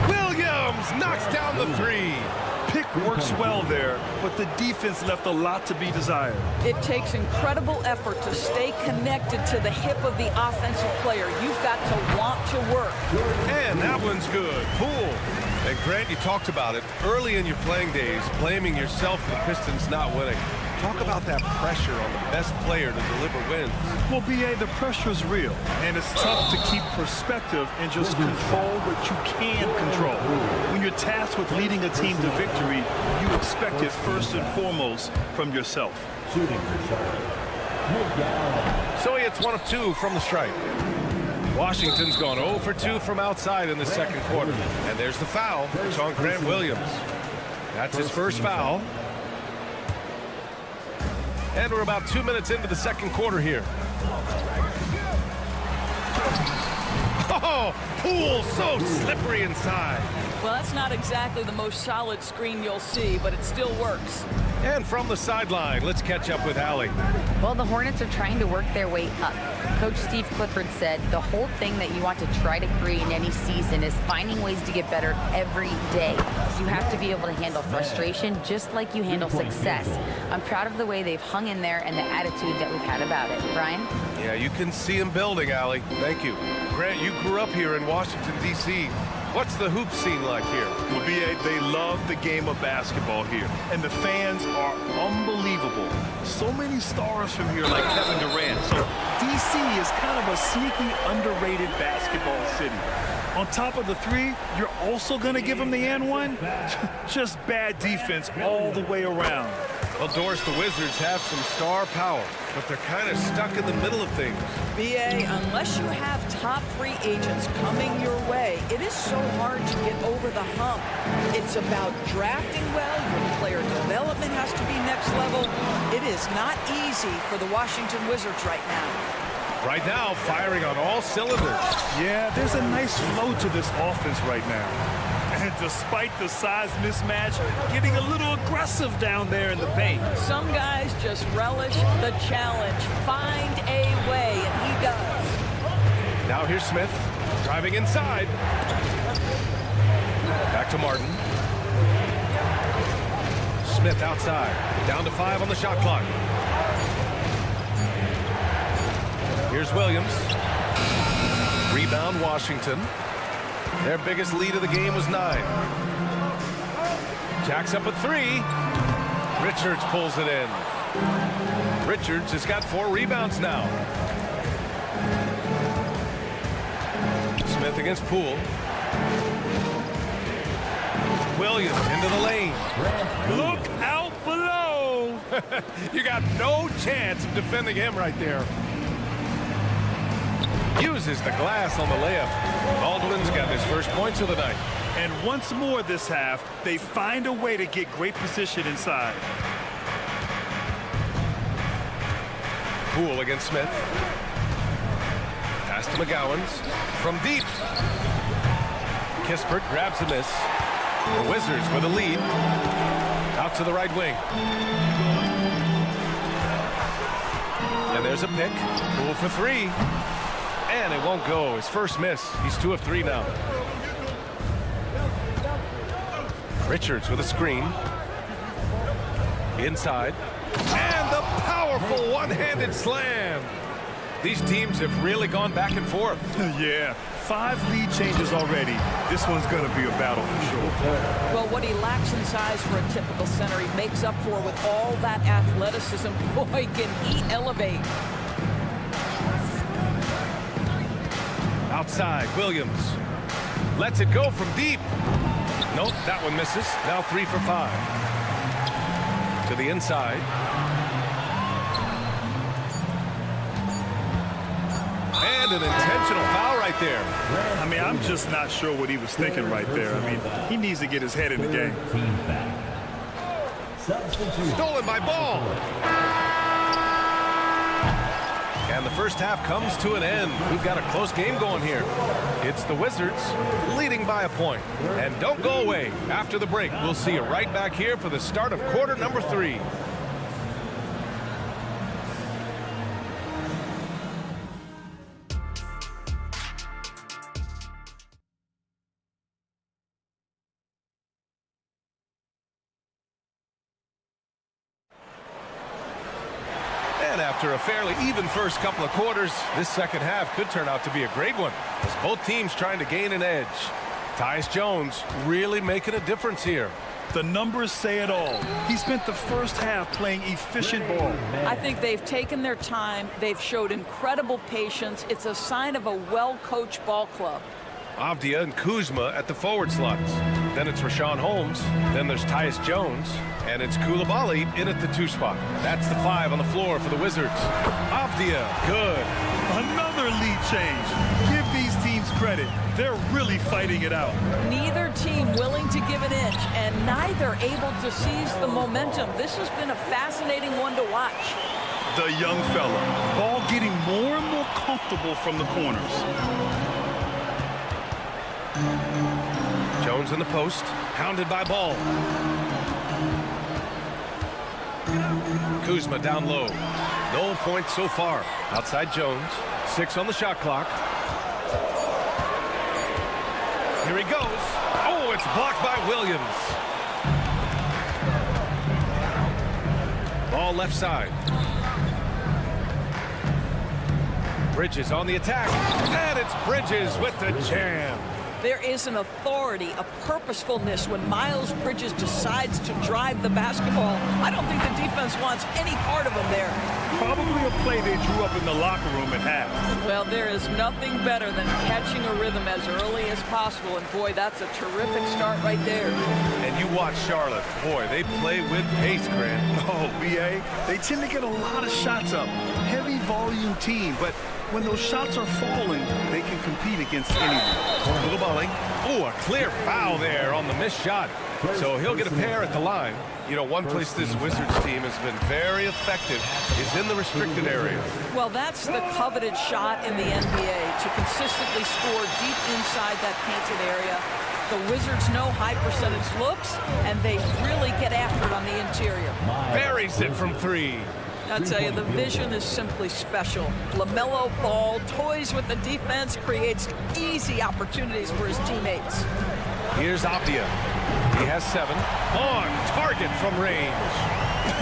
Williams knocks down the three. Pick works well there, but the defense left a lot to be desired. It takes incredible effort to stay connected to the hip of the offensive player. You've got to want to work. And that one's good. Poole. And Grant, you talked about it early in your playing days, blaming yourself for the Pistons not winning. Talk about that pressure on the best player to deliver wins. Well, B.A., the pressure is real, and it's tough to keep perspective and just control what you can control. When you're tasked with leading a team to victory, you expect it first and foremost from yourself. So he hits 1 of 2 from the stripe. Washington's gone 0 for 2 from outside in the second quarter. And there's the foul. It's on Grant Williams. That's his first foul. And we're about 2 minutes into the second quarter here. Oh, Poole so slippery inside. Well, that's not exactly the most solid screen you'll see, but it still works. And from the sideline, let's catch up with Allie. Well, the Hornets are trying to work their way up. Coach Steve Clifford said the whole thing that you want to try to create in any season is finding ways to get better every day. You have to be able to handle frustration just like you handle success. I'm proud of the way they've hung in there and the attitude that we've had about it. Brian? Yeah, you can see him building, Allie. Thank you. Grant, you grew up here in Washington, D.C. What's the hoop scene like here? Well, B.A., they love the game of basketball here, and the fans are unbelievable. So many stars from here like Kevin Durant. So D.C. is kind of a sneaky, underrated basketball city. On top of the three, you're also going to give them the and one? Just bad defense all the way around. Well, Doris, the Wizards have some star power, but they're kind of stuck in the middle of things. BA, unless you have top free agents coming your way, it is so hard to get over the hump. It's about drafting well. Your player development has to be next level. It is not easy for the Washington Wizards right now. Right now, firing on all cylinders. Yeah, there's a nice flow to this offense right now. And despite the size mismatch, getting a little aggressive down there in the paint. Some guys just relish the challenge. Find a way, and he does. Now here's Smith, driving inside. Back to Martin. Smith outside. Down to 5 on the shot clock. Here's Williams. Rebound, Washington. Their biggest lead of the game was 9. Jack's up at 3. Richards pulls it in. Richards has got 4 rebounds now. Smith against Poole. Williams into the lane. Look out below. You got no chance of defending him right there. Uses the glass on the layup. Baldwin's got his first points of the night. And once more this half, they find a way to get great position inside. Poole against Smith. Pass to McGowan's. From deep. Kispert grabs the miss. The Wizards with a lead. Out to the right wing. And there's a pick. Poole for 3. And it won't go. His first miss. He's 2 of 3 now. Richards with a screen. Inside. And the powerful one-handed slam. These teams have really gone back and forth. Yeah, 5 lead changes already. This one's going to be a battle for sure. Well, what he lacks in size for a typical center, he makes up for with all that athleticism. Boy, can he elevate. Outside, Williams lets it go from deep. Nope, that one misses. Now 3 for 5. To the inside. And an intentional foul right there. I mean, I'm just not sure what he was thinking right there. I mean, he needs to get his head in the game. Stolen by Ball. And the first half comes to an end. We've got a close game going here. It's the Wizards leading by a point. And don't go away. After the break, we'll see you right back here for the start of quarter number 3. After a fairly even first couple of quarters, this second half could turn out to be a great one, as both teams trying to gain an edge. Tyus Jones really making a difference here. The numbers say it all. He spent the first half playing efficient ball. I think they've taken their time. They've showed incredible patience. It's a sign of a well-coached ball club. Avdia and Kuzma at the forward slots. Then it's Rashawn Holmes. Then there's Tyus Jones. And it's Coulibaly in at the 2 spot. That's the 5 on the floor for the Wizards. Avdia, good. Another lead change. Give these teams credit. They're really fighting it out. Neither team willing to give an inch, and neither able to seize the momentum. This has been a fascinating one to watch. The young fella. Ball getting more and more comfortable from the corners. Jones in the post, hounded by Ball. Kuzma down low. No points so far. Outside Jones. 6 on the shot clock. Here he goes. Oh, it's blocked by Williams. Ball left side. Bridges on the attack. And it's Bridges with the jam. There is an authority, a purposefulness when Miles Bridges decides to drive the basketball. I don't think the defense wants any part of him there. Probably a play they drew up in the locker room at half. Well, there is nothing better than catching a rhythm as early as possible. And, boy, that's a terrific start right there. And you watch Charlotte. Boy, they play with pace, Grant. Oh, B.A., they tend to get a lot of shots up. Heavy volume team, but when those shots are falling, they can compete against anyone. Little balling. Oh, a clear foul there on the missed shot. So he'll get a pair at the line. You know, one place this Wizards team has been very effective is in the restricted areas. Well, that's the coveted shot in the NBA, to consistently score deep inside that painted area. The Wizards know high percentage looks, and they really get after it on the interior. Buries it from 3. I tell you, the vision is simply special. LaMelo Ball toys with the defense, creates easy opportunities for his teammates. Here's Avdia. He has 7. On target from range.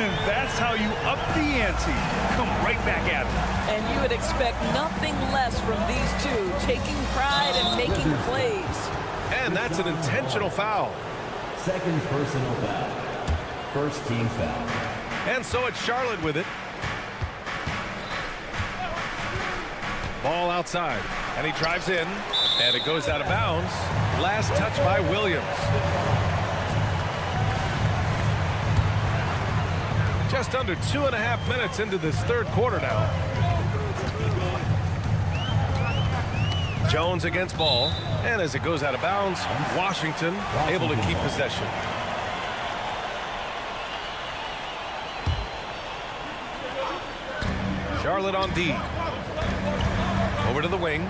And that's how you up the ante. Come right back at it. And you would expect nothing less from these two, taking pride and making plays. And that's an intentional foul. Second personal foul. First team foul. And so it's Charlotte with it. Ball outside. And he drives in. And it goes out of bounds. Last touch by Williams. Just under 2.5 minutes into this third quarter now. Jones against Ball. And as it goes out of bounds, Washington able to keep possession. Charlotte on D. Over to the wing.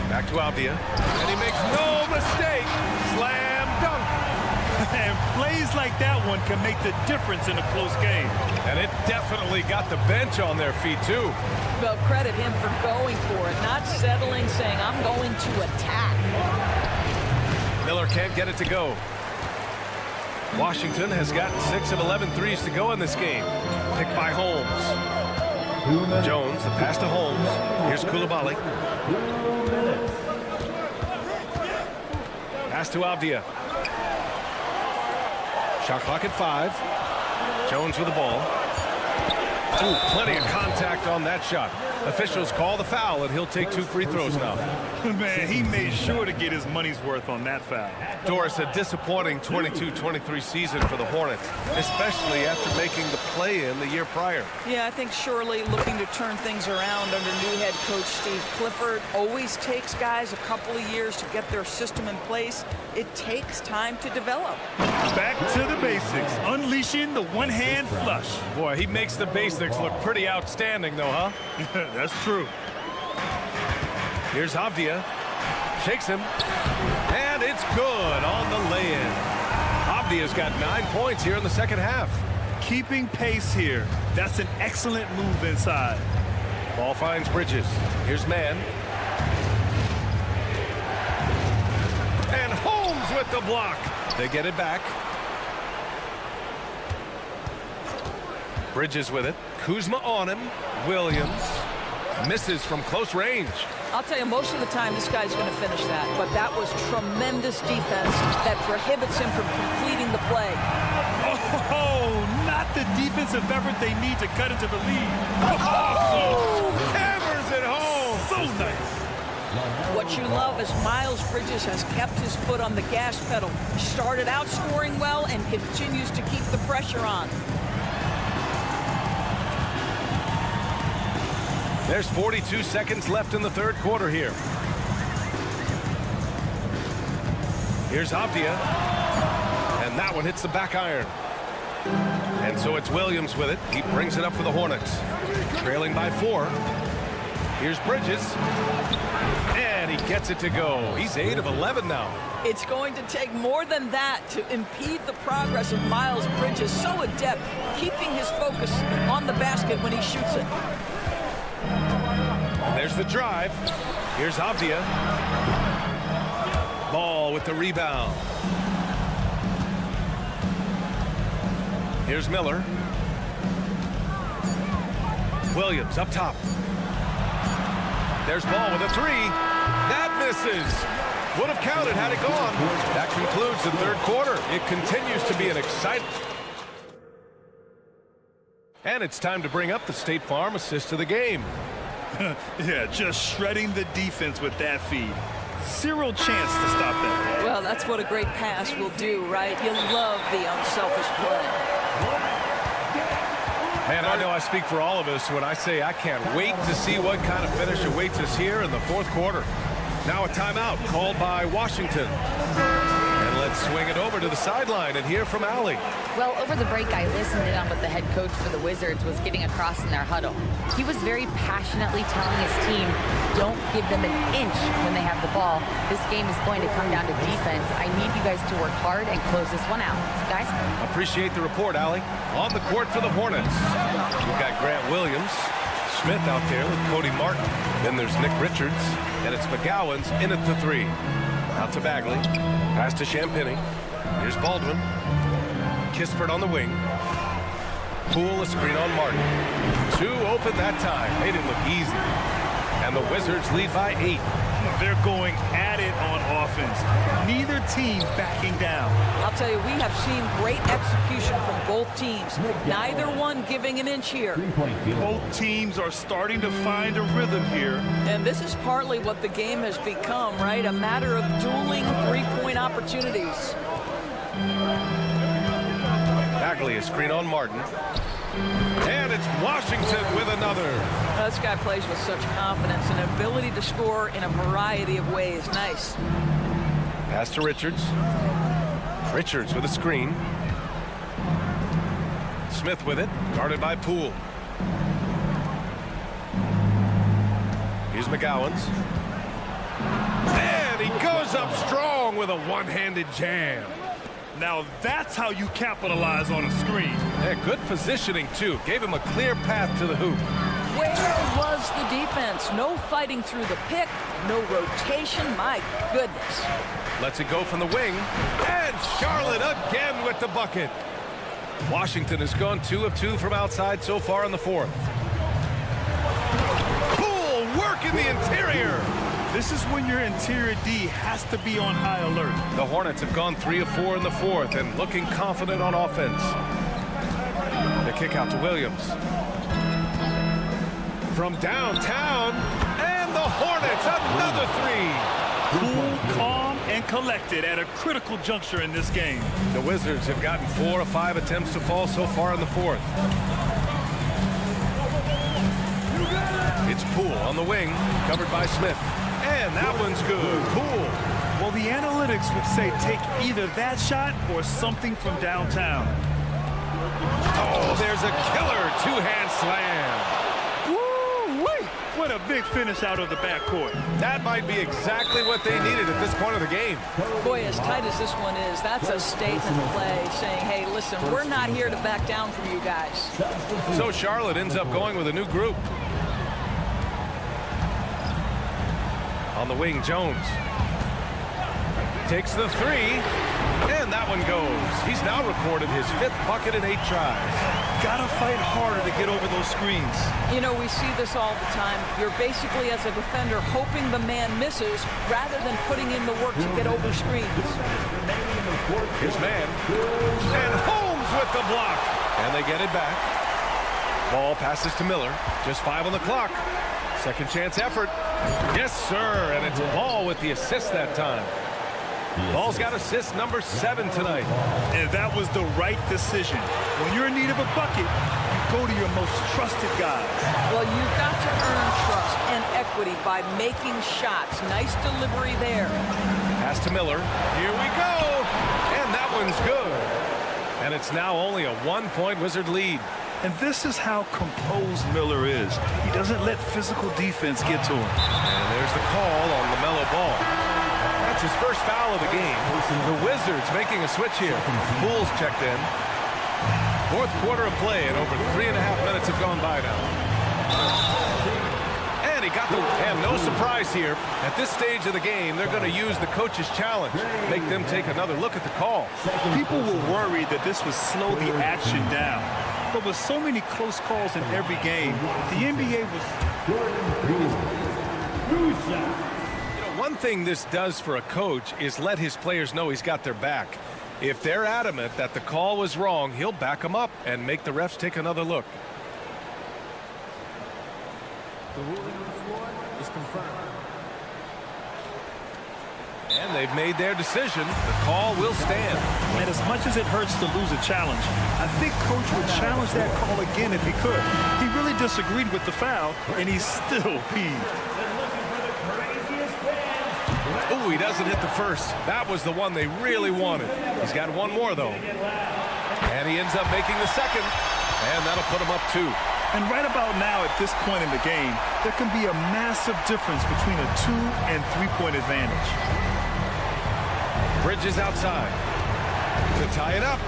Back to Avdia. And he makes no mistake. Slam dunk. And plays like that one can make the difference in a close game. And it definitely got the bench on their feet, too. Well, credit him for going for it, not settling, saying, I'm going to attack. Miller can't get it to go. Washington has got 6 of 11 threes to go in this game. Picked by Holmes. Jones, the pass to Holmes. Here's Coulibaly. Pass to Avdia. Shot clock at 5. Jones with the ball. Ooh, plenty of contact on that shot. Officials call the foul, and he'll take 2 free throws now. Man, he made sure to get his money's worth on that foul. Doris, a disappointing 22-23 season for the Hornets, especially after making the play-in the year prior. Yeah, I think surely looking to turn things around under new head coach Steve Clifford. Always takes guys a couple of years to get their system in place. It takes time to develop. Back to the basics, unleashing the one-hand flush. Boy, he makes the basics look pretty outstanding, though, huh? That's true. Here's Avdia. Shakes him. And it's good on the lay-in. Avdia's got 9 points here in the second half. Keeping pace here. That's an excellent move inside. Ball finds Bridges. Here's Mann. And Holmes with the block. They get it back. Bridges with it. Kuzma on him. Williams misses from close range. I'll tell you, most of the time this guy's going to finish that, but that was tremendous defense that prohibits him from completing the play. Oh, not the defensive effort they need to cut into the lead. Oh, hammers it home. So nice. What you love is Miles Bridges has kept his foot on the gas pedal. Started out scoring well and continues to keep the pressure on. There's 42 seconds left in the third quarter here. Here's Avdia. And that one hits the back iron. And so it's Williams with it. He brings it up for the Hornets. Trailing by 4. Here's Bridges. And he gets it to go. He's 8 of 11 now. It's going to take more than that to impede the progress of Miles Bridges. So adept, keeping his focus on the basket when he shoots it. And there's the drive. Here's Avdia. Ball with the rebound. Here's Miller. Williams up top. There's Ball with a three. That misses. Would have counted had it gone. That concludes the third quarter. It continues to be an exciting. And it's time to bring up the State Farm assist of the game. Yeah, just shredding the defense with that feed. Zero chance to stop that. Well, that's what a great pass will do, right? You love the unselfish play. Man, I know I speak for all of us when I say I can't wait to see what kind of finish awaits us here in the fourth quarter. Now a timeout called by Washington. And let's swing it over to the sideline and hear from Allie. Well, over the break, I listened in on what the head coach for the Wizards was getting across in their huddle. He was very passionately telling his team, don't give them an inch when they have the ball. This game is going to come down to defense. I need you guys to work hard and close this one out. Guys? Appreciate the report, Allie. On the court for the Hornets. We've got Grant Williams. Smith out there with Cody Martin. Then there's Nick Richards. And it's McGowan's in at the three. Out to Bagley. Pass to Champagny. Here's Baldwin. Kispert on the wing. Poole a screen on Martin. Two open that time. Made it look easy. And the Wizards lead by 8. They're going at it on offense. Neither team backing down. I'll tell you, we have seen great execution from both teams. Neither one giving an inch here. Both teams are starting to find a rhythm here. And this is partly what the game has become, right? A matter of dueling three-point opportunities. Bagley a screen on Martin. And it's Washington with another. This guy plays with such confidence and ability to score in a variety of ways. Nice. Pass to Richards. Richards with a screen. Smith with it, guarded by Poole. Here's McGowan's. And he goes up strong with a one-handed jam. Now that's how you capitalize on a screen. Yeah, good positioning, too. Gave him a clear path to the hoop. Where was the defense? No fighting through the pick, no rotation. My goodness. Lets it go from the wing. And Charlotte again with the bucket. Washington has gone 2 of 2 from outside so far in the fourth. Poole working the interior. This is when your interior D has to be on high alert. The Hornets have gone 3 of 4 in the fourth and looking confident on offense. The kick out to Williams. From downtown, and the Hornets, another three. Cool, calm, and collected at a critical juncture in this game. The Wizards have gotten 4 of 5 attempts to fall so far in the fourth. It's Poole on the wing, covered by Smith. And that one's good. Poole. Well, the analytics would say take either that shot or something from downtown. Oh, there's a killer two-hand slam. Woo-wee! What a big finish out of the backcourt. That might be exactly what they needed at this point of the game. Boy, as tight as this one is, that's a statement play saying, hey, listen, we're not here to back down from you guys. So Charlotte ends up going with a new group. On the wing, Jones takes the three, and that one goes. He's now recorded his 5th bucket in 8 tries. Gotta fight harder to get over those screens. You know, we see this all the time. You're basically, as a defender, hoping the man misses rather than putting in the work to get over screens. Here's man, and Holmes with the block, and they get it back. Ball passes to Miller. Just 5 on the clock. Second chance effort. Yes, sir. And it's Ball with the assist that time. Ball's got assist number 7 tonight. And that was the right decision. When you're in need of a bucket, you go to your most trusted guys. Well, you've got to earn trust and equity by making shots. Nice delivery there. Pass to Miller. Here we go. And that one's good. And it's now only a 1-point Wizard lead. And this is how composed Miller is. He doesn't let physical defense get to him. And there's the call on LaMelo Ball. That's his first foul of the game. The Wizards making a switch here. Poole's checked in. Fourth quarter of play, and over 3.5 minutes have gone by now. And he got the, and no surprise here. At this stage of the game, they're going to use the coach's challenge. Make them take another look at the call. People were worried that this would slow the action down. But with so many close calls in every game, the NBA was... One thing this does for a coach is let his players know he's got their back. If they're adamant that the call was wrong, he'll back them up and make the refs take another look. The ruling on the floor is confirmed. And they've made their decision. The call will stand. And as much as it hurts to lose a challenge, I think Coach would challenge that call again if he could. He really disagreed with the foul, and he's still peeved. Oh, he doesn't hit the first. That was the one they really wanted. He's got one more, though. And he ends up making the second. And that'll put him up 2. And right about now, at this point in the game, there can be a massive difference between a 2- and 3-point advantage. Bridges outside to tie it up.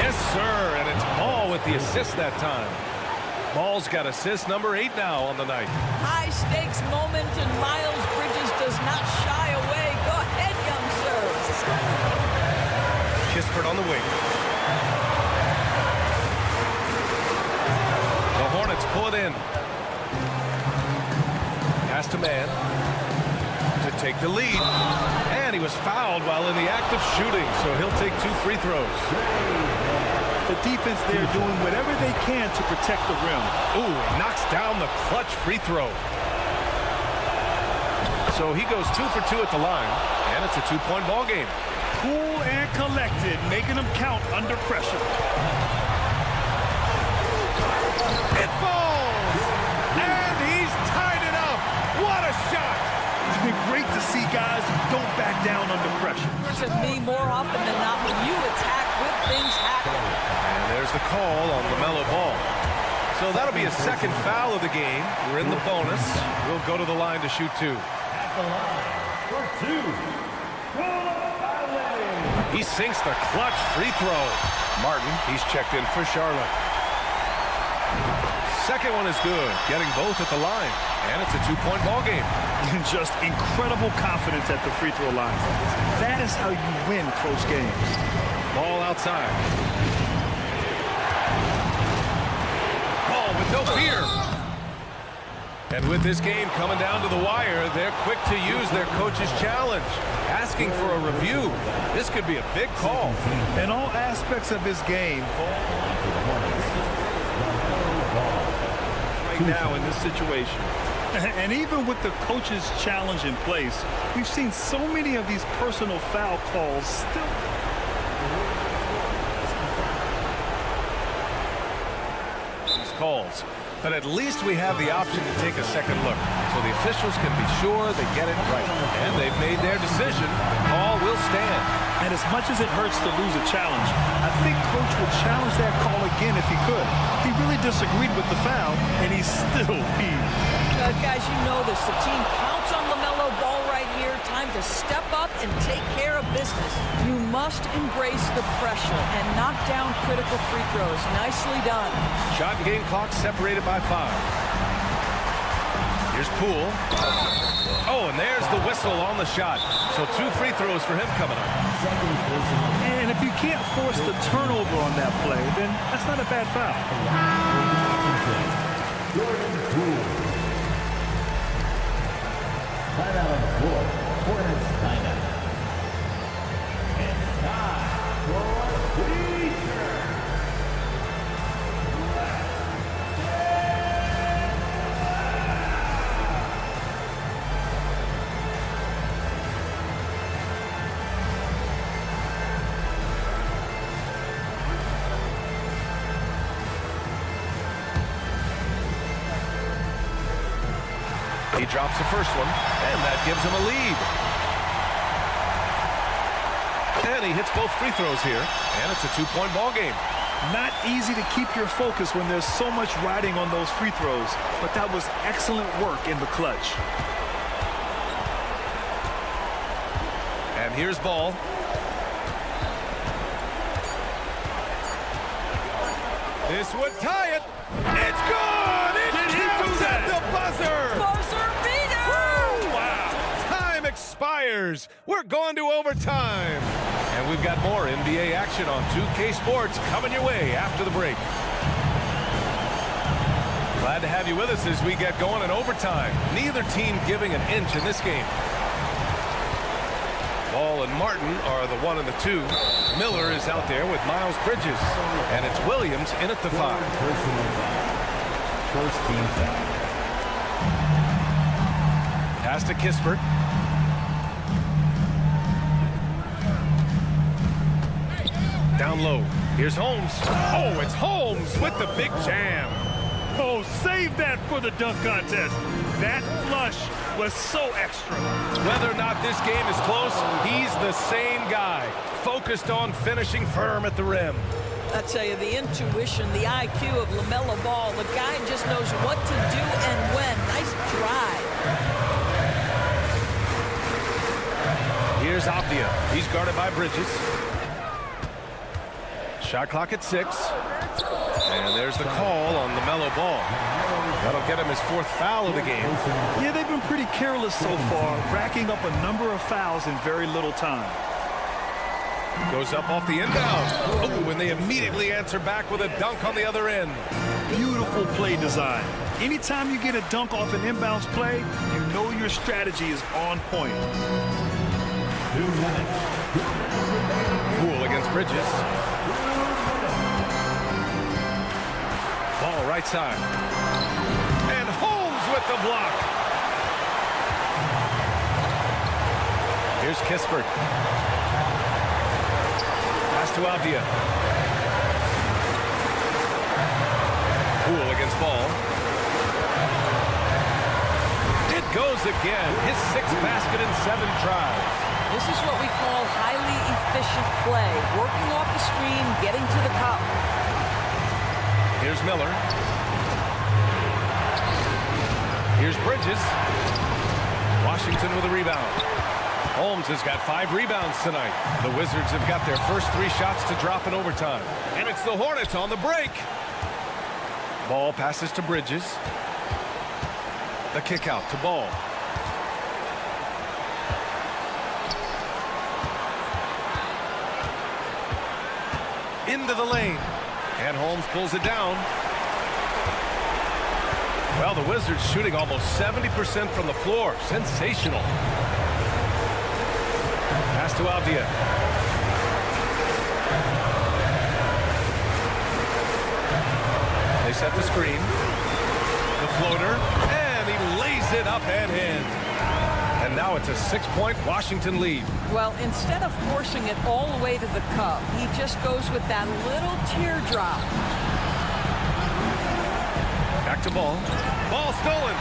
Yes, sir. And it's Ball with the assist that time. Ball's got assist number 8 now on the night. High stakes moment, and Miles Bridges does not shy away. Go ahead, young sir. Kispert on the wing. The Hornets pull it in. Pass to man to take the lead. And he was fouled while in the act of shooting, so he'll take 2 free throws. The defense there doing whatever they can to protect the rim. Ooh, knocks down the clutch free throw. So he goes 2 for 2 at the line, and it's a 2-point ball game. Cool and collected, making them count under pressure. It falls! And he's tied it up! What a shot! It's been great to see guys who don't back down under pressure. To me, more often than not, when you attack, good things happen. And there's the call on LaMelo Ball. So that'll be a second foul of the game. We're in the bonus. We'll go to the line to shoot 2. At the line for 2. He sinks the clutch free throw. Martin, he's checked in for Charlotte. Second one is good, getting both at the line. And it's a 2-point ball game. Just incredible confidence at the free throw line. That is how you win close games. Ball outside. Ball with no fear. And with this game coming down to the wire, they're quick to use their coach's challenge, asking for a review. This could be a big call. In all aspects of his game, right now in this situation. And even with the coach's challenge in place, we've seen so many of these personal foul calls still. These calls. But at least we have the option to take a second look, so the officials can be sure they get it right. And they've made their decision. The call will stand. And as much as it hurts to lose a challenge, I think Coach would challenge that call again if he could. He really disagreed with the foul, and he's still peeved. Guys, you know this. The team counts on LaMelo Ball right here. Time to step up and take care of business. You must embrace the pressure and knock down critical free throws. Nicely done. Shot and game clock separated by 5. Here's Poole. Oh, and there's the whistle on the shot. So 2 free throws for him coming up. And if you can't force the turnover on that play, then that's not a bad foul. Timeout on the floor. Hornets timeout. And time for Bleacher. He drops the first one, and that gives him a lead. And he hits both free throws here, and it's a 2-point ball game. Not easy to keep your focus when there's so much riding on those free throws, but that was excellent work in the clutch. And here's Ball. This would tie it. It's good! It counts at the buzzer! Buzzer beater! Woo! Wow! Time expires. We're going to overtime. And we've got more NBA action on 2K Sports coming your way after the break. Glad to have you with us as we get going in overtime. Neither team giving an inch in this game. Ball and Martin are the 1 and the 2. Miller is out there with Miles Bridges. And it's Williams in at the 5. First team foul. Pass to Kispert. Down low. Here's Holmes. Oh, it's Holmes with the big jam. Oh, save that for the dunk contest. That flush was so extra. Whether or not this game is close, he's the same guy, focused on finishing firm at the rim. I tell you, the intuition, the IQ of LaMelo Ball, the guy just knows what to do and when. Nice drive. Here's Optia. He's guarded by Bridges. Shot clock at 6. And there's the call on LaMelo Ball. That'll get him his 4th foul of the game. Yeah, they've been pretty careless so far, racking up a number of fouls in very little time. Goes up off the inbound. Oh, and they immediately answer back with a dunk on the other end. Beautiful play design. Anytime you get a dunk off an inbounds play, you know your strategy is on point. Poole against Bridges. Ball right side. And Holmes with the block. Here's Kispert. Pass to Avdia. Poole against Ball. It goes again. His 6th basket in 7 tries. This is what we call highly efficient play. Working off the screen, getting to the cup. Here's Miller. Here's Bridges. Washington with a rebound. Holmes has got 5 rebounds tonight. The Wizards have got their first 3 shots to drop in overtime. And it's the Hornets on the break. Ball passes to Bridges. The kick out to Ball. Into the lane. And Holmes pulls it down. Well, the Wizards shooting almost 70% from the floor. Sensational. Pass to Avdia. They set the screen. The floater. And he lays it up and in. And now it's a 6-point Washington lead. Well, instead of forcing it all the way to the cup, he just goes with that little teardrop. Back to Ball. Ball stolen.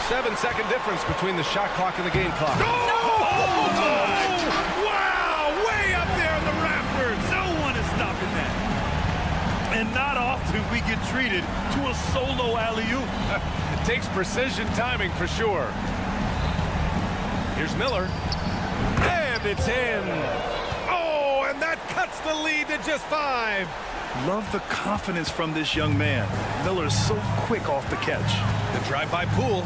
7-second difference between the shot clock and the game clock. Oh, my! Wow! Way up there in the rafters. No one is stopping that. And not often we get treated to a solo alley-oop. It takes precision timing for sure. Here's Miller. And it's in. Oh, and that cuts the lead to just 5. Love the confidence from this young man. Miller is so quick off the catch. The drive by Poole.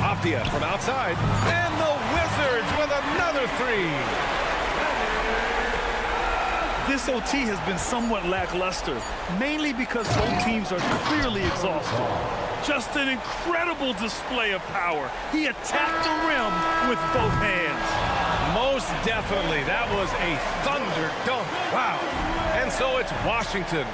Optia from outside. And the Wizards with another 3. This OT has been somewhat lackluster, mainly because both teams are clearly exhausted. Just an incredible display of power. He attacked the rim with both hands. Most definitely. That was a thunder dunk. Wow. And so it's Washington.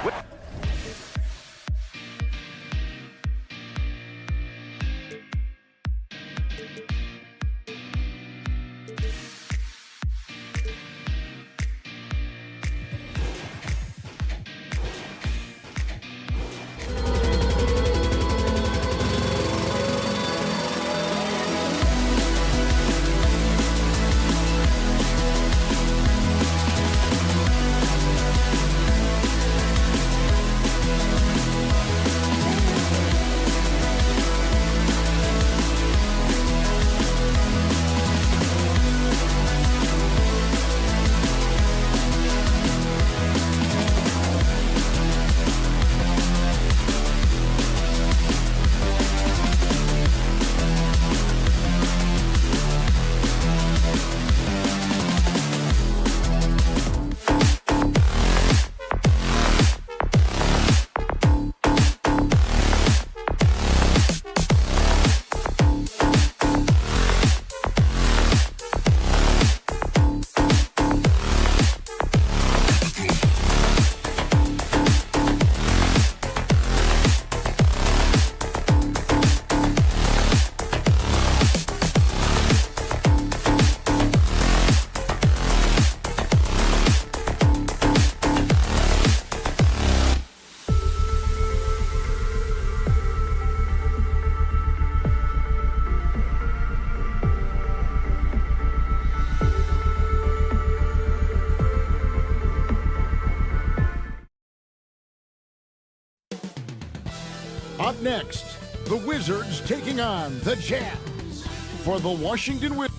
Up next, the Wizards taking on the Jazz. For the Washington Wizards.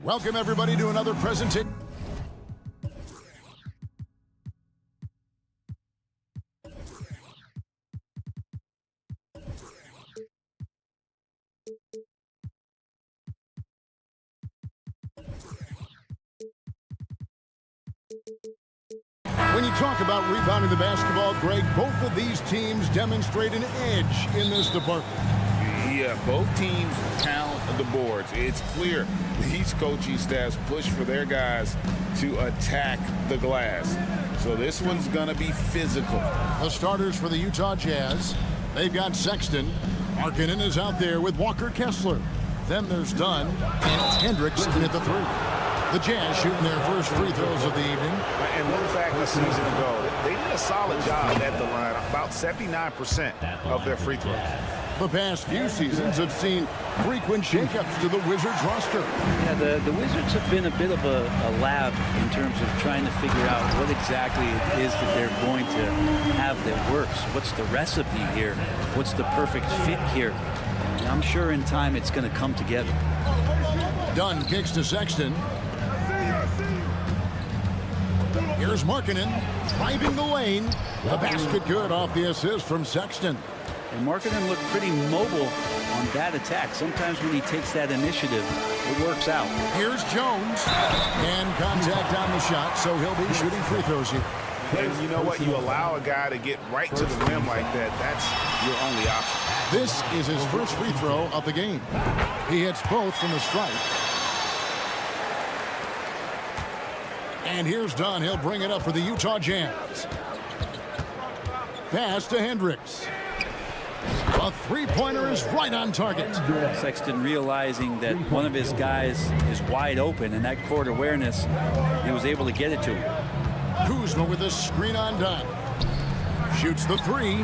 Welcome everybody to another presentation. When you talk about rebounding the basketball, Greg, both of these teams demonstrate an edge in this department. Yeah, both teams count the boards. It's clear these coaching staffs push for their guys to attack the glass. So this one's going to be physical. The starters for the Utah Jazz, they've got Sexton. Markkanen is out there with Walker Kessler. Then there's Dunn and Hendricks in at the 3. The Jazz shooting their first free throws of the evening. And look back a season ago, they did a solid job at the line, about 79% of their free throws. The past few seasons have seen frequent shakeups to the Wizards roster. Yeah, the Wizards have been a bit of a lab in terms of trying to figure out what exactly it is that they're going to have that works. What's the recipe here? What's the perfect fit here? And I'm sure in time it's going to come together. Dunn kicks to Sexton. Here's Markkanen driving the lane. The basket good off the assist from Sexton. And Markkanen looked pretty mobile on that attack. Sometimes when he takes that initiative, it works out. Here's Jones. And contact on the shot, so he'll be shooting free throws here. And you know what? You allow a guy to get right to the rim like that, that's your only option. This is his first free throw of the game. He hits both from the stripe. And here's Dunn. He'll bring it up for the Utah Jazz. Pass to Hendricks. A three-pointer is right on target. Sexton realizing that one of his guys is wide open, and that court awareness, he was able to get it to him. Kuzma with a screen on Dunn. Shoots the 3.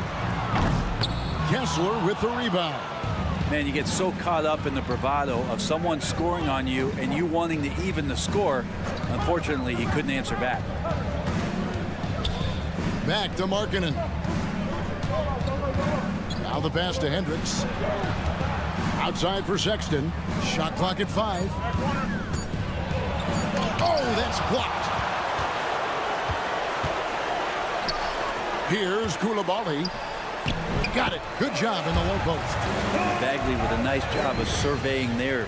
Kessler with the rebound. Man, you get so caught up in the bravado of someone scoring on you and you wanting to even the score. Unfortunately, he couldn't answer back. Back to Markkanen. Now the pass to Hendricks. Outside for Sexton. Shot clock at 5. Oh, that's blocked. Here's Coulibaly. Got it. Good job in the low post. Bagley with a nice job of surveying there.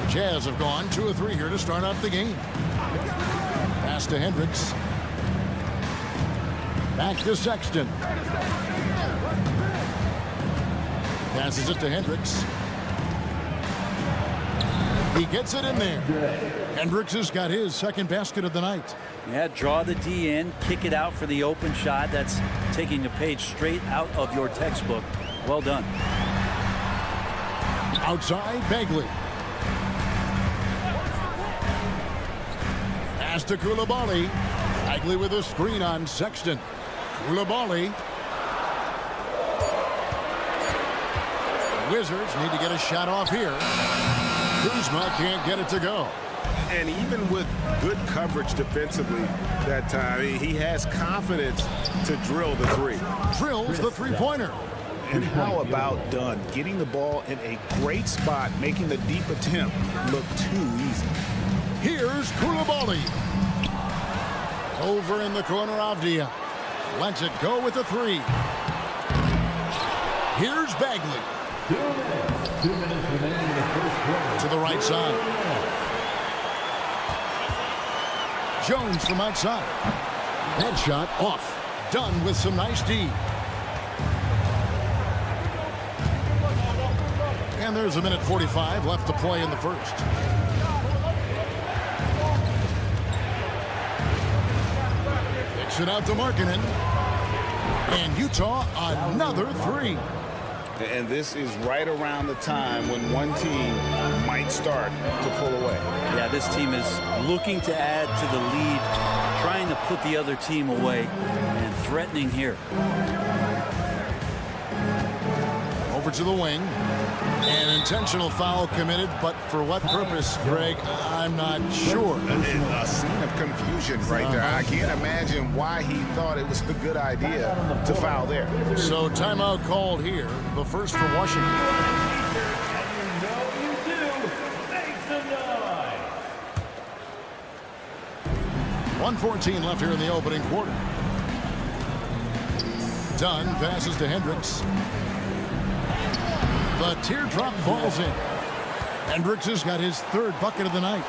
The Jazz have gone 2 of 3 here to start out the game. Pass to Hendricks. Back to Sexton. Passes it to Hendricks. He gets it in there. Hendricks has got his second basket of the night. Yeah, draw the D in, kick it out for the open shot. That's taking a page straight out of your textbook. Well done. Outside, Bagley. Pass to Coulibaly. Bagley with a screen on Sexton. Coulibaly. The Wizards need to get a shot off here. Kuzma can't get it to go. And even with good coverage defensively that time, he has confidence to drill the 3. Drills the three-pointer. And how about Dunn getting the ball in a great spot, making the deep attempt look too easy. Here's Coulibaly. Over in the corner, Avdia. Lets it go with the 3. Here's Bagley. 2 minutes remaining in the first quarter. To the right side. Jones from outside. That shot off. Dunn with some nice D. And there's 1:45 left to play in the first. Kicks it out to Markkanen. And Utah another 3. And this is right around the time when one team might start to pull away. Yeah, this team is looking to add to the lead, trying to put the other team away, and threatening here. Over to the wing. An intentional foul committed, but for what purpose, Greg, I'm not sure. A scene of confusion right there. I can't imagine why he thought it was a good idea to foul there. So timeout called here, the first for Washington. 1:14 left here in the opening quarter. Dunn passes to Hendricks. The teardrop falls in. Hendricks has got his third bucket of the night.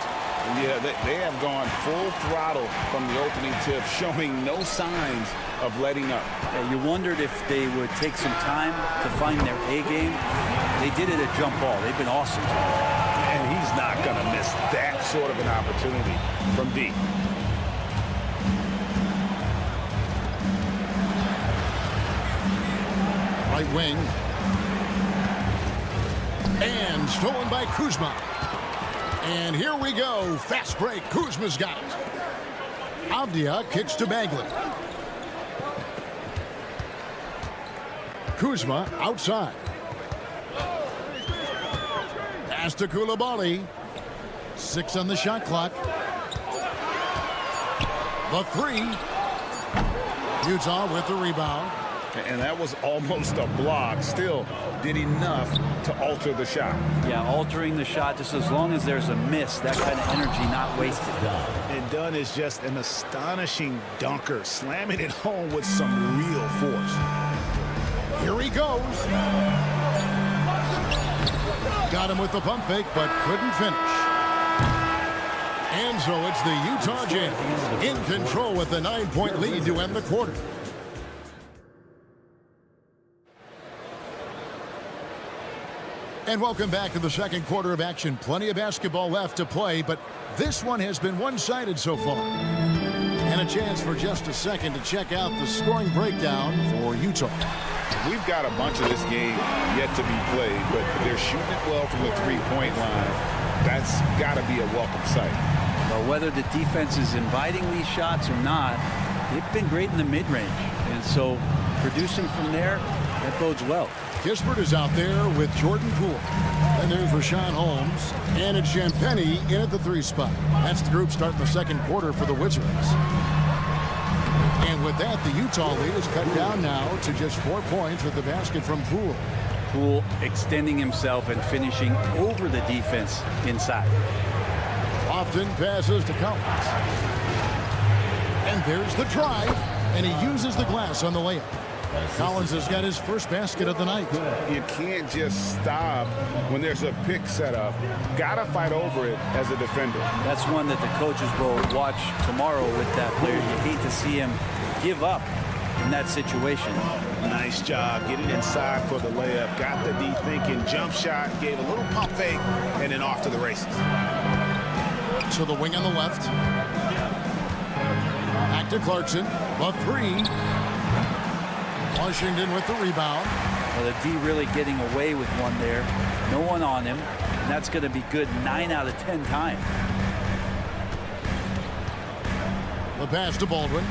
Yeah, they have gone full throttle from the opening tip, showing no signs of letting up. Yeah, you wondered if they would take some time to find their A game. They did it at jump ball. They've been awesome. And he's not going to miss that sort of an opportunity from deep. Right wing. And stolen by Kuzma. And here we go. Fast break. Kuzma's got it. Avdia kicks to Bagley. Kuzma outside. Pass to Koulibaly. 6 on the shot clock. The 3. Utah with the rebound. And that was almost a block. Still did enough to alter the shot. Yeah, altering the shot just as long as there's a miss. That kind of energy not wasted. And Dunn is just an astonishing dunker, slamming it home with some real force. Here he goes. Got him with the pump fake, but couldn't finish. And so it's the Utah Jazz in control with the 9-point lead to end the quarter. And welcome back to the second quarter of action. Plenty of basketball left to play, but this one has been one-sided so far. And a chance for just a second to check out the scoring breakdown for Utah. We've got a bunch of this game yet to be played, but they're shooting it well from the three-point line. That's got to be a welcome sight. Well, whether the defense is inviting these shots or not, they've been great in the mid-range. And so producing from there, that bodes well. Kispert is out there with Jordan Poole. And there's Rashawn Holmes. And it's Champagny in at the 3 spot. That's the group starting the second quarter for the Wizards. And with that, the Utah lead is cut down now to just 4 points with the basket from Poole. Poole extending himself and finishing over the defense inside. Often passes to Collins. And there's the drive. And he uses the glass on the layup. Collins has got his first basket of the night. You can't just stop when there's a pick set up. Gotta fight over it as a defender. That's one that the coaches will watch tomorrow with that player. You hate to see him give up in that situation. Nice job getting inside for the layup. Got the D thinking, jump shot, gave a little pump fake, and then off to the races. To the wing on the left. Back to Clarkson. The 3. Washington with the rebound. Well, the D really getting away with one there. No one on him. And that's going to be good 9 out of 10 times. The pass to Baldwin.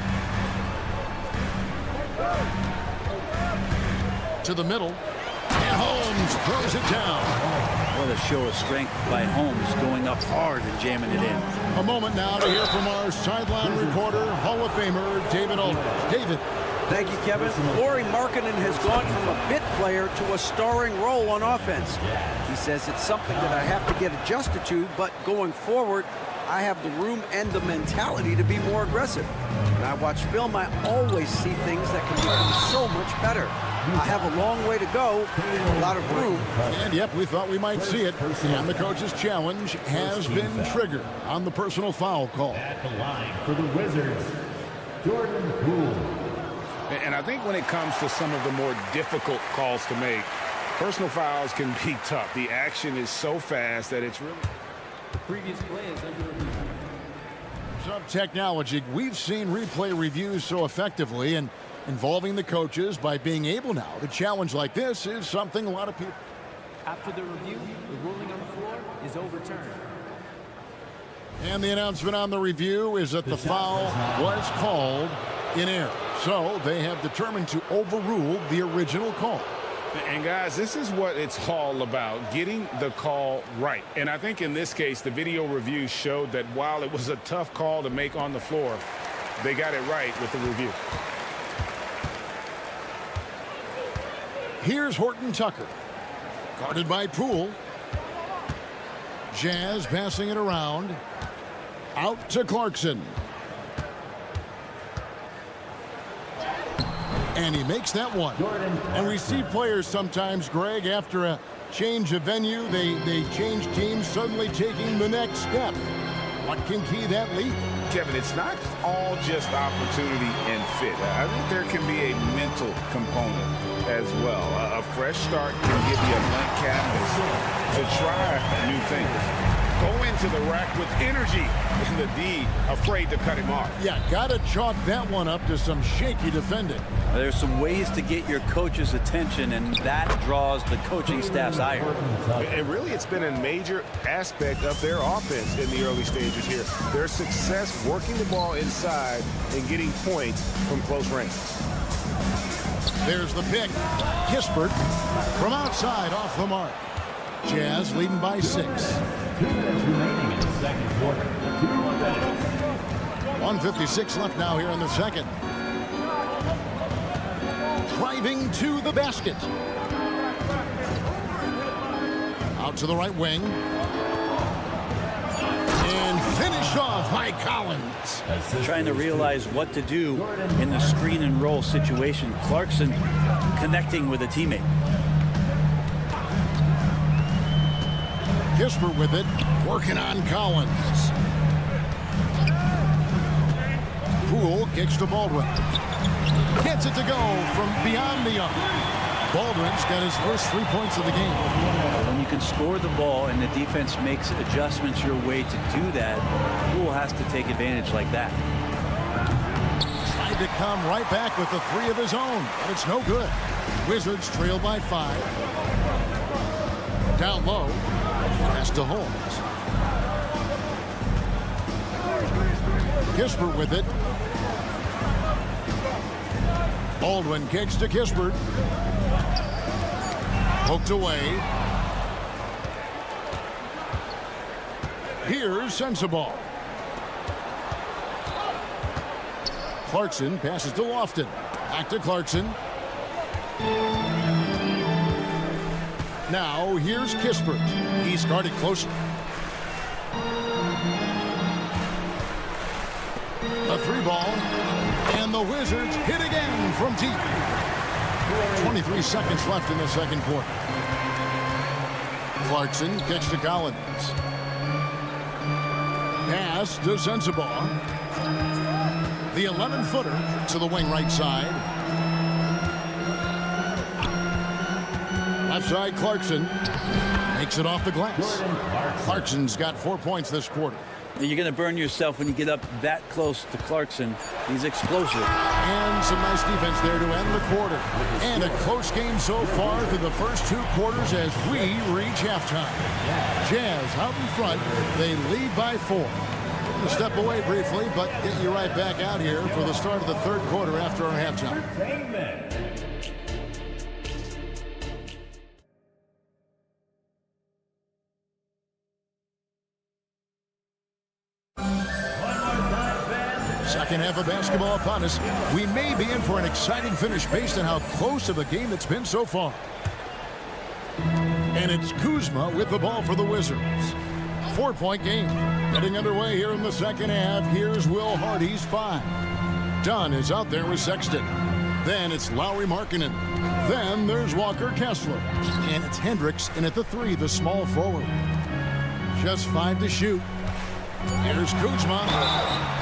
To the middle. And Holmes throws it down. What a show of strength by Holmes, going up hard and jamming it in. A moment now to hear from our sideline reporter, Hall of Famer David Aldridge. David. Thank you, Kevin. Lauri Markkanen has gone from a bit player to a starring role on offense. He says it's something that I have to get adjusted to, but going forward, I have the room and the mentality to be more aggressive. When I watch film, I always see things that can become so much better. I have a long way to go, a lot of room. And yep, we thought we might see it. And the coach's challenge has been triggered on the personal foul call. At the line for the Wizards, Jordan Poole. And I think when it comes to some of the more difficult calls to make, personal fouls can be tough. The action is so fast that it's really... The previous play is under review. Some technology. We've seen replay reviews so effectively, and involving the coaches by being able now to challenge like this is something a lot of people... After the review, the ruling on the floor is overturned. And the announcement on the review is that the foul was called in error. So they have determined to overrule the original call. And guys, this is what it's all about, getting the call right. And I think in this case, the video review showed that while it was a tough call to make on the floor, they got it right with the review. Here's Horton Tucker, guarded by Poole. Jazz passing it around. Out to Clarkson. And he makes that one. And we see players sometimes, Greg, after a change of venue, they change teams, suddenly taking the next step. What can key that leap? Kevin, it's not all just opportunity and fit. I think there can be a mental component as well. A fresh start can give you a blank canvas to try new things. Go into the rack with energy, and the D afraid to cut him off. Yeah, got to chalk that one up to some shaky defending. There's some ways to get your coach's attention, and that draws the coaching staff's ire. And really, it's been a major aspect of their offense in the early stages here. Their success working the ball inside and getting points from close range. There's the pick. Kispert from outside off the mark. Jazz leading by 6. 2 minutes remaining in the second quarter. 1:56 left now here in the second. Driving to the basket. Out to the right wing. And finished off by Collins. Trying to realize what to do in the screen and roll situation. Clarkson connecting with a teammate. Kispert with it, working on Collins. Poole kicks to Baldwin. Gets it to go from beyond the arc. Baldwin's got his first 3 points of the game. When you can score the ball and the defense makes adjustments your way to do that, Poole has to take advantage like that. Tried to come right back with the 3 of his own, but it's no good. Wizards trail by 5. Down low. Pass to Holmes. Kispert with it. Baldwin kicks to Kispert. Poked away. Here's Sensabaugh. Clarkson passes to Lofton. Back to Clarkson. Now here's Kispert. He's guarded closely. A 3-ball. And the Wizards hit again from deep. 23 seconds left in the second quarter. Clarkson kicks to Collins. Pass to Sensabaugh. The 11-footer to the wing right side. Left side, Clarkson makes it off the glass. Clarkson's got 4 points this quarter. You're going to burn yourself when you get up that close to Clarkson. He's explosive. And some nice defense there to end the quarter. And a close game so far through the first 2 quarters as we reach halftime. Jazz out in front. They lead by 4. We'll step away briefly, but get you right back out here for the start of the third quarter after our halftime. Second half of basketball upon us. We may be in for an exciting finish based on how close of a game it's been so far. And it's Kuzma with the ball for the Wizards. 4-point game. Getting underway here in the second half. Here's Will Hardy's 5. Dunn is out there with Sexton. Then it's Lauri Markkanen. Then there's Walker Kessler. And it's Hendricks in at the 3, the small forward. Just 5 to shoot. Here's Kuzma.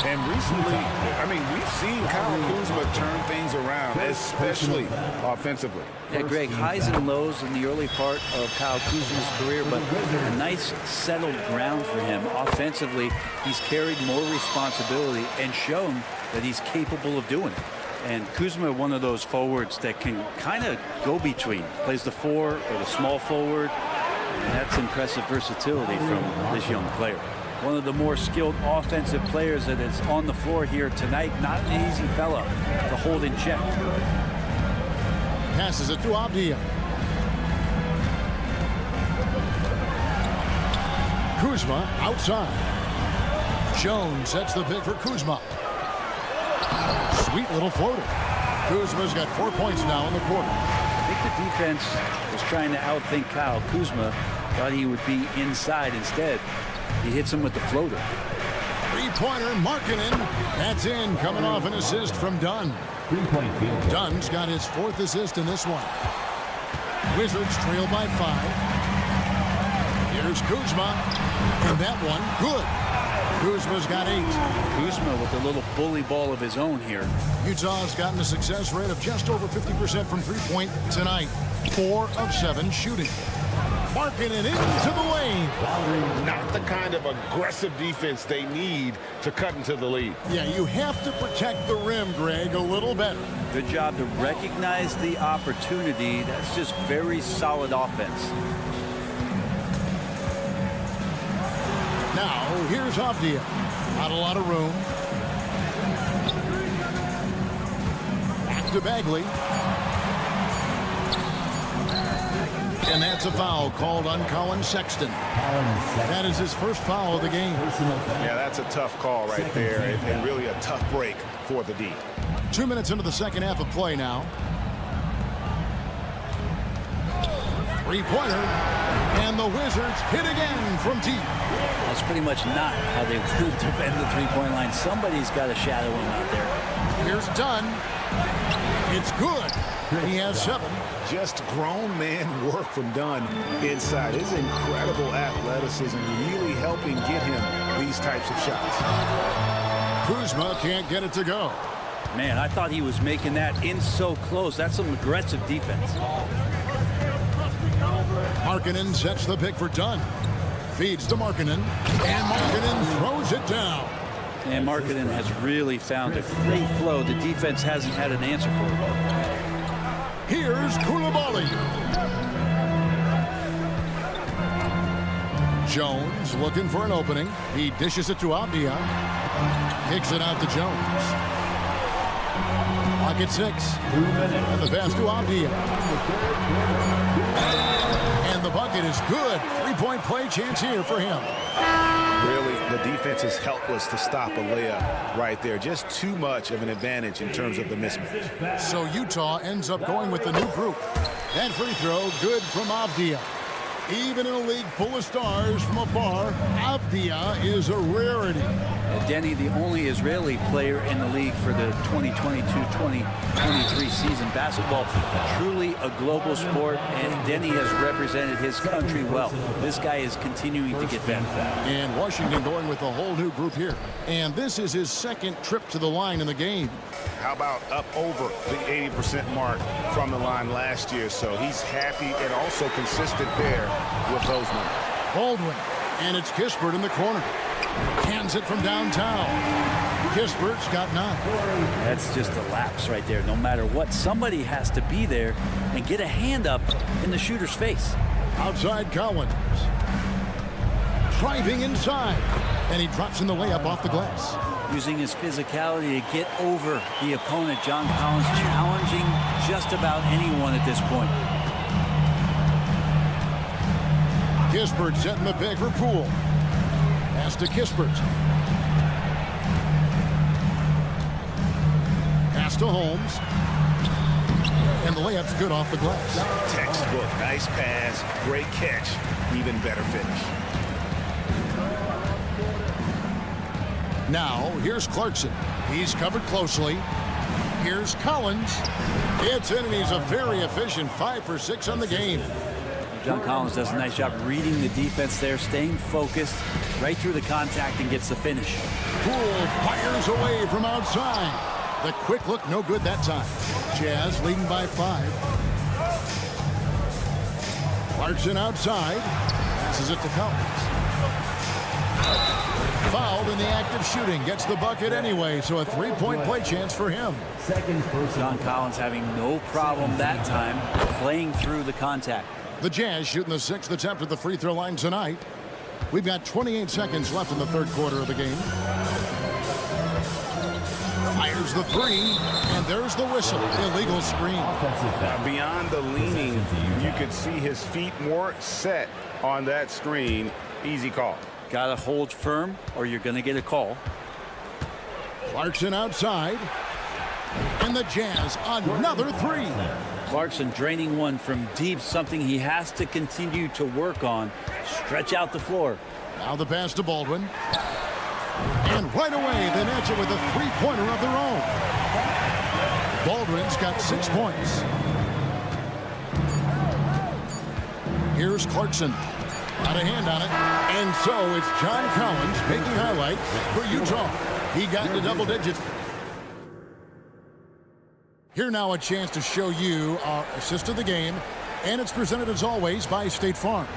And recently, I mean, we've seen Kyle Kuzma turn things around, especially offensively. Yeah, Greg, highs and lows in the early part of Kyle Kuzma's career, but a nice settled ground for him. Offensively, he's carried more responsibility and shown that he's capable of doing it. And Kuzma, one of those forwards that can kind of go between, plays the 4 or the small forward, and that's impressive versatility from this young player. One of the more skilled offensive players that is on the floor here tonight. Not an easy fella to hold in check. Passes it to Avdia. Kuzma outside. Jones sets the pick for Kuzma. Sweet little floater. Kuzma's got 4 points now in the quarter. I think the defense was trying to outthink Kyle. Kuzma thought he would be inside instead. He hits him with the floater. Three-pointer, Markkanen. That's in, coming off an assist from Dunn. Dunn's got his 4th assist in this one. Wizards trail by 5. Here's Kuzma. And that one, good. Kuzma's got 8. Kuzma with a little bully ball of his own here. Utah's gotten a success rate of just over 50% from three-point tonight. 4 of 7 shooting. Markkanen into the lane. Not the kind of aggressive defense they need to cut into the lead. Yeah, you have to protect the rim, Greg, a little better. Good job to recognize the opportunity. That's just very solid offense. Now, here's Avdia. Not a lot of room. Back to Bagley. And that's a foul called on Colin Sexton. That is his first foul of the game. Yeah, that's a tough call right there, and really a tough break for the D. 2 minutes into the second half of play now. Three-pointer. And the Wizards hit again from deep. That's pretty much not how they would defend the three-point line. Somebody's got to shadow him out there. Here's Dunn. It's good. He has 7. Just grown man work from Dunn inside. His incredible athleticism really helping get him these types of shots. Kuzma can't get it to go. Man, I thought he was making that in so close. That's some aggressive defense. Markkanen sets the pick for Dunn. Feeds to Markkanen. And Markkanen throws it down. And Markkanen has really found a great flow. The defense hasn't had an answer for it. Here's Coulibaly. Jones looking for an opening. He dishes it to Avdia. Kicks it out to Jones. Pocket 6. And the pass to Avdia. And the bucket is good. 3-point play chance here for him. Really, the defense is helpless to stop a layup right there. Just too much of an advantage in terms of the mismatch. So Utah ends up going with the new group. That free throw, good from Avdia. Even in a league full of stars from afar, Avdia is a rarity. Denny, the only Israeli player in the league for the 2022-2023 season. Basketball, truly a global sport, and Denny has represented his country well. This guy is continuing to get better. And Washington going with a whole new group here. And this is his 2nd trip to the line in the game. How about up over the 80% mark from the line last year? So he's happy and also consistent there with those numbers. Baldwin, and it's Kispert in the corner. Hands it from downtown. Kispert's got 9. That's just a lapse right there. No matter what, somebody has to be there and get a hand up in the shooter's face. Outside Collins. Driving inside. And he drops in the layup off the glass. Using his physicality to get over the opponent. John Collins challenging just about anyone at this point. Kispert setting the pick for Poole. Pass to Kispert. Pass to Holmes. And the layup's good off the glass. Textbook, nice pass, great catch, even better finish. Now, here's Clarkson. He's covered closely. Here's Collins. It's in, and he's a very efficient 5 for 6 on the game. John Collins does a nice job reading the defense there, staying focused right through the contact and gets the finish. Poole fires away from outside. The quick look, no good that time. Jazz leading by 5. Clarkson outside. Passes it to Collins. Fouled in the act of shooting. Gets the bucket anyway, so a 3-point play chance for him. John Collins having no problem that time playing through the contact. The Jazz shooting the 6th attempt at the free throw line tonight. We've got 28 seconds left in the 3rd quarter of the game. Fires the 3, and there's the whistle. Illegal screen. Beyond the leaning, you could see his feet more set on that screen. Easy call. Got to hold firm or you're going to get a call. Clarkson outside. And the Jazz, another three. Clarkson draining one from deep, something he has to continue to work on. Stretch out the floor. Now the pass to Baldwin. And right away, they match it with a three-pointer of their own. Baldwin's got 6 points. Here's Clarkson. Got a hand on it. And so it's John Collins making highlights for Utah. He got into double digits. Here now a chance to show you our assist of the game. And it's presented as always by State Farm.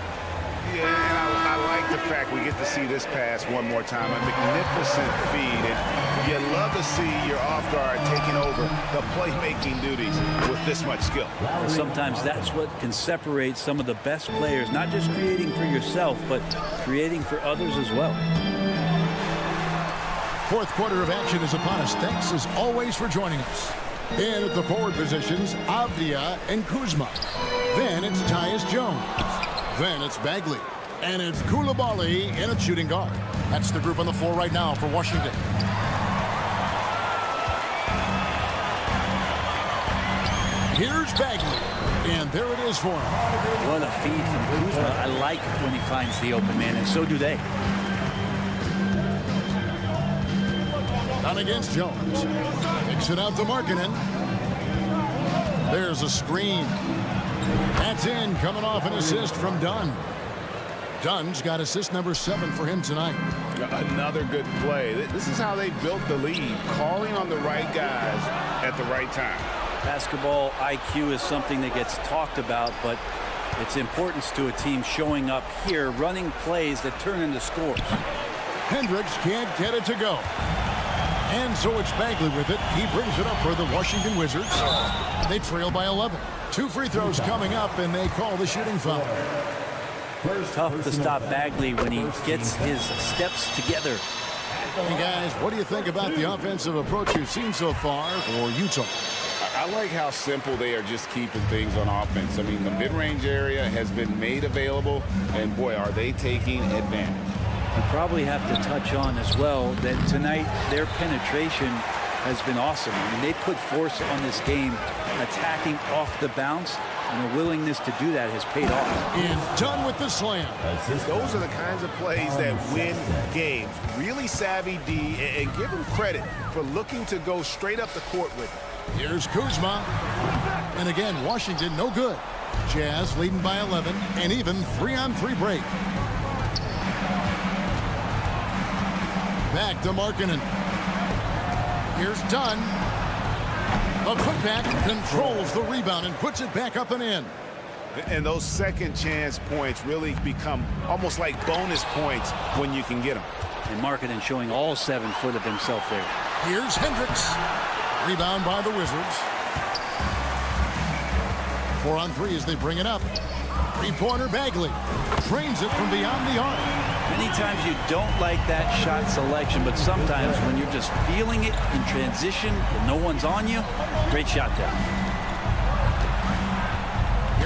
Yeah, and I like the fact we get to see this pass one more time. A magnificent feed. And you love to see your off guard taking over the playmaking duties with this much skill. Sometimes that's what can separate some of the best players, not just creating for yourself, but creating for others as well. Fourth quarter of action is upon us. Thanks as always for joining us. And at the forward positions, Avdia and Kuzma. Then it's Tyus Jones. Then it's Bagley. And it's Coulibaly in a shooting guard. That's the group on the floor right now for Washington. Here's Bagley. And there it is for him. What a feed from Kuzma. I like when he finds the open man, and so do they. Down against Jones. Kicks it out to Markkanen. There's a screen. That's in, coming off an assist from Dunn. Dunn's got assist number 7 for him tonight. Another good play. This is how they built the lead, calling on the right guys at the right time. Basketball IQ is something that gets talked about, but its importance to a team showing up here, running plays that turn into scores. Hendricks can't get it to go. And so it's Bagley with it. He brings it up for the Washington Wizards. They trail by 11. 2 free throws coming up, and they call the shooting foul. Tough to stop Bagley when he gets his steps together. Hey guys, what do you think about the offensive approach you've seen so far for Utah? I like how simple they are just keeping things on offense. I mean, the mid-range area has been made available, and boy, are they taking advantage. You probably have to touch on as well that tonight their penetration has been awesome. I mean, they put force on this game, attacking off the bounce, and the willingness to do that has paid off. And done with the slam. Those are the kinds of plays that win games. Really savvy D, and give him credit for looking to go straight up the court with it. Here's Kuzma. And again, Washington no good. Jazz leading by 11, and even 3-on-3 break. Back to Markkanen. Here's Dunn. A putback controls the rebound and puts it back up and in. And those second chance points really become almost like bonus points when you can get them. And Markkanen showing all 7 foot of himself there. Here's Hendricks. Rebound by the Wizards. 4-on-3 as they bring it up. Three-pointer Bagley. Drains it from beyond the arc. Many times you don't like that shot selection, but sometimes when you're just feeling it in transition and no one's on you, great shot there.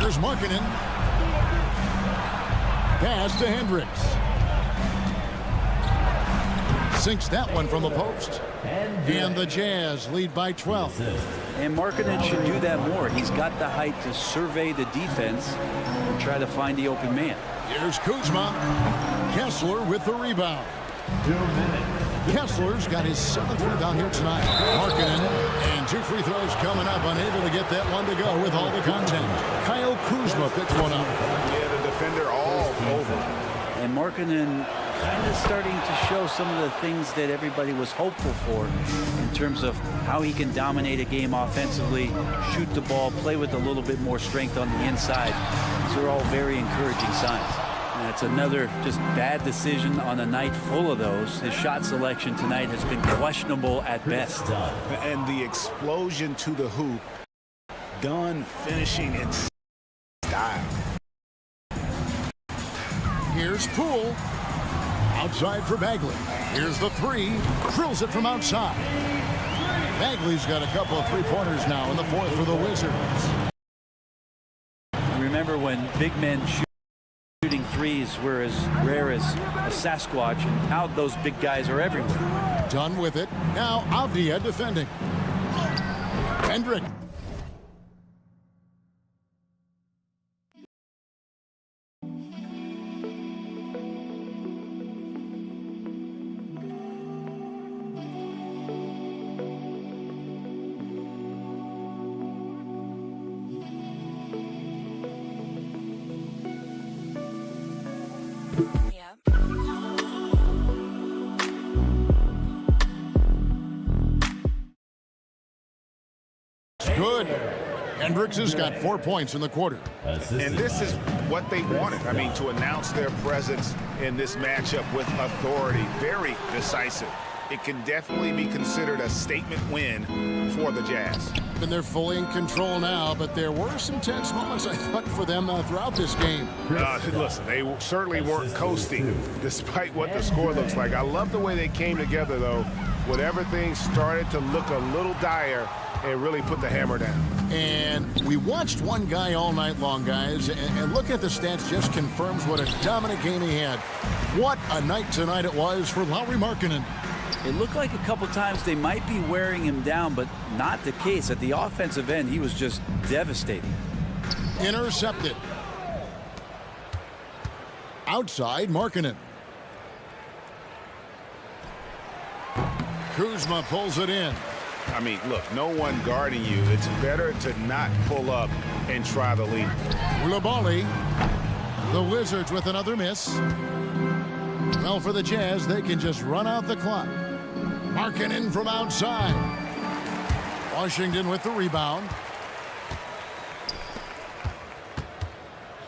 Here's Markkanen. Pass to Hendricks. Sinks that one from the post. And the Jazz lead by 12. And Markkanen should do that more. He's got the height to survey the defense and try to find the open man. Here's Kuzma. Kessler with the rebound. Kessler's got his 7th rebound here tonight. Markkanen, and 2 free throws coming up. Unable to get that one to go with all the content. Kyle Kuzma picks one up. Yeah, the defender all over. And Markkanen kind of starting to show some of the things that everybody was hopeful for in terms of how he can dominate a game offensively, shoot the ball, play with a little bit more strength on the inside. These are all very encouraging signs. And it's another just bad decision on a night full of those. His shot selection tonight has been questionable at best. And the explosion to the hoop, Dunn finishing in style. Here's Poole. Outside for Bagley. Here's the 3. Drills it from outside. Bagley's got a couple of 3-pointers now in the 4th for the Wizards. Remember when big men shooting threes were as rare as a Sasquatch, and now those big guys are everywhere. Done with it. Now Avdia defending. Hendrick. Good. Hendricks has got 4 points in the quarter. And this is what they wanted. I mean, to announce their presence in this matchup with authority. Very decisive. It can definitely be considered a statement win for the Jazz. And they're fully in control now, but there were some tense moments, I thought, for them throughout this game. Listen, they certainly weren't coasting, despite what the score looks like. I love the way they came together, though, when everything started to look a little dire and really put the hammer down. And we watched one guy all night long, guys, and look at the stats, just confirms what a dominant game he had. What a night tonight it was for Lauri Markkanen. It looked like a couple times they might be wearing him down, but not the case. At the offensive end, he was just devastating. Intercepted. Outside, Markkanen. Kuzma pulls it in. I mean, look, no one guarding you. It's better to not pull up and try the lead. Coulibaly. The Wizards with another miss. Well, for the Jazz, they can just run out the clock. Markkanen from outside. Washington with the rebound.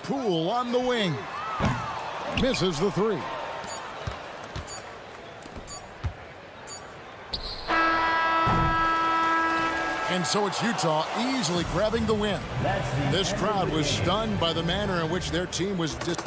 Poole on the wing. Misses the three. And so it's Utah easily grabbing the win. This crowd was stunned by the manner in which their team was just